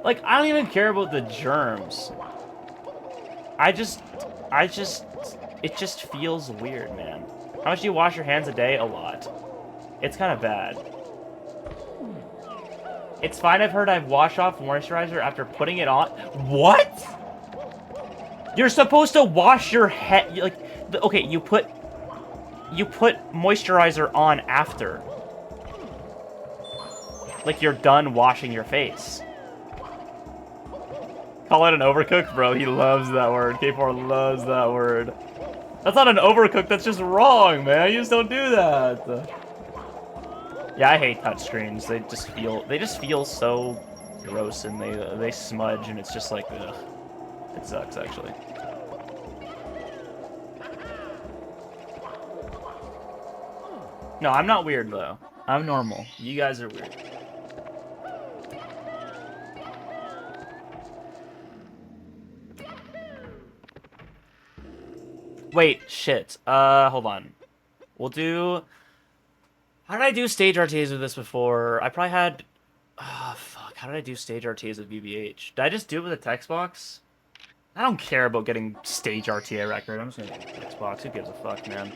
Like, I don't even care about the germs. I just... It just feels weird, man. How much do you wash your hands a day? A lot. It's kind of bad. It's fine, I've heard I've washed off moisturizer after putting it on. What? You're supposed to wash your head... Like, okay, you put moisturizer on after. Like you're done washing your face. Call it an overcook? Bro, he loves that word. K4 loves that word. That's not an overcook, that's just wrong, man. You just don't do that. Yeah, I hate touchscreens. They just feel so gross, and they smudge, and it's just like, ugh. It sucks, actually. No, I'm not weird, though. I'm normal. You guys are weird. Wait, shit. Hold on. We'll do... How did I do stage RTAs with this before? I probably had... Oh, fuck. How did I do stage RTAs with BBH? Did I just do it with a text box? I don't care about getting stage RTA record. I'm just gonna get a text box. Who gives a fuck, man?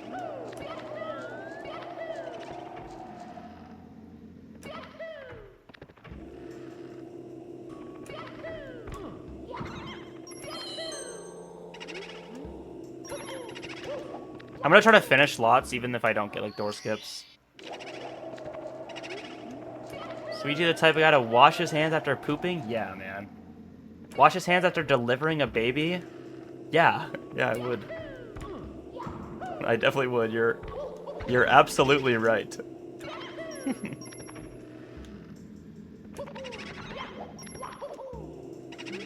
I'm gonna try to finish lots even if I don't get like door skips. Sweetie the type of guy to wash his hands after pooping? Yeah, man. Wash his hands after delivering a baby? Yeah. Yeah, I would. I definitely would. You're absolutely right.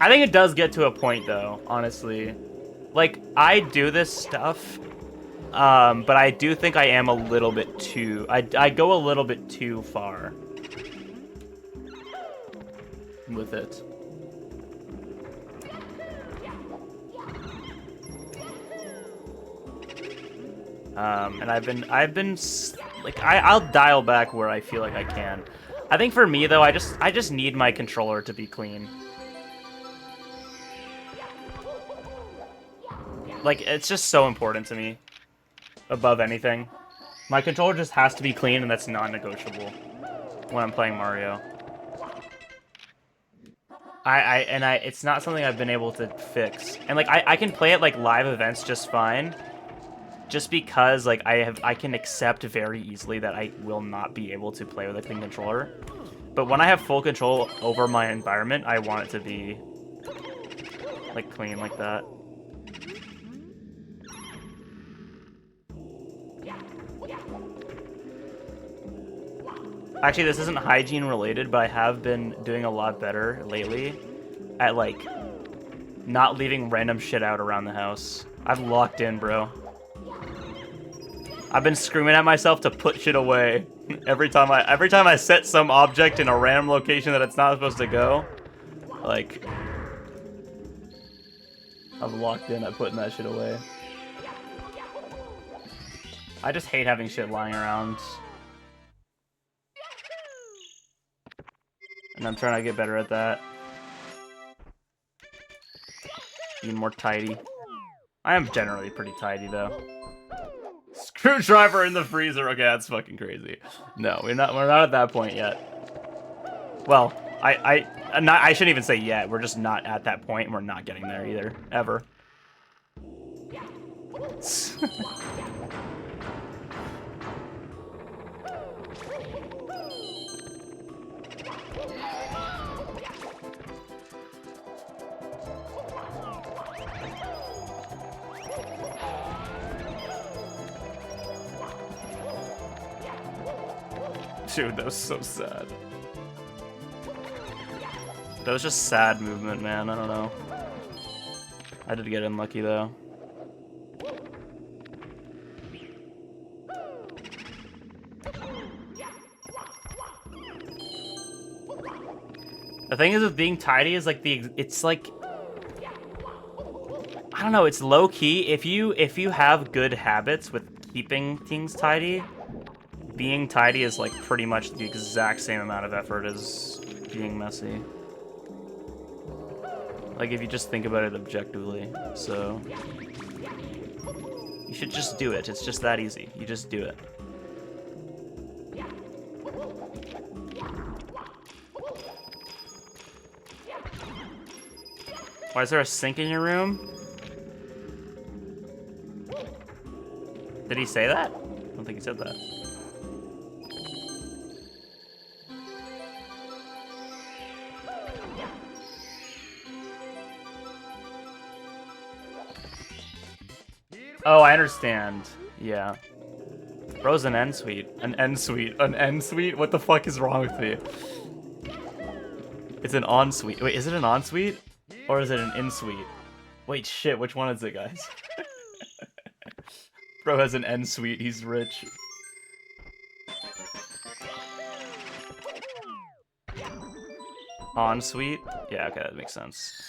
I think it does get to a point though, honestly. Like, I do this stuff, but I do think I am a little bit too... I go a little bit too far with it. And I've been like, I'll dial back where I feel like I can. I think for me though, I just need my controller to be clean. Like, it's just so important to me. Above anything. My controller just has to be clean, and that's non-negotiable when I'm playing Mario. It's not something I've been able to fix. And like, I can play at like live events just fine. Just because like I can accept very easily that I will not be able to play with a clean controller. But when I have full control over my environment, I want it to be like clean like that. Actually, this isn't hygiene related, but I have been doing a lot better lately at, like, not leaving random shit out around the house. I've locked in, bro. I've been screaming at myself to put shit away every time I set some object in a random location that it's not supposed to go. Like, I've locked in at putting that shit away. I just hate having shit lying around. And I'm trying to get better at that. Being more tidy. I am generally pretty tidy, though. Screwdriver in the freezer. Okay, that's fucking crazy. No, we're not at that point yet. Well, I shouldn't even say yet. We're just not at that point, and we're not getting there either. Ever. Dude, that was so sad. That was just sad movement, man. I don't know. I did get unlucky, though. The thing is with being tidy is like it's like, I don't know, it's low key. If you have good habits with keeping things tidy, being tidy is like pretty much the exact same amount of effort as being messy. Like if you just think about it objectively. So you should just do it. It's just that easy. You just do it. Why is there a sink in your room? Did he say that? I don't think he said that. Oh, I understand. Yeah. Bro's an N suite. An N suite. An N suite? What the fuck is wrong with me? It's an ensuite. Wait, is it an ensuite? Or is it an in-suite? Wait, shit, which one is it, guys? Bro has an N suite, he's rich. Ensuite? Yeah, okay, that makes sense.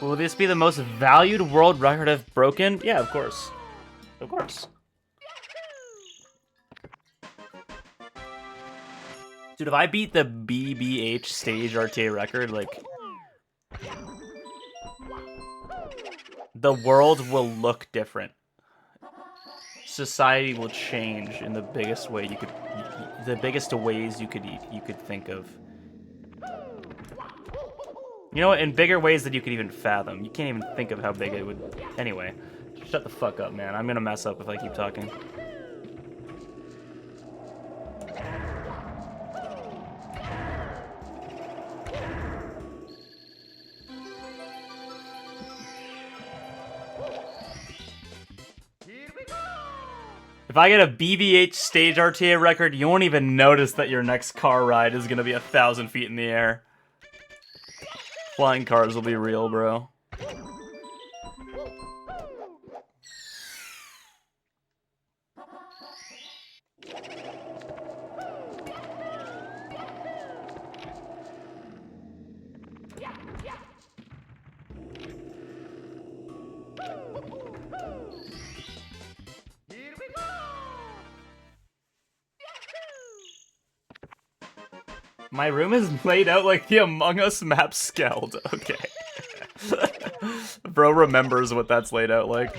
Will this be the most valued world record I've broken? Yeah, of course. Of course. Dude, if I beat the BBH stage RTA record, like... the world will look different. Society will change in the biggest way you could... the biggest ways you could think of. You know what? In bigger ways than you could even fathom. You can't even think of how big it would... Anyway, shut the fuck up, man. I'm gonna mess up if I keep talking. If I get a BBH stage RTA record, you won't even notice that your next car ride is gonna be 1,000 feet in the air. Flying cars will be real, bro. My room is laid out like the Among Us map Skeld. Okay. Bro remembers what that's laid out like.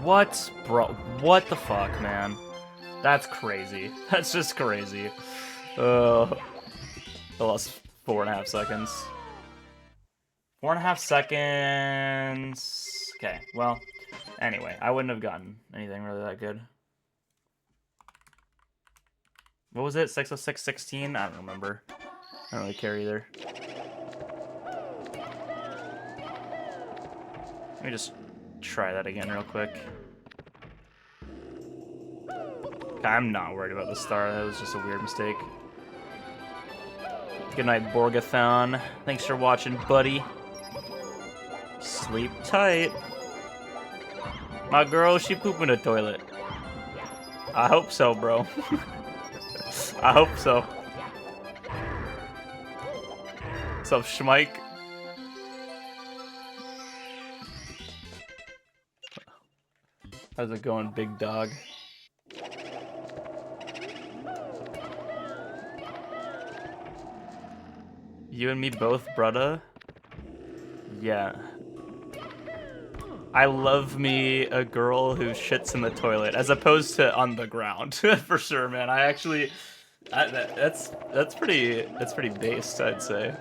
What? Bro, what the fuck, man? That's crazy. That's just crazy. I lost 4.5 seconds. 4.5 seconds. Okay, well, anyway, I wouldn't have gotten anything really that good. What was it? 606.16? I don't remember. I don't really care either. Let me just try that again real quick. Okay, I'm not worried about the star. That was just a weird mistake. Good night, Borgathon. Thanks for watching, buddy. Sleep tight. My girl, she pooped in the toilet. I hope so, bro. I hope so. What's up, Schmike? How's it going, big dog? You and me both, brudda? Yeah. I love me a girl who shits in the toilet, as opposed to on the ground, for sure, man. I actually, that's pretty based, I'd say.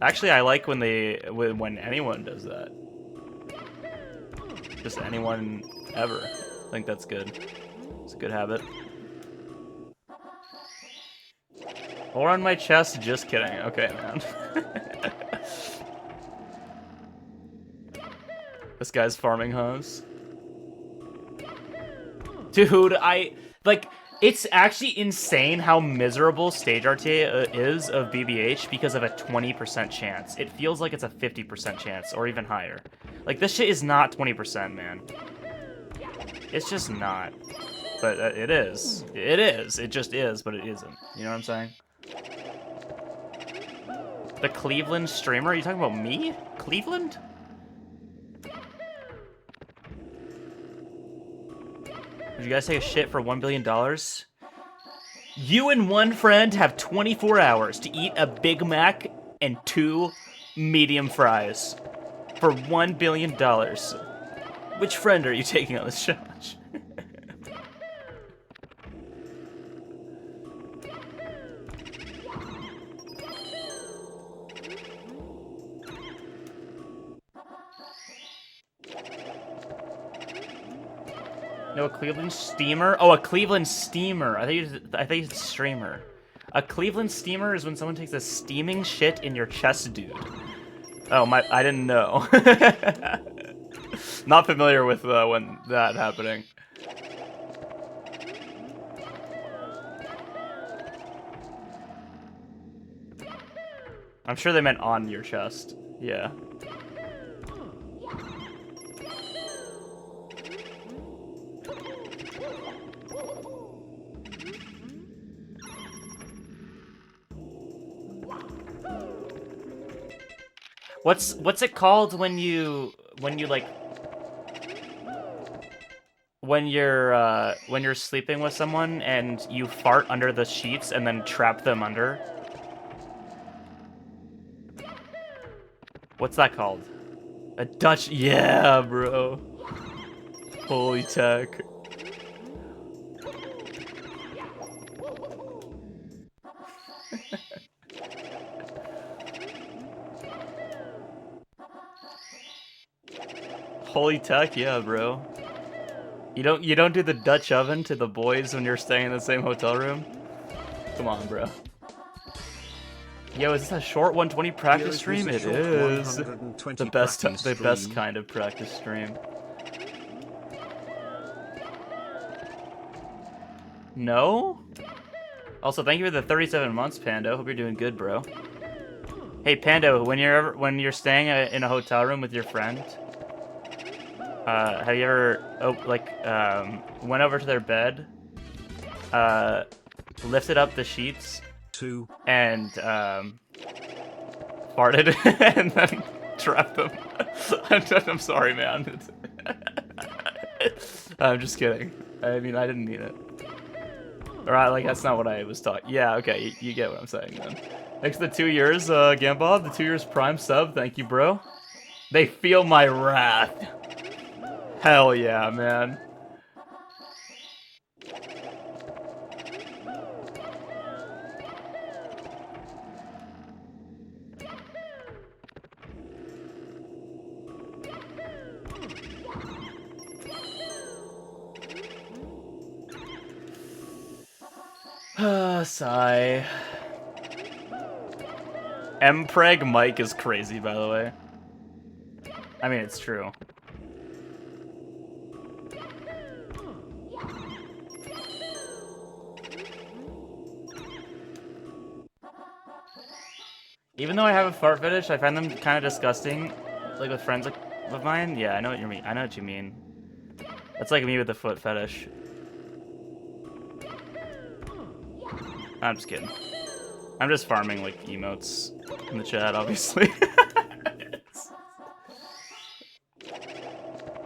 Actually, I like when anyone does that. Just anyone ever. I think that's good. It's a good habit. Or on my chest, just kidding. Okay, man. This guy's farming hose. Dude, it's actually insane how miserable stage RTA is of BBH because of a 20% chance. It feels like it's a 50% chance, or even higher. Like, this shit is not 20%, man. It's just not. But it is. It is. It just is, but it isn't. You know what I'm saying? The Cleveland streamer? Are you talking about me? Cleveland? Would you guys take a shit for $1 billion? You and one friend have 24 hours to eat a Big Mac and 2 medium fries for $1 billion. Which friend are you taking on this challenge? No, a Cleveland steamer? Oh, a Cleveland steamer. I think you said streamer. A Cleveland steamer is when someone takes a steaming shit in your chest, dude. Oh, I didn't know. Not familiar with when that happening. I'm sure they meant on your chest. Yeah. What's it called when you're sleeping with someone and you fart under the sheets and then trap them under? What's that called? A Dutch? Yeah, bro. Holy tech. Holy tech, yeah, bro. You don't do the Dutch oven to the boys when you're staying in the same hotel room? Come on, bro. Yo, is this a short 120 practice stream? It is. The best kind of practice stream. No? Also, thank you for the 37 months, Pando. Hope you're doing good, bro. Hey, Pando, when you're staying in a hotel room with your friend, have you ever went over to their bed, lifted up the sheets, and farted and then trapped them? I'm sorry, man. I'm just kidding. I mean, I didn't mean it. Alright, like, that's not what I was talking. Yeah, okay, you get what I'm saying, then. Thanks for the 2 years, Gambob, the 2 years prime sub. Thank you, bro. They feel my wrath. Hell yeah, man. Sigh. Mpreg Mike is crazy, by the way. I mean, it's true. Even though I have a fart fetish, I find them kind of disgusting, like with friends of mine. Yeah, I know what you mean. I know what you mean. That's like me with the foot fetish. I'm just kidding. I'm just farming like emotes in the chat, obviously.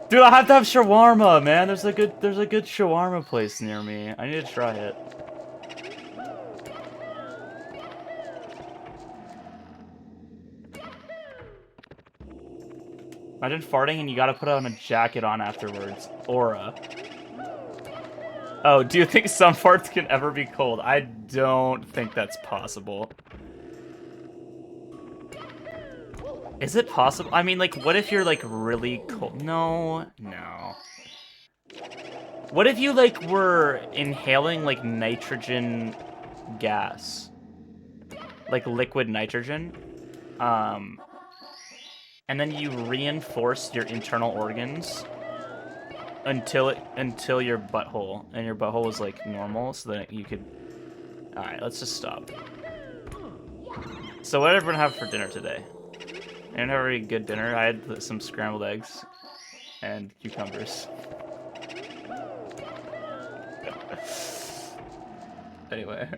Dude, I have to have shawarma, man. There's a good shawarma place near me. I need to try it. Imagine farting and you gotta put on a jacket on afterwards. Aura. Oh, do you think some farts can ever be cold? I don't think that's possible. Is it possible? I mean, like, what if you're, like, really cold? No. No. What if you, like, were inhaling, like, nitrogen gas? Like, liquid nitrogen? And then you reinforce your internal organs until your butthole, and your butthole is, like, normal, so that you could... Alright, let's just stop. So what did everyone have for dinner today? I didn't have a very good dinner. I had some scrambled eggs and cucumbers. Anyway.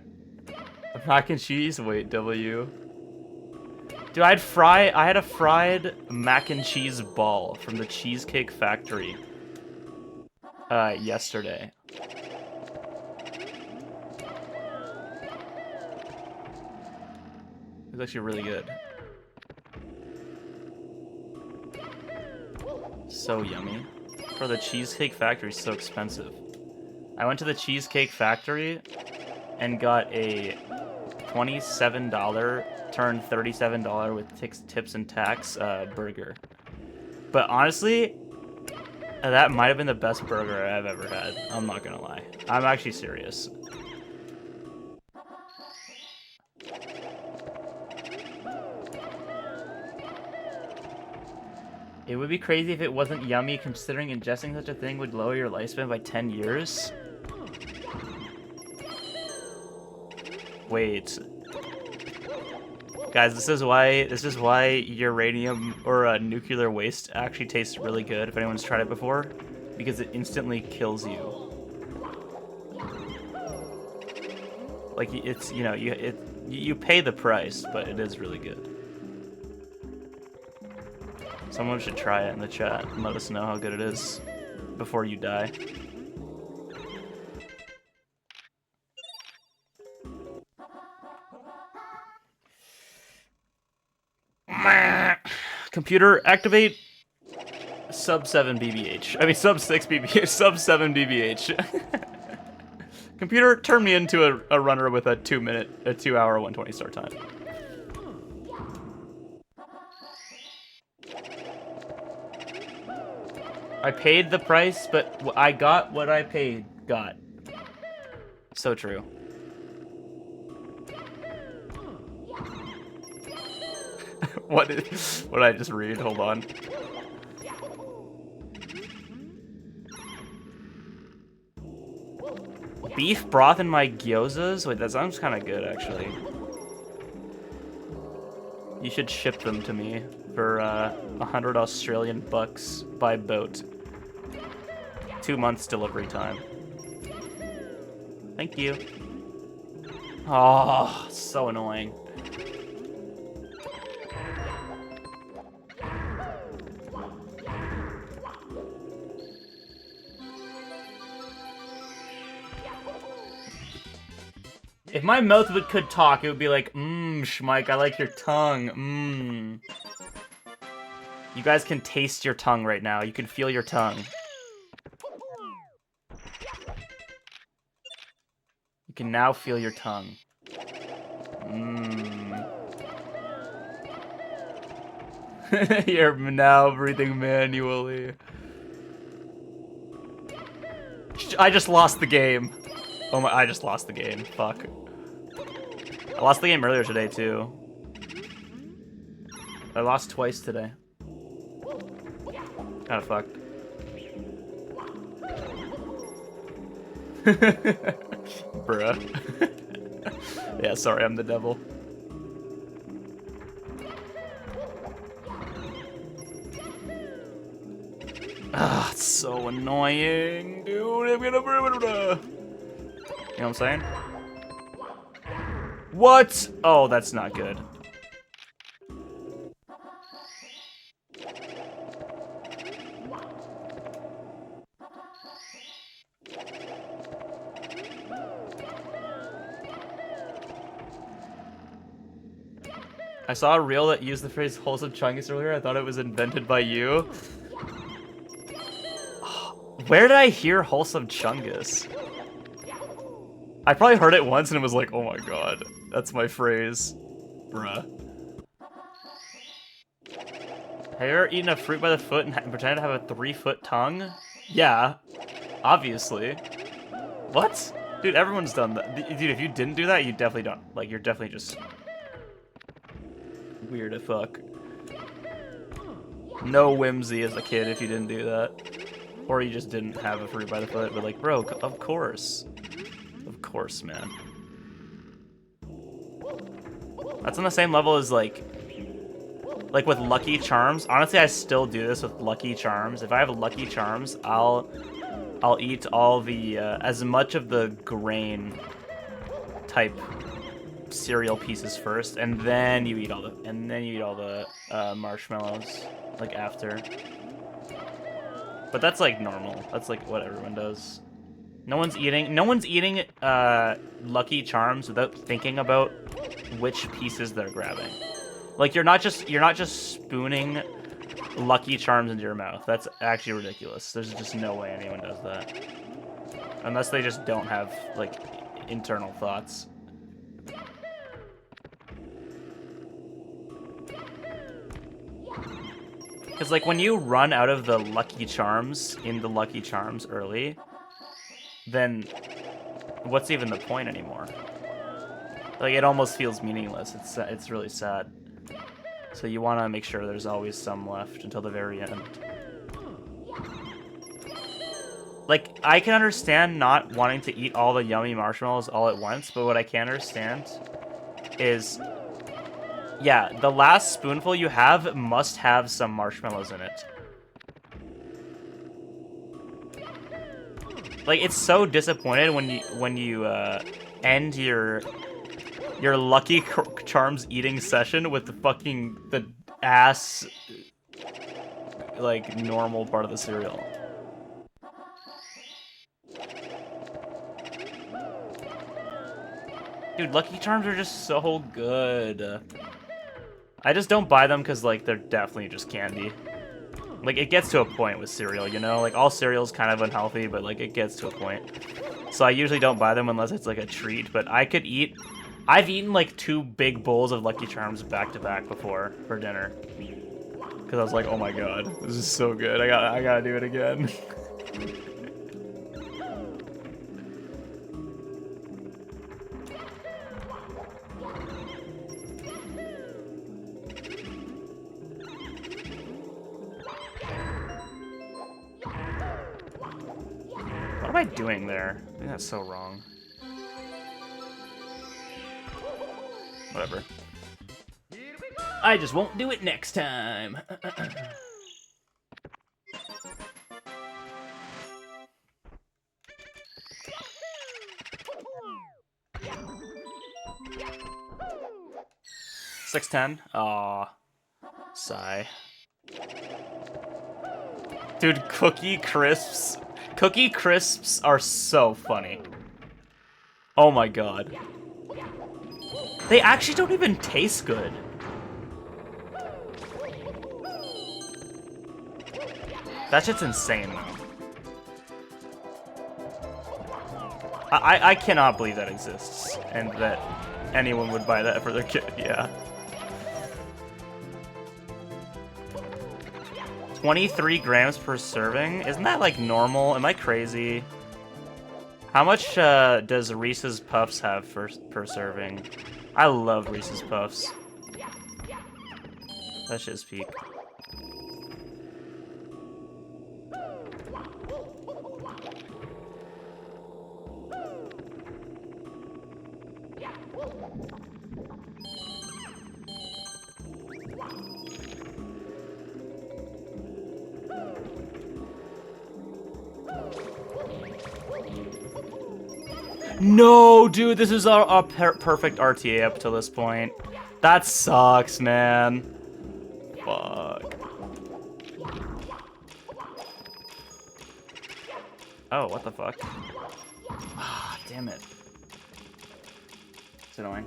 Mac and cheese? Wait, W. Dude, I had a fried mac and cheese ball from the Cheesecake Factory yesterday. It was actually really good. So yummy. For the Cheesecake Factory, so expensive. I went to the Cheesecake Factory and got a $27 turned $37 with tips and tax burger. But honestly, that might have been the best burger I've ever had. I'm not gonna lie. I'm actually serious. It would be crazy if it wasn't yummy, considering ingesting such a thing would lower your lifespan by 10 years. Wait. Guys, this is why uranium or nuclear waste actually tastes really good if anyone's tried it before, because it instantly kills you. Like, it's, you know, you pay the price, but it is really good. Someone should try it in the chat and let us know how good it is before you die. Computer, activate sub 7 BBH. I mean, sub 6 BBH. Sub 7 BBH. Computer, turn me into a runner with a 2 hour, 120 start time. I paid the price, but I got what I paid. Got. So true. What did I just read? Hold on. Beef broth in my gyozas? Wait, that sounds kind of good, actually. You should ship them to me for 100 Australian bucks by boat. 2 months delivery time. Thank you. Oh, so annoying. If my mouth could talk, it would be like, Schmike, I like your tongue, You guys can taste your tongue right now. You can feel your tongue. You can now feel your tongue. You're now breathing manually. I just lost the game. Oh my, I just lost the game. Fuck. I lost the game earlier today, too. I lost twice today. Kinda fucked. Bruh. Yeah, sorry, I'm the devil. Ah, it's so annoying, dude. I'm gonna... You know what I'm saying? What? Oh, that's not good. I saw a reel that used the phrase wholesome chungus earlier. I thought it was invented by you. Where did I hear wholesome chungus? I probably heard it once and it was like, oh my god, that's my phrase. Bruh. Have you ever eaten a fruit by the foot and pretended to have a 3-foot tongue? Yeah, obviously. What? Dude, everyone's done that. Dude, if you didn't do that, you definitely don't. Like, you're definitely just weird as fuck. No whimsy as a kid if you didn't do that. Or you just didn't have a fruit by the foot, but like, bro, of course. Of course, man. That's on the same level as like with Lucky Charms. Honestly, I still do this with Lucky Charms. If I have Lucky Charms, I'll eat all the as much of the grain type cereal pieces first, and then you eat all the marshmallows like after. But that's like normal. That's like what everyone does. No one's eating Lucky Charms without thinking about which pieces they're grabbing. Like you're not just spooning Lucky Charms into your mouth. That's actually ridiculous. There's just no way anyone does that. Unless they just don't have like internal thoughts. Because like when you run out of the Lucky Charms in the Lucky Charms early, then what's even the point anymore? Like it almost feels meaningless. It's really sad. So you want to make sure there's always some left until the very end. Like I can understand not wanting to eat all the yummy marshmallows all at once, but what I can't understand is, yeah, the last spoonful you have must have some marshmallows in it. Like it's so disappointed when you end your Lucky Charms eating session with the ass like normal part of the cereal. Dude, Lucky Charms are just so good. I just don't buy them because like they're definitely just candy. Like it gets to a point with cereal, you know? Like all cereal's kind of unhealthy, but like it gets to a point. So I usually don't buy them unless it's like a treat, but I've eaten like 2 big bowls of Lucky Charms back to back before for dinner. Cause I was like, oh my god, this is so good. I gotta do it again. What am I doing there? I think that's so wrong. Whatever. I just won't do it next time. $6.10. Aw. Sigh. Dude, Cookie Crisps. Cookie Crisps are so funny. Oh my god. They actually don't even taste good. That shit's insane, though. I cannot believe that exists, and that anyone would buy that for their kid, yeah. 23 grams per serving? Isn't that, like, normal? Am I crazy? How much does Reese's Puffs have per serving? I love Reese's Puffs. That shit's peak. No, dude, this is a perfect RTA up to this point. That sucks, man. Fuck. Oh, what the fuck? Ah, damn it. It's annoying.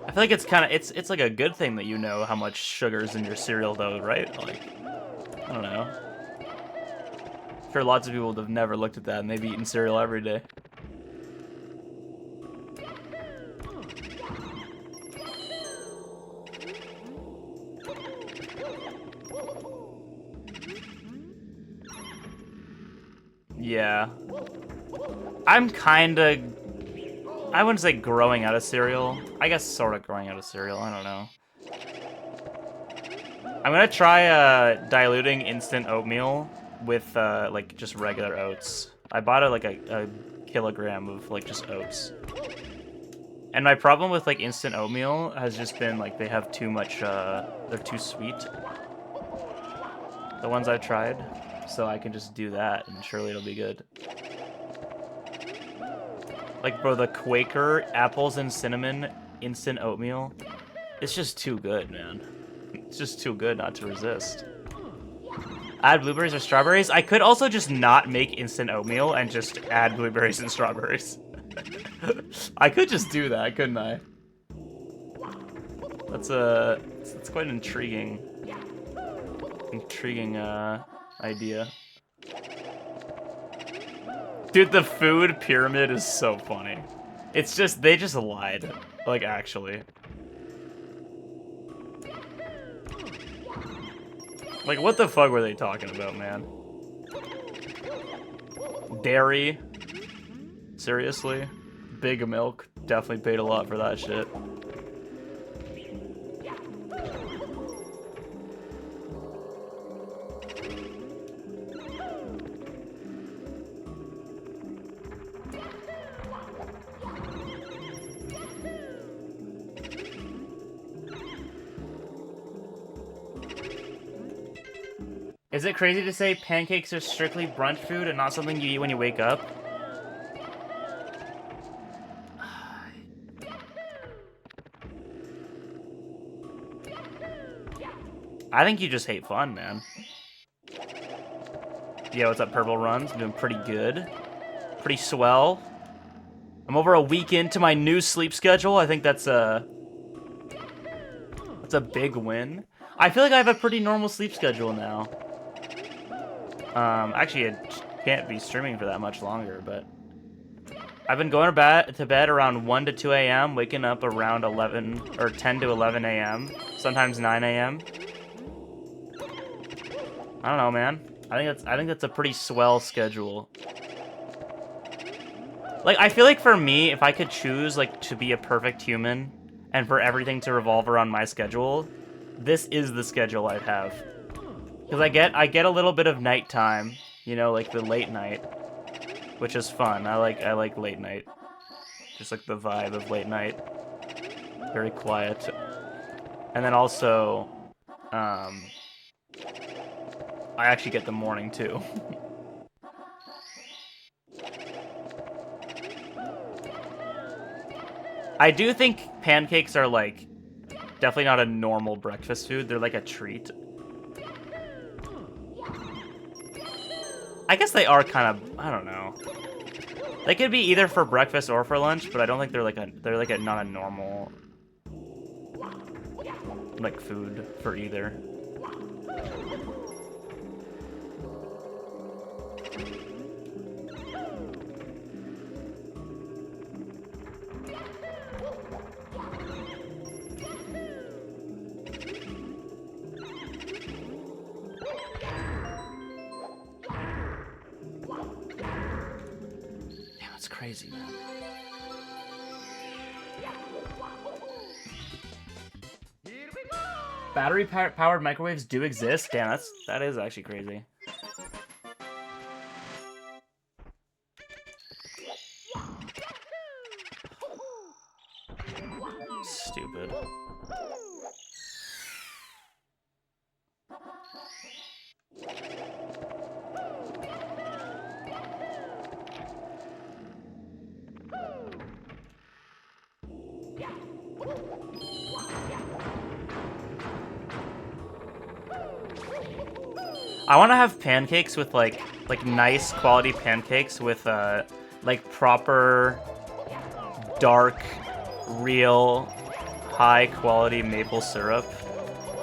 I feel like it's kind of it's like a good thing that you know how much sugar's in your cereal though, right? Like, I don't know. I'm sure lots of people have never looked at that and they've eaten cereal every day. Yeah. I'm kinda... I wouldn't say growing out of cereal. I guess sort of growing out of cereal. I don't know. I'm gonna try diluting instant oatmeal with like just regular oats. I bought like a kilogram of like just oats. And my problem with like instant oatmeal has just been like they have too much, they're too sweet. The ones I've tried. So I can just do that and surely it'll be good. Like, bro, the Quaker apples and cinnamon instant oatmeal, it's just too good, man. It's just too good not to resist. Add blueberries or strawberries? I could also just not make instant oatmeal and just add blueberries and strawberries. I could just do that, couldn't I? That's quite an intriguing idea. Dude, the food pyramid is so funny. It's just, they just lied. Like, actually. Like, what the fuck were they talking about, man? Dairy? Seriously? Big milk? Definitely paid a lot for that shit. Is it crazy to say pancakes are strictly brunch food and not something you eat when you wake up? I think you just hate fun, man. Yeah, what's up, Purple Runs? I'm doing pretty good. Pretty swell. I'm over a week into my new sleep schedule. I think that's a big win. I feel like I have a pretty normal sleep schedule now. Actually, I can't be streaming for that much longer, but I've been going to bed around 1 to 2 a.m., waking up around 11 or 10 to 11 a.m., sometimes 9 a.m. I don't know, man. I think that's a pretty swell schedule. Like, I feel like for me, if I could choose like to be a perfect human and for everything to revolve around my schedule, this is the schedule I'd have. Because I get a little bit of nighttime, you know, like the late night, which is fun. I like late night. Just like the vibe of late night. Very quiet. And then also, I actually get the morning too. I do think pancakes are like definitely not a normal breakfast food. They're like a treat. I guess they are kind of, I don't know. They could be either for breakfast or for lunch, but I don't think they're like a not a normal like food for either. Crazy, man. Battery powered microwaves do exist? Damn, that is actually crazy. Stupid. I want to have pancakes with like nice quality pancakes with like proper dark, real, high quality maple syrup.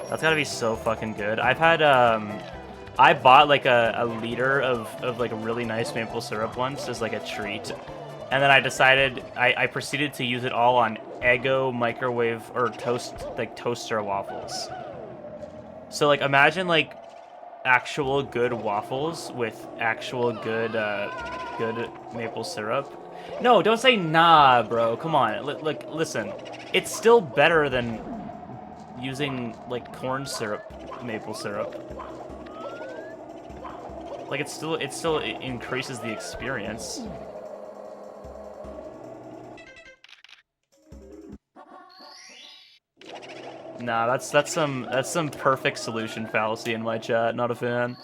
That's gotta be so fucking good. I've had I bought like a liter of like a really nice maple syrup once as like a treat. And then I decided I proceeded to use it all on Eggo microwave or toaster waffles. So like imagine like actual good waffles with actual good good maple syrup. No, don't say nah, bro. Come on. Like listen. It's still better than using like corn syrup, maple syrup. Like it still increases the experience. Nah, that's some perfect solution fallacy in my chat. Not a fan.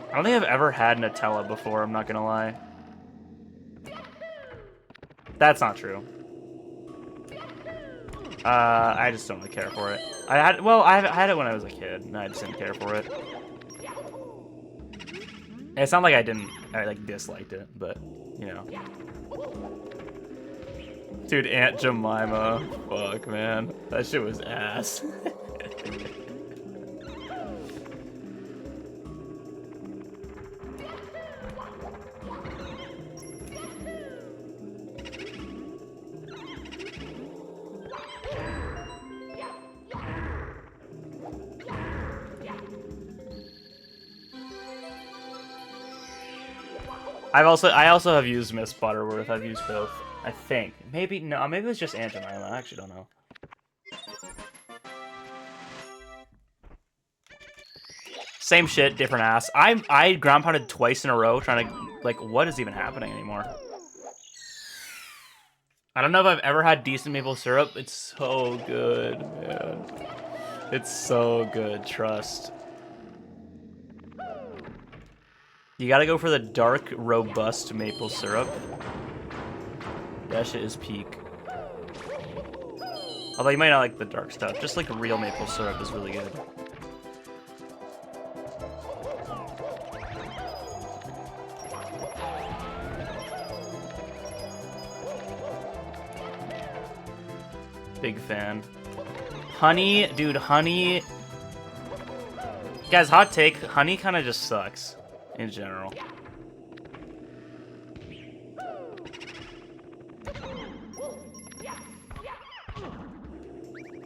I don't think I've ever had Nutella before, I'm not gonna lie. That's not true. I just don't really care for it. I had it when I was a kid, and I just didn't care for it. It's not like I like disliked it, but, you know. Dude, Aunt Jemima. Fuck, man. That shit was ass. I also have used Miss Butterworth. I've used both. I think. Maybe no, maybe it was just Aunt Jemima. I actually don't know. Same shit, different ass. I ground pounded twice in a row trying to like what is even happening anymore? I don't know if I've ever had decent maple syrup. It's so good, man. It's so good, trust. You gotta go for the dark, robust maple syrup. That shit is peak. Although you might not like the dark stuff. Just like real maple syrup is really good. Big fan. Honey, dude, honey... Guys, hot take, honey kind of just sucks. In general.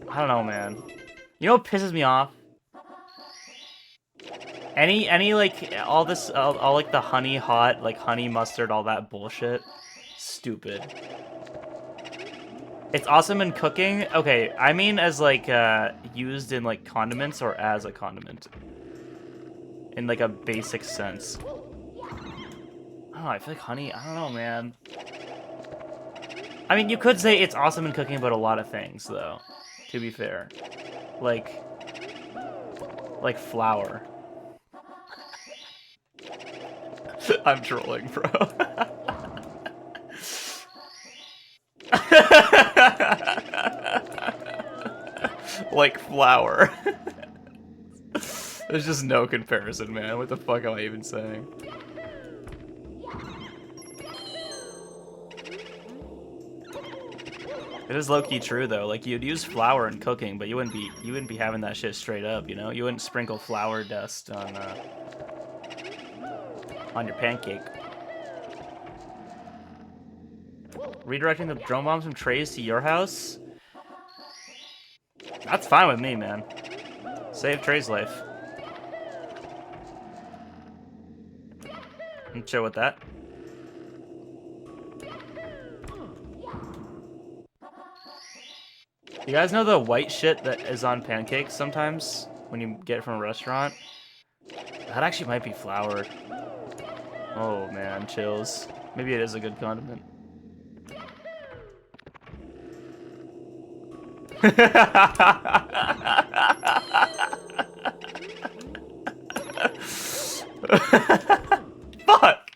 I don't know, man. You know what pisses me off? Any like all this all like the honey hot, like honey mustard, all that bullshit. Stupid. It's awesome in cooking. Okay, I mean as like used in like condiments or as a condiment. In like a basic sense. I don't know, I feel like honey, I don't know, man. I mean, you could say it's awesome in cooking about a lot of things, though, to be fair. Like flour. I'm trolling, bro. Like flour. There's just no comparison, man. What the fuck am I even saying? It is low-key true though. Like you'd use flour in cooking, but you wouldn't be having that shit straight up, you know? You wouldn't sprinkle flour dust on your pancake. Redirecting the drone bombs from trays to your house? That's fine with me, man. Save Trey's life. I'm chill with that. You guys know the white shit that is on pancakes sometimes when you get it from a restaurant? That actually might be flour. Oh man, chills. Maybe it is a good condiment. Fuck!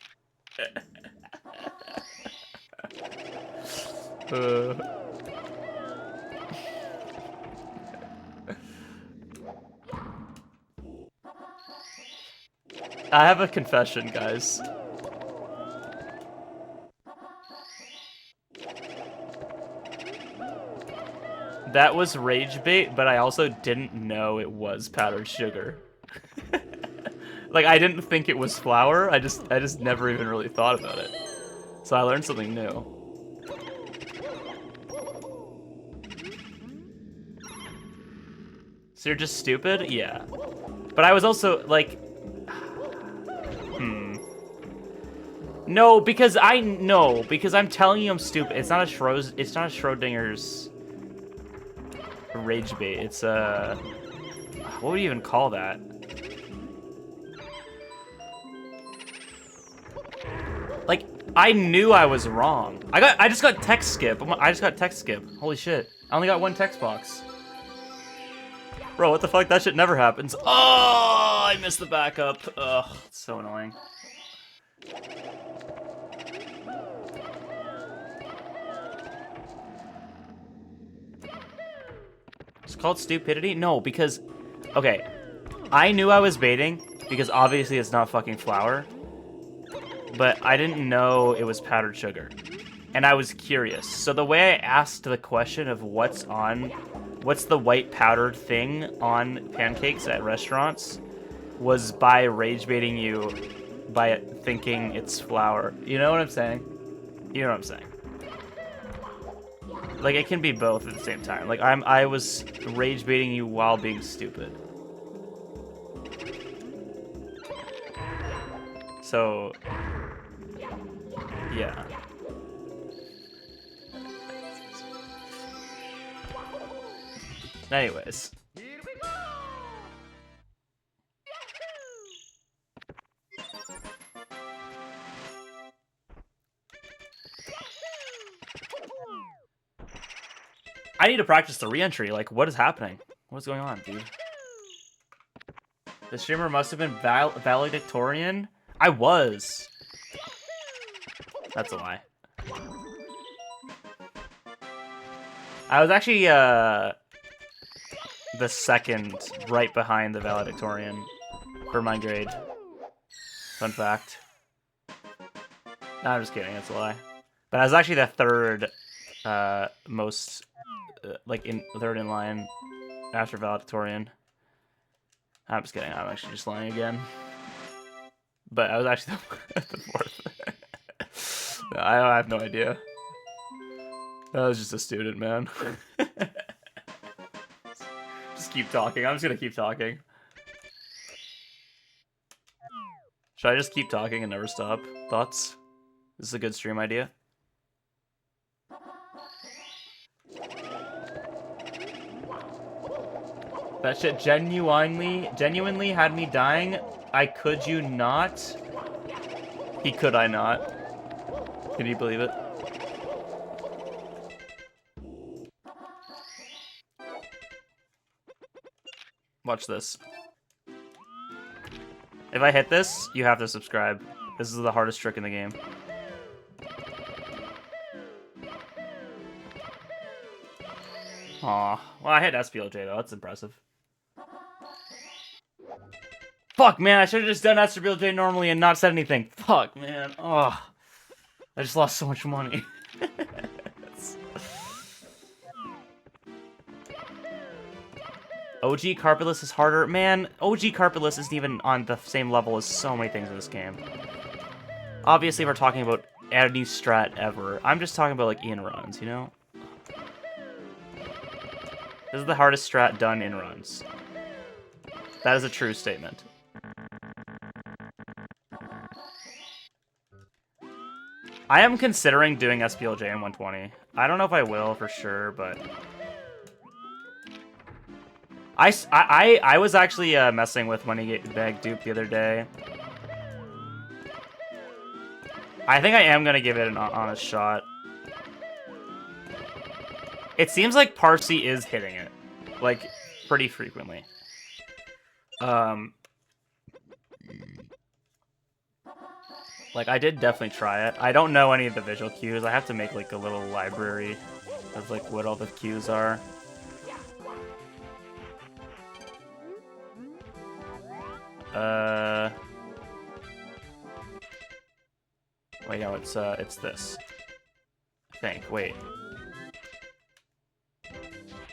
I have a confession, guys. That was rage bait, but I also didn't know it was powdered sugar. Like, I didn't think it was flour. I just never even really thought about it. So I learned something new. So you're just stupid? Yeah. But I was also like, No, because I'm telling you I'm stupid. It's not a Schrodinger's rage bait. It's a what would you even call that? Like, I knew I was wrong. I just got text skip. I just got text skip. Holy shit. I only got one text box. Bro, what the fuck? That shit never happens. Oh, I missed the backup. Ugh, it's so annoying. It's called stupidity? No, because... Okay. I knew I was baiting, because obviously it's not fucking flour. But I didn't know it was powdered sugar. And I was curious. So the way I asked the question of what's the white powdered thing on pancakes at restaurants was by rage baiting you by thinking it's flour. You know what I'm saying? You know what I'm saying? Like, it can be both at the same time. Like, I was rage baiting you while being stupid. So, yeah. Anyways. I need to practice the re-entry. Like, what is happening? What's going on, dude? The streamer must have been valedictorian? I was. That's a lie. I was actually, the second, right behind the valedictorian for my grade. Fun fact. No, I'm just kidding. That's a lie. But I was actually the third, most, third in line after valedictorian. I'm just kidding. I'm actually just lying again. But I was actually the fourth. No, I have no idea. I was just a student, man. Just keep talking. I'm just gonna keep talking. Should I just keep talking and never stop? Thoughts? This is a good stream idea. That shit genuinely had me dying. I could you not? He could I not? Can you believe it? Watch this. If I hit this, you have to subscribe. This is the hardest trick in the game. Aw. Well, I hit SPLJ though. That's impressive. Fuck, man. I should have just done SPLJ normally and not said anything. Fuck, man. Oh. I just lost so much money. OG Carpulus is harder. Man, OG Carpulus isn't even on the same level as so many things in this game. Obviously, we're talking about any strat ever. I'm just talking about, like, in runs, you know? This is the hardest strat done in runs. That is a true statement. I am considering doing SPLJ in 120. I don't know if I will for sure, but... I was actually messing with Money Bag Dupe the other day. I think I am going to give it an honest shot. It seems like praccy is hitting it. Like, pretty frequently. Like, I did definitely try it. I don't know any of the visual cues. I have to make, like, a little library of, like, what all the cues are. Wait, no, it's this. I think. Wait.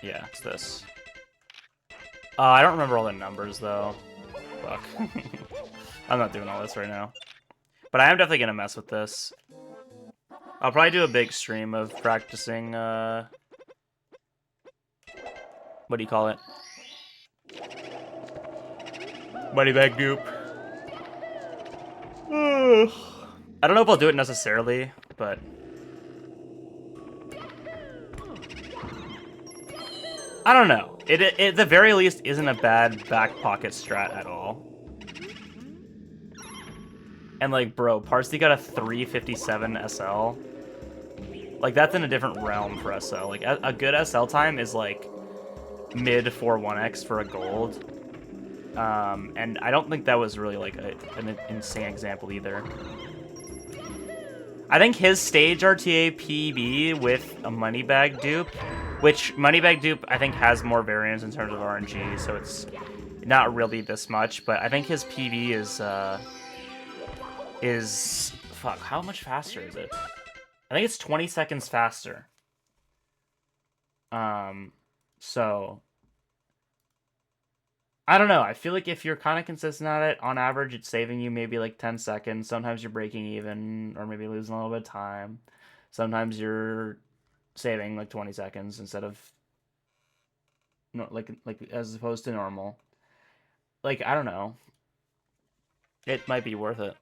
Yeah, it's this. I don't remember all the numbers though. Fuck. I'm not doing all this right now. But I am definitely gonna mess with this. I'll probably do a big stream of practicing, what do you call it? Money bag goop. I don't know if I'll do it necessarily, but... I don't know. It at the very least isn't a bad back pocket strat at all. And like, bro, Parsley got a 357 SL. Like, that's in a different realm for SL. Like, a good SL time is like mid 4-1x for a gold. And I don't think that was really like an insane example either. I think his stage RTA PB with a Moneybag dupe, which Moneybag dupe I think has more variance in terms of RNG, so it's not really this much, but I think his PB is fuck, how much faster is it? I think it's 20 seconds faster. So I don't know. I feel like if you're kind of consistent at it, on average, it's saving you maybe like 10 seconds. Sometimes you're breaking even, or maybe losing a little bit of time. Sometimes you're saving like 20 seconds instead of no, like as opposed to normal. Like, I don't know. It might be worth it.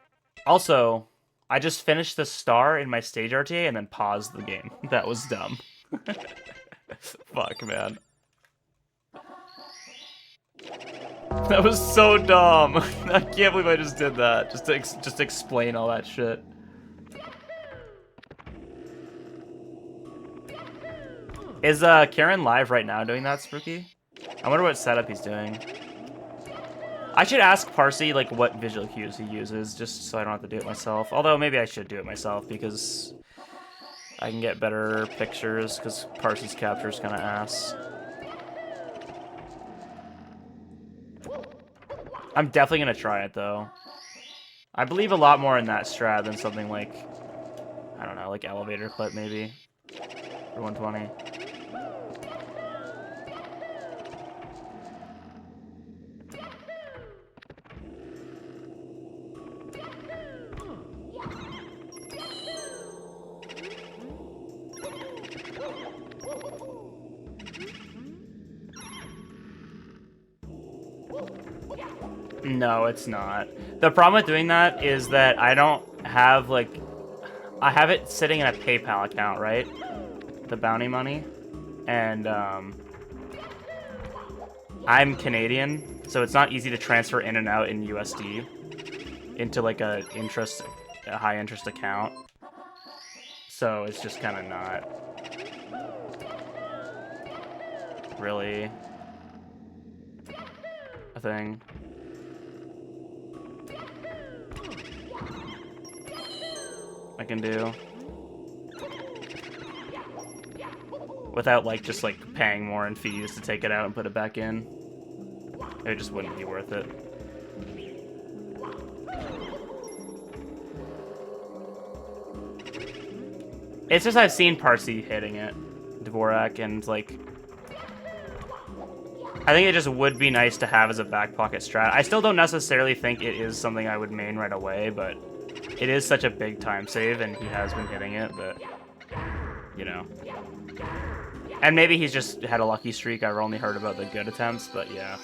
Also, I just finished the star in my stage RTA and then paused the game. That was dumb. Fuck, man. That was so dumb. I can't believe I just did that. Just to explain all that shit. Is Karen live right now doing that, Spooky? I wonder what setup he's doing. I should ask Parsi like what visual cues he uses, just so I don't have to do it myself. Although maybe I should do it myself because I can get better pictures because Parsi's capture is kind of ass. I'm definitely gonna try it though. I believe a lot more in that strat than something like, I don't know, like elevator clip maybe for 120. No, it's not. The problem with doing that is that I don't have, like... I have it sitting in a PayPal account, right? The bounty money. And, I'm Canadian, so it's not easy to transfer in and out in USD into, like, a high-interest account. So it's just kind of not really a thing. I can do without like just like paying more in fees to take it out and put it back in. It just wouldn't be worth it. It's just I've seen Parsi hitting it, Dvorak, and like I think it just would be nice to have as a back pocket strat. I still don't necessarily think it is something I would main right away, but it is such a big time save, and he has been hitting it, that, you know. And maybe he's just had a lucky streak. I've only heard about the good attempts, but yeah.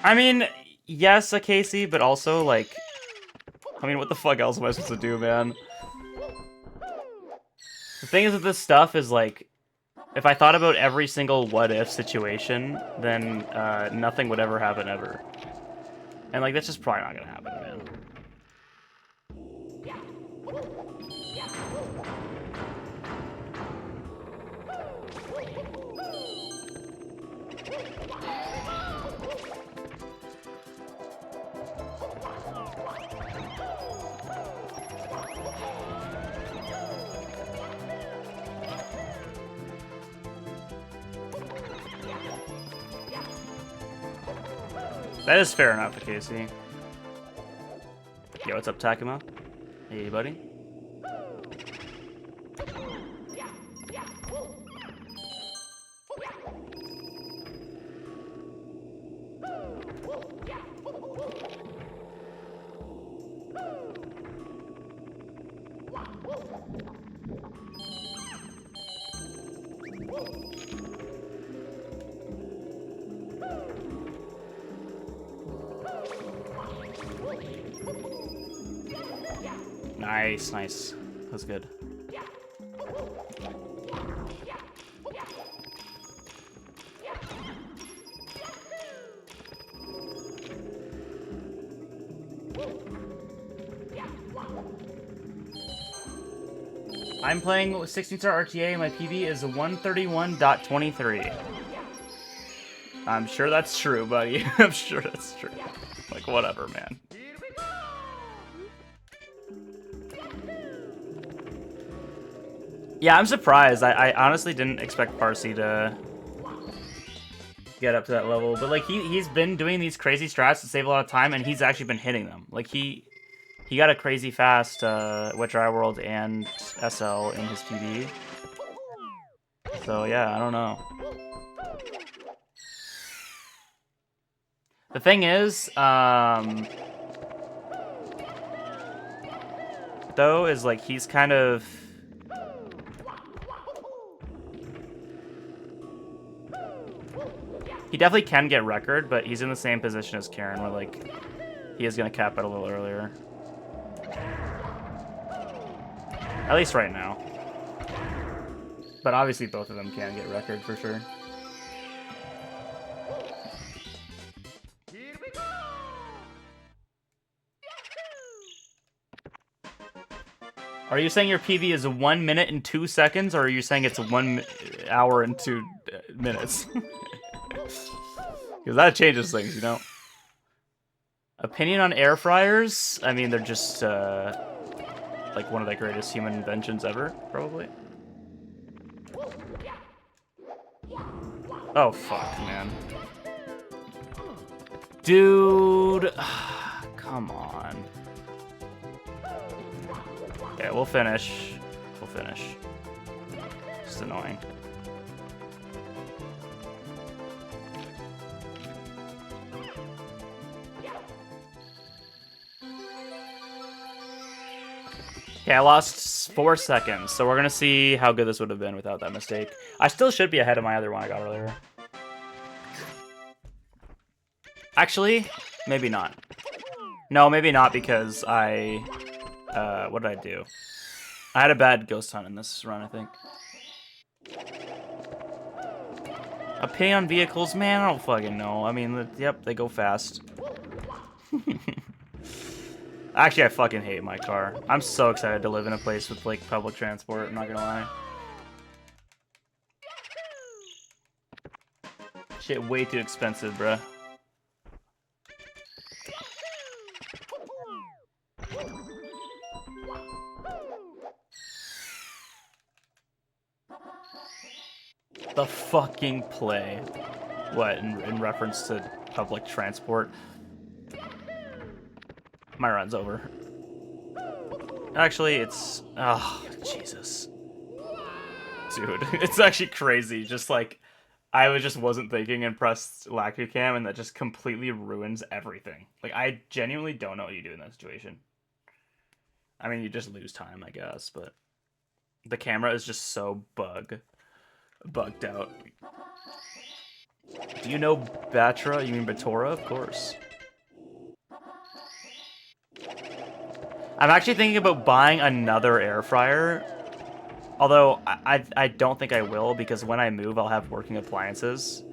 I mean, yes, a Casey, but also, like, I mean, what the fuck else am I supposed to do, man? The thing is with this stuff is, like, if I thought about every single what-if situation, then nothing would ever happen ever. And, like, that's just probably not gonna happen, man. That is fair enough, Casey. Yo, what's up, Takuma? Hey, buddy. Nice, nice. That's good. I'm playing 16-star RTA. My PB is 131.23. I'm sure that's true, buddy. I'm sure that's true. Like, whatever, man. Yeah, I'm surprised. I honestly didn't expect praccy to get up to that level. But, like, he's been doing these crazy strats to save a lot of time, and he's actually been hitting them. Like, he got a crazy fast Wet Dry World and SL in his PB. So, yeah, I don't know. The thing is, though, is, like, he's kind of... He definitely can get record, but he's in the same position as Karen, where, like, he is going to cap it a little earlier. At least right now. But obviously both of them can get record for sure. Are you saying your PV is 1 minute and 2 seconds, or are you saying it's 1 hour and 2 minutes? Because that changes things, you know? Opinion on air fryers? I mean, they're just, like, one of the greatest human inventions ever, probably. Oh, fuck, man. Dude! Come on. Okay, we'll finish. We'll finish. Just annoying. Okay, I lost 4 seconds, so we're gonna see how good this would have been without that mistake. I still should be ahead of my other one I got earlier. Actually, maybe not. No, maybe not, because I... what did I do? I had a bad ghost hunt in this run, I think. Opinion on vehicles? Man, I don't fucking know. I mean, yep, they go fast. Actually, I fucking hate my car. I'm so excited to live in a place with, like, public transport, I'm not gonna lie. Shit, way too expensive, bruh. The fucking play. What, in reference to public transport? My run's over. Actually, it's... Oh, Jesus. Dude, it's actually crazy. Just like, I just wasn't thinking and pressed LacuCam, and that just completely ruins everything. Like, I genuinely don't know what you do in that situation. I mean, you just lose time, I guess, but... The camera is just so bugged out. Do you know Batra? You mean Batora? Of course. I'm actually thinking about buying another air fryer. Although, I don't think I will, because when I move, I'll have working appliances.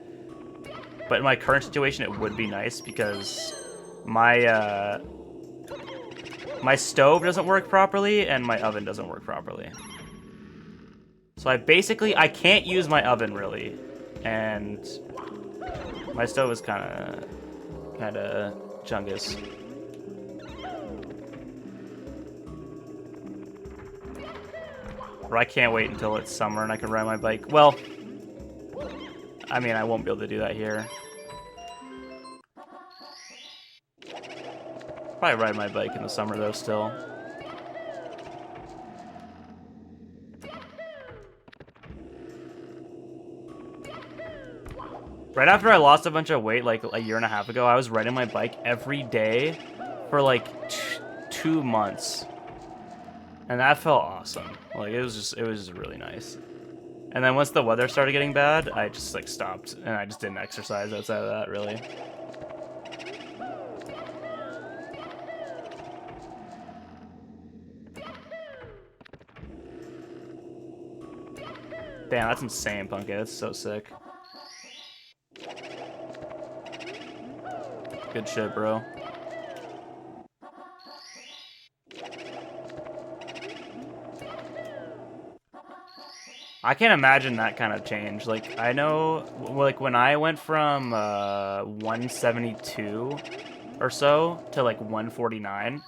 But in my current situation, it would be nice, because my, my stove doesn't work properly, and my oven doesn't work properly. So I can't use my oven, really. And my stove is kinda chungus. Or I can't wait until it's summer and I can ride my bike. Well, I mean, I won't be able to do that here. Probably ride my bike in the summer though still. Right after I lost a bunch of weight like a year and a half ago, I was riding my bike every day for like 2 months. And that felt awesome. Like it was just really nice. And then once the weather started getting bad, I just like stopped and I just didn't exercise outside of that really. Damn, that's insane, Punkay. That's so sick. Good shit, bro. I can't imagine that kind of change. Like, I know, like, when I went from 172 or so to, like, 149,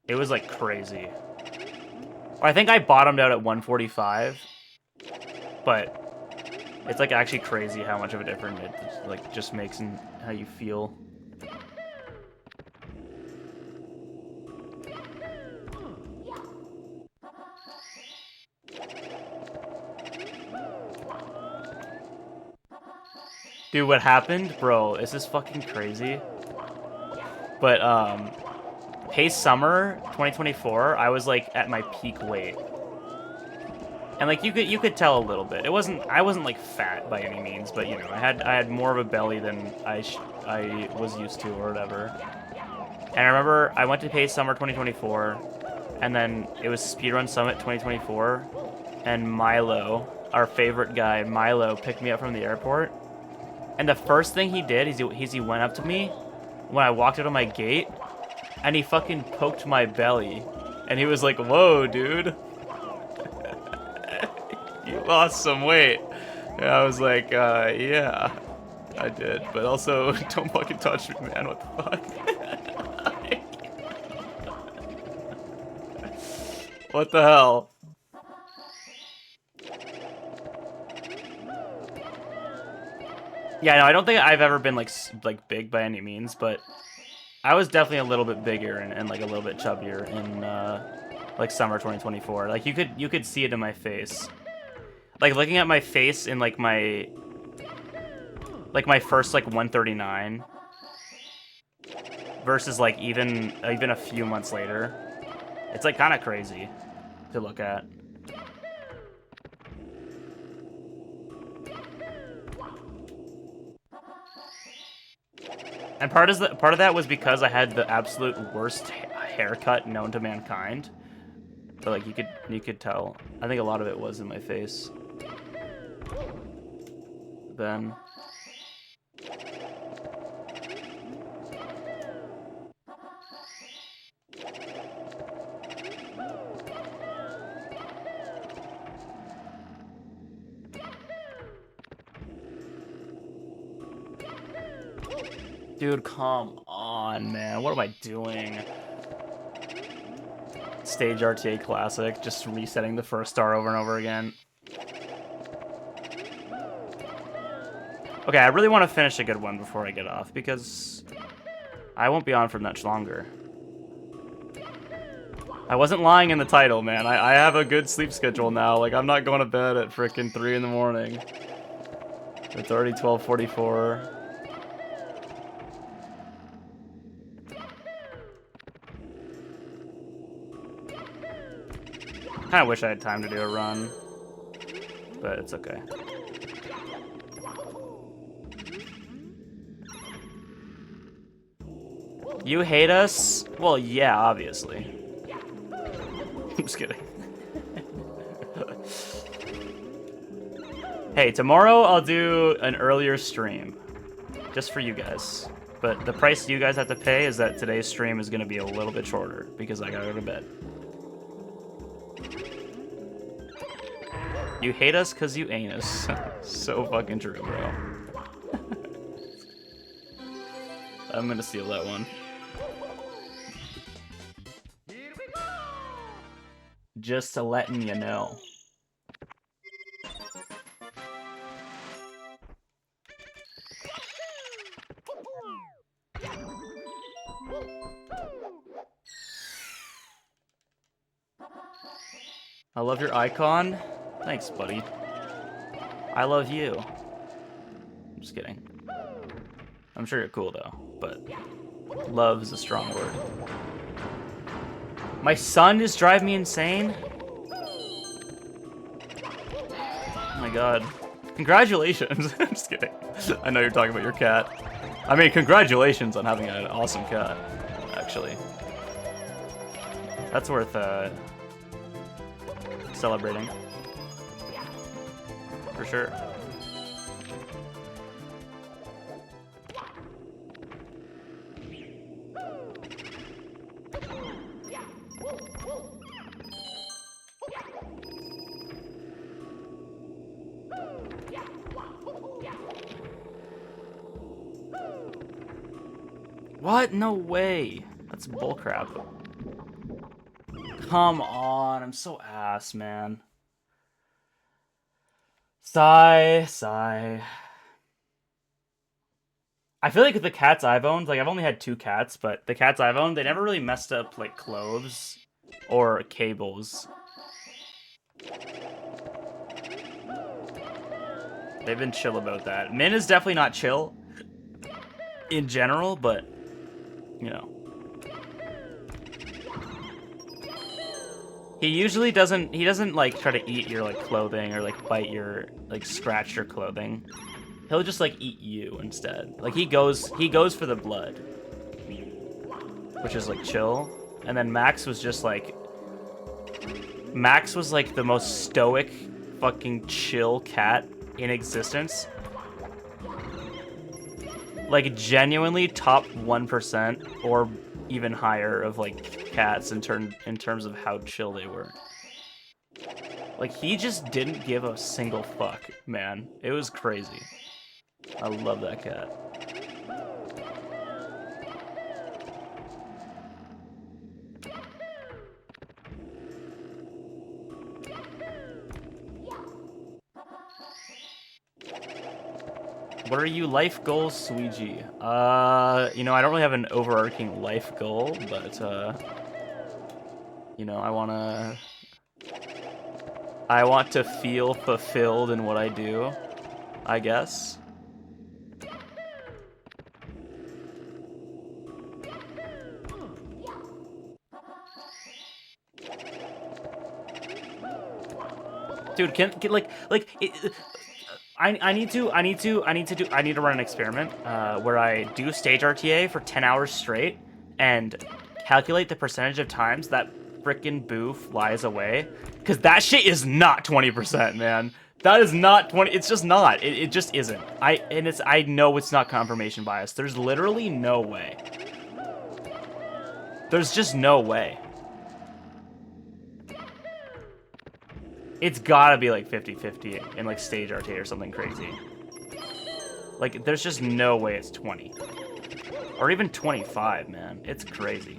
it was, like, crazy. I think I bottomed out at 145, but it's, like, actually crazy how much of a difference it, like, just makes in how you feel. Dude, what happened? Bro, this is fucking crazy. But, Pace Summer 2024, I was, like, at my peak weight. And, like, you could tell a little bit. I wasn't, like, fat by any means, but, you know, I had more of a belly than I was used to or whatever. And I remember I went to Pace Summer 2024, and then it was Speedrun Summit 2024, and Milo, our favorite guy, Milo, picked me up from the airport. And the first thing he did is he went up to me when I walked out of my gate, and he fucking poked my belly. And he was like, "Whoa, dude. You lost some weight." And I was like, yeah, I did. But also, don't fucking touch me, man. What the fuck? What the hell? Yeah, no, I don't think I've ever been like big by any means, but I was definitely a little bit bigger and like a little bit chubbier in like summer 2024. Like you could see it in my face. Like looking at my face in like my first like 139 versus like even a few months later. It's like kind of crazy to look at. And part of that was because I had the absolute worst haircut known to mankind. But like you could tell. I think a lot of it was in my face. Then dude, come on, man. What am I doing? Stage RTA Classic, just resetting the first star over and over again. Okay, I really want to finish a good one before I get off, because I won't be on for much longer. I wasn't lying in the title, man. I have a good sleep schedule now. Like, I'm not going to bed at frickin' 3 in the morning. It's already 12:44. Kinda wish I had time to do a run, but it's okay. You hate us? Well, yeah, obviously. I'm just kidding. Hey, tomorrow I'll do an earlier stream, just for you guys. But the price you guys have to pay is that today's stream is going to be a little bit shorter, because I gotta go to bed. You hate us because you ain't us. So fucking true, bro. I'm gonna steal that one. Just to letting you know. I love your icon. Thanks, buddy. I love you. I'm just kidding. I'm sure you're cool though, but love is a strong word. My son is driving me insane. Oh my god. Congratulations. I'm just kidding. I know you're talking about your cat. I mean, congratulations on having an awesome cat, actually. That's worth celebrating. For sure. What? No way. That's bullcrap. Come on. I'm so ass, man. Sigh, sigh. I feel like with the cats I've owned, like I've only had 2 cats, but the cats I've owned, they never really messed up like clothes or cables. They've been chill about that. Min is definitely not chill in general, but you know. He usually doesn't like try to eat your like clothing or like bite your like scratch your clothing. He'll just like eat you instead. Like he goes for the blood. Which is like chill. And then Max was like the most stoic fucking chill cat in existence. Like genuinely top 1% or even higher of like cats in terms of how chill they were. Like he just didn't give a single fuck, man. It was crazy. I love that cat. What are you life goals, Suiji? You know, I don't really have an overarching life goal, but you know, I want to feel fulfilled in what I do, I guess. Dude, can I need to run an experiment where I do stage RTA for 10 hours straight and calculate the percentage of times that frickin' Boo flies away, because that shit is not 20%, man. That is not 20. It's just not. It just isn't. I know it's not confirmation bias. There's literally no way. There's just no way. It's gotta be like 50-50 in like stage RTA or something crazy. Like, there's just no way it's 20. Or even 25, man. It's crazy.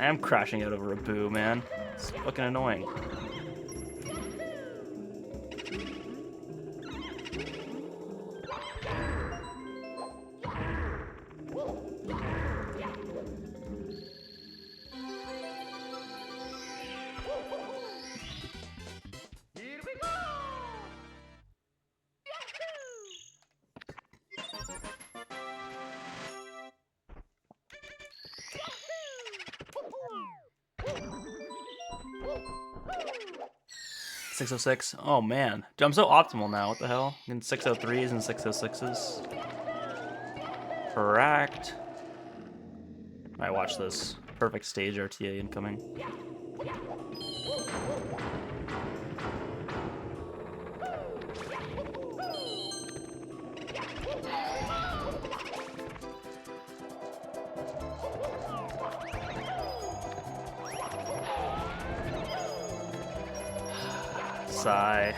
I am crashing out over a Boo, man. It's fucking annoying. .606. Oh man, dude, I'm so optimal now. What the hell? In 603s and 606s. Correct. Alright, watch this. Perfect stage RTA incoming. Sigh.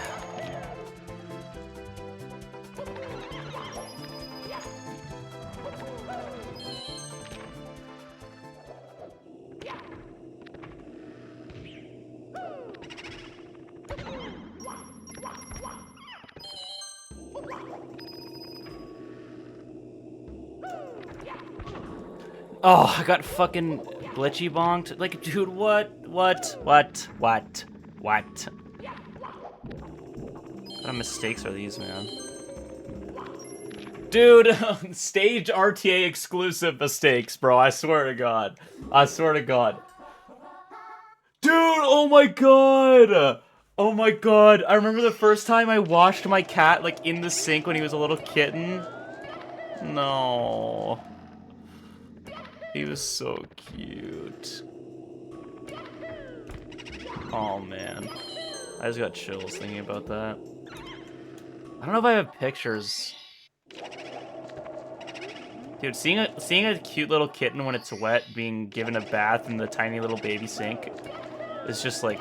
Oh, I got fucking glitchy bonked. Like, dude, what? What kind of mistakes are these, man? Dude, stage RTA exclusive mistakes, bro. I swear to God. I swear to God. Dude, oh my God. Oh my God. I remember the first time I washed my cat, like, in the sink when he was a little kitten. No. He was so cute. Oh, man. I just got chills thinking about that. I don't know if I have pictures. Dude, seeing a cute little kitten when it's wet being given a bath in the tiny little baby sink is just like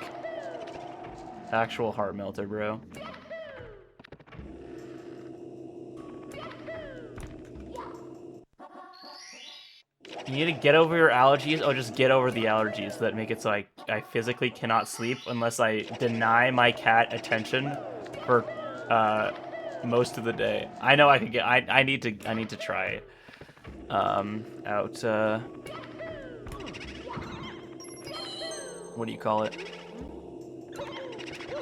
actual heart melter, bro. You need to get over your allergies. Oh, just get over the allergies that make it so I physically cannot sleep unless I deny my cat attention for most of the day. I know I could get. I need to try it. Out. What do you call it?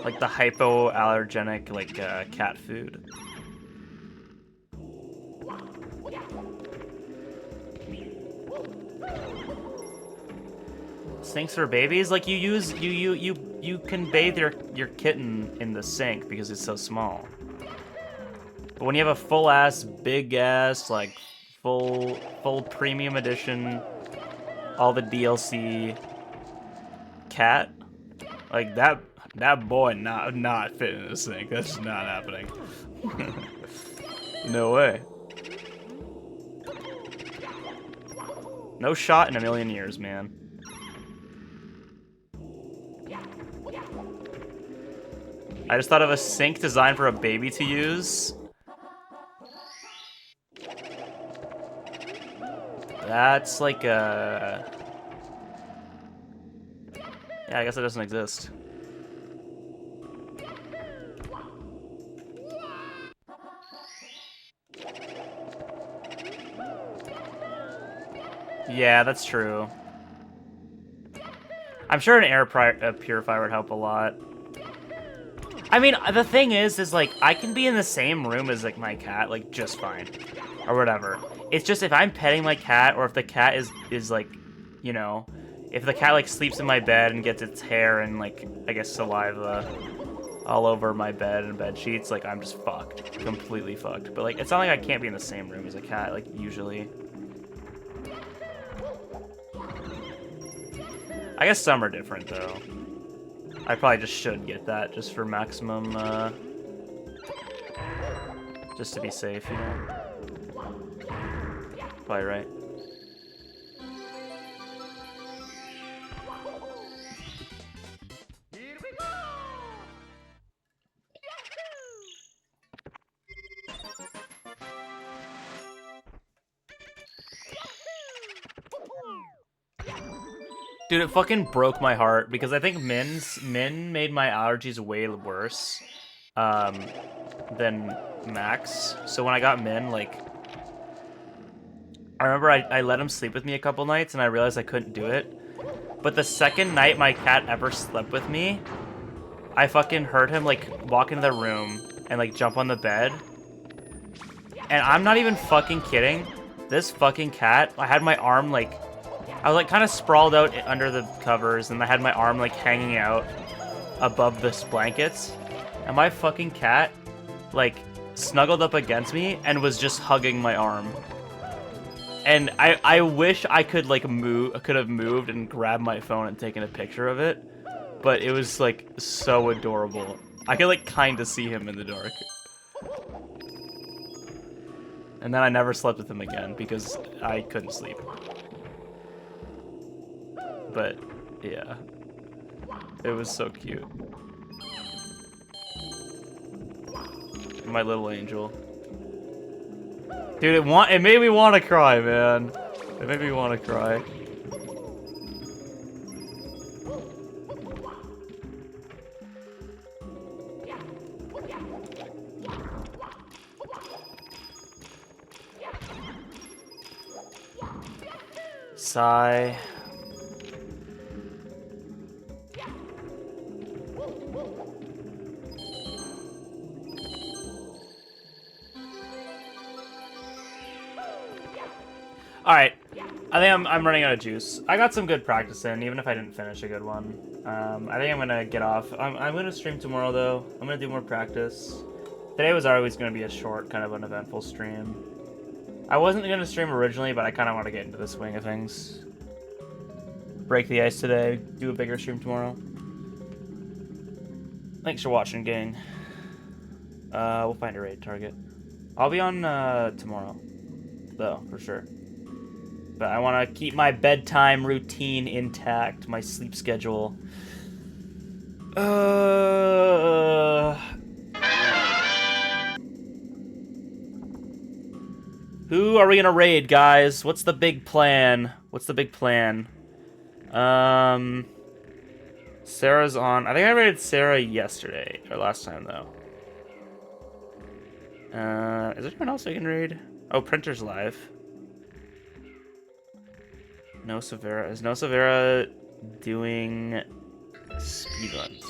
Like the hypoallergenic, like cat food. Sinks for babies? Like you can bathe your kitten in the sink because it's so small. But when you have a full ass, big ass, like full premium edition, all the DLC cat, like that boy not fitting in the sink. That's just not happening. No way. No shot in a million years, man. I just thought of a sink designed for a baby to use. That's like a... Yeah, I guess it doesn't exist. Yeah, that's true. I'm sure an air purifier would help a lot. I mean, the thing is like, I can be in the same room as, like, my cat, like, just fine. Or whatever. It's just if I'm petting my cat, or if the cat is like, you know, if the cat, like, sleeps in my bed and gets its hair and, like, I guess saliva all over my bed and bed sheets, like, I'm just fucked. Completely fucked. But, like, it's not like I can't be in the same room as a cat, like, usually. I guess some are different, though. I probably just should get that, just for maximum, just to be safe, you know? Probably right. Dude, it fucking broke my heart because I think Min made my allergies way worse than Max. So when I got Min, like, I remember I let him sleep with me a couple nights and I realized I couldn't do it. But the second night my cat ever slept with me, I fucking heard him, like, walk into the room and, like, jump on the bed. And I'm not even fucking kidding. This fucking cat, I had my arm, like, I was, like, kind of sprawled out under the covers, and I had my arm, like, hanging out above the blankets. And my fucking cat, like, snuggled up against me and was just hugging my arm. And I wish I could, like, have moved and grabbed my phone and taken a picture of it. But it was, like, so adorable. I could, like, kind of see him in the dark. And then I never slept with him again because I couldn't sleep. But, yeah. It was so cute. My little angel. Dude, it made me want to cry, man. It made me want to cry. Sigh. Alright. I think I'm running out of juice. I got some good practice in, even if I didn't finish a good one. I think I'm gonna get off. I'm gonna stream tomorrow though. I'm gonna do more practice. Today was always gonna be a short, kind of uneventful stream. I wasn't gonna stream originally, but I kind of want to get into the swing of things. Break the ice today. Do a bigger stream tomorrow. Thanks for watching, gang. We'll find a raid target. I'll be on tomorrow, though, for sure. But I want to keep my bedtime routine intact, my sleep schedule. Who are we gonna raid, guys? What's the big plan? What's the big plan? Sarah's on. I think I raided Sarah yesterday, or last time, though. Is there anyone else I can raid? Oh, Printer's live. No Severa. Is No Severa doing speedruns?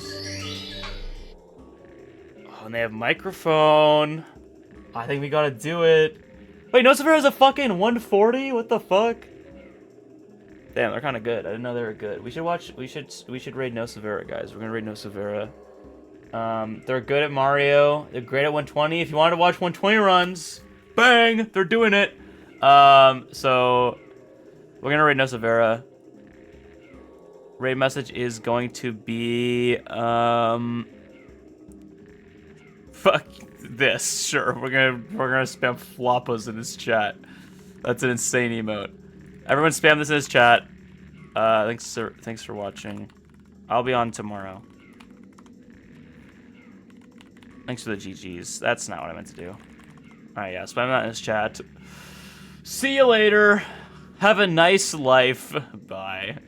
Oh, and they have microphone. I think we gotta do it. Wait, No Severa's a fucking 140? What the fuck? Damn, they're kind of good. I didn't know they were good. We should watch. We should raid No Severa, guys. We're gonna raid No Severa. They're good at Mario. They're great at 120. If you wanted to watch 120 runs, bang, they're doing it. So we're gonna raid No Severa. Raid message is going to be fuck this. Sure, we're gonna spam floppas in his chat. That's an insane emote. Everyone spam this in his chat. Thanks for watching. I'll be on tomorrow. Thanks for the GGs. That's not what I meant to do. Alright, yeah, spam that in his chat. See you later. Have a nice life. Bye.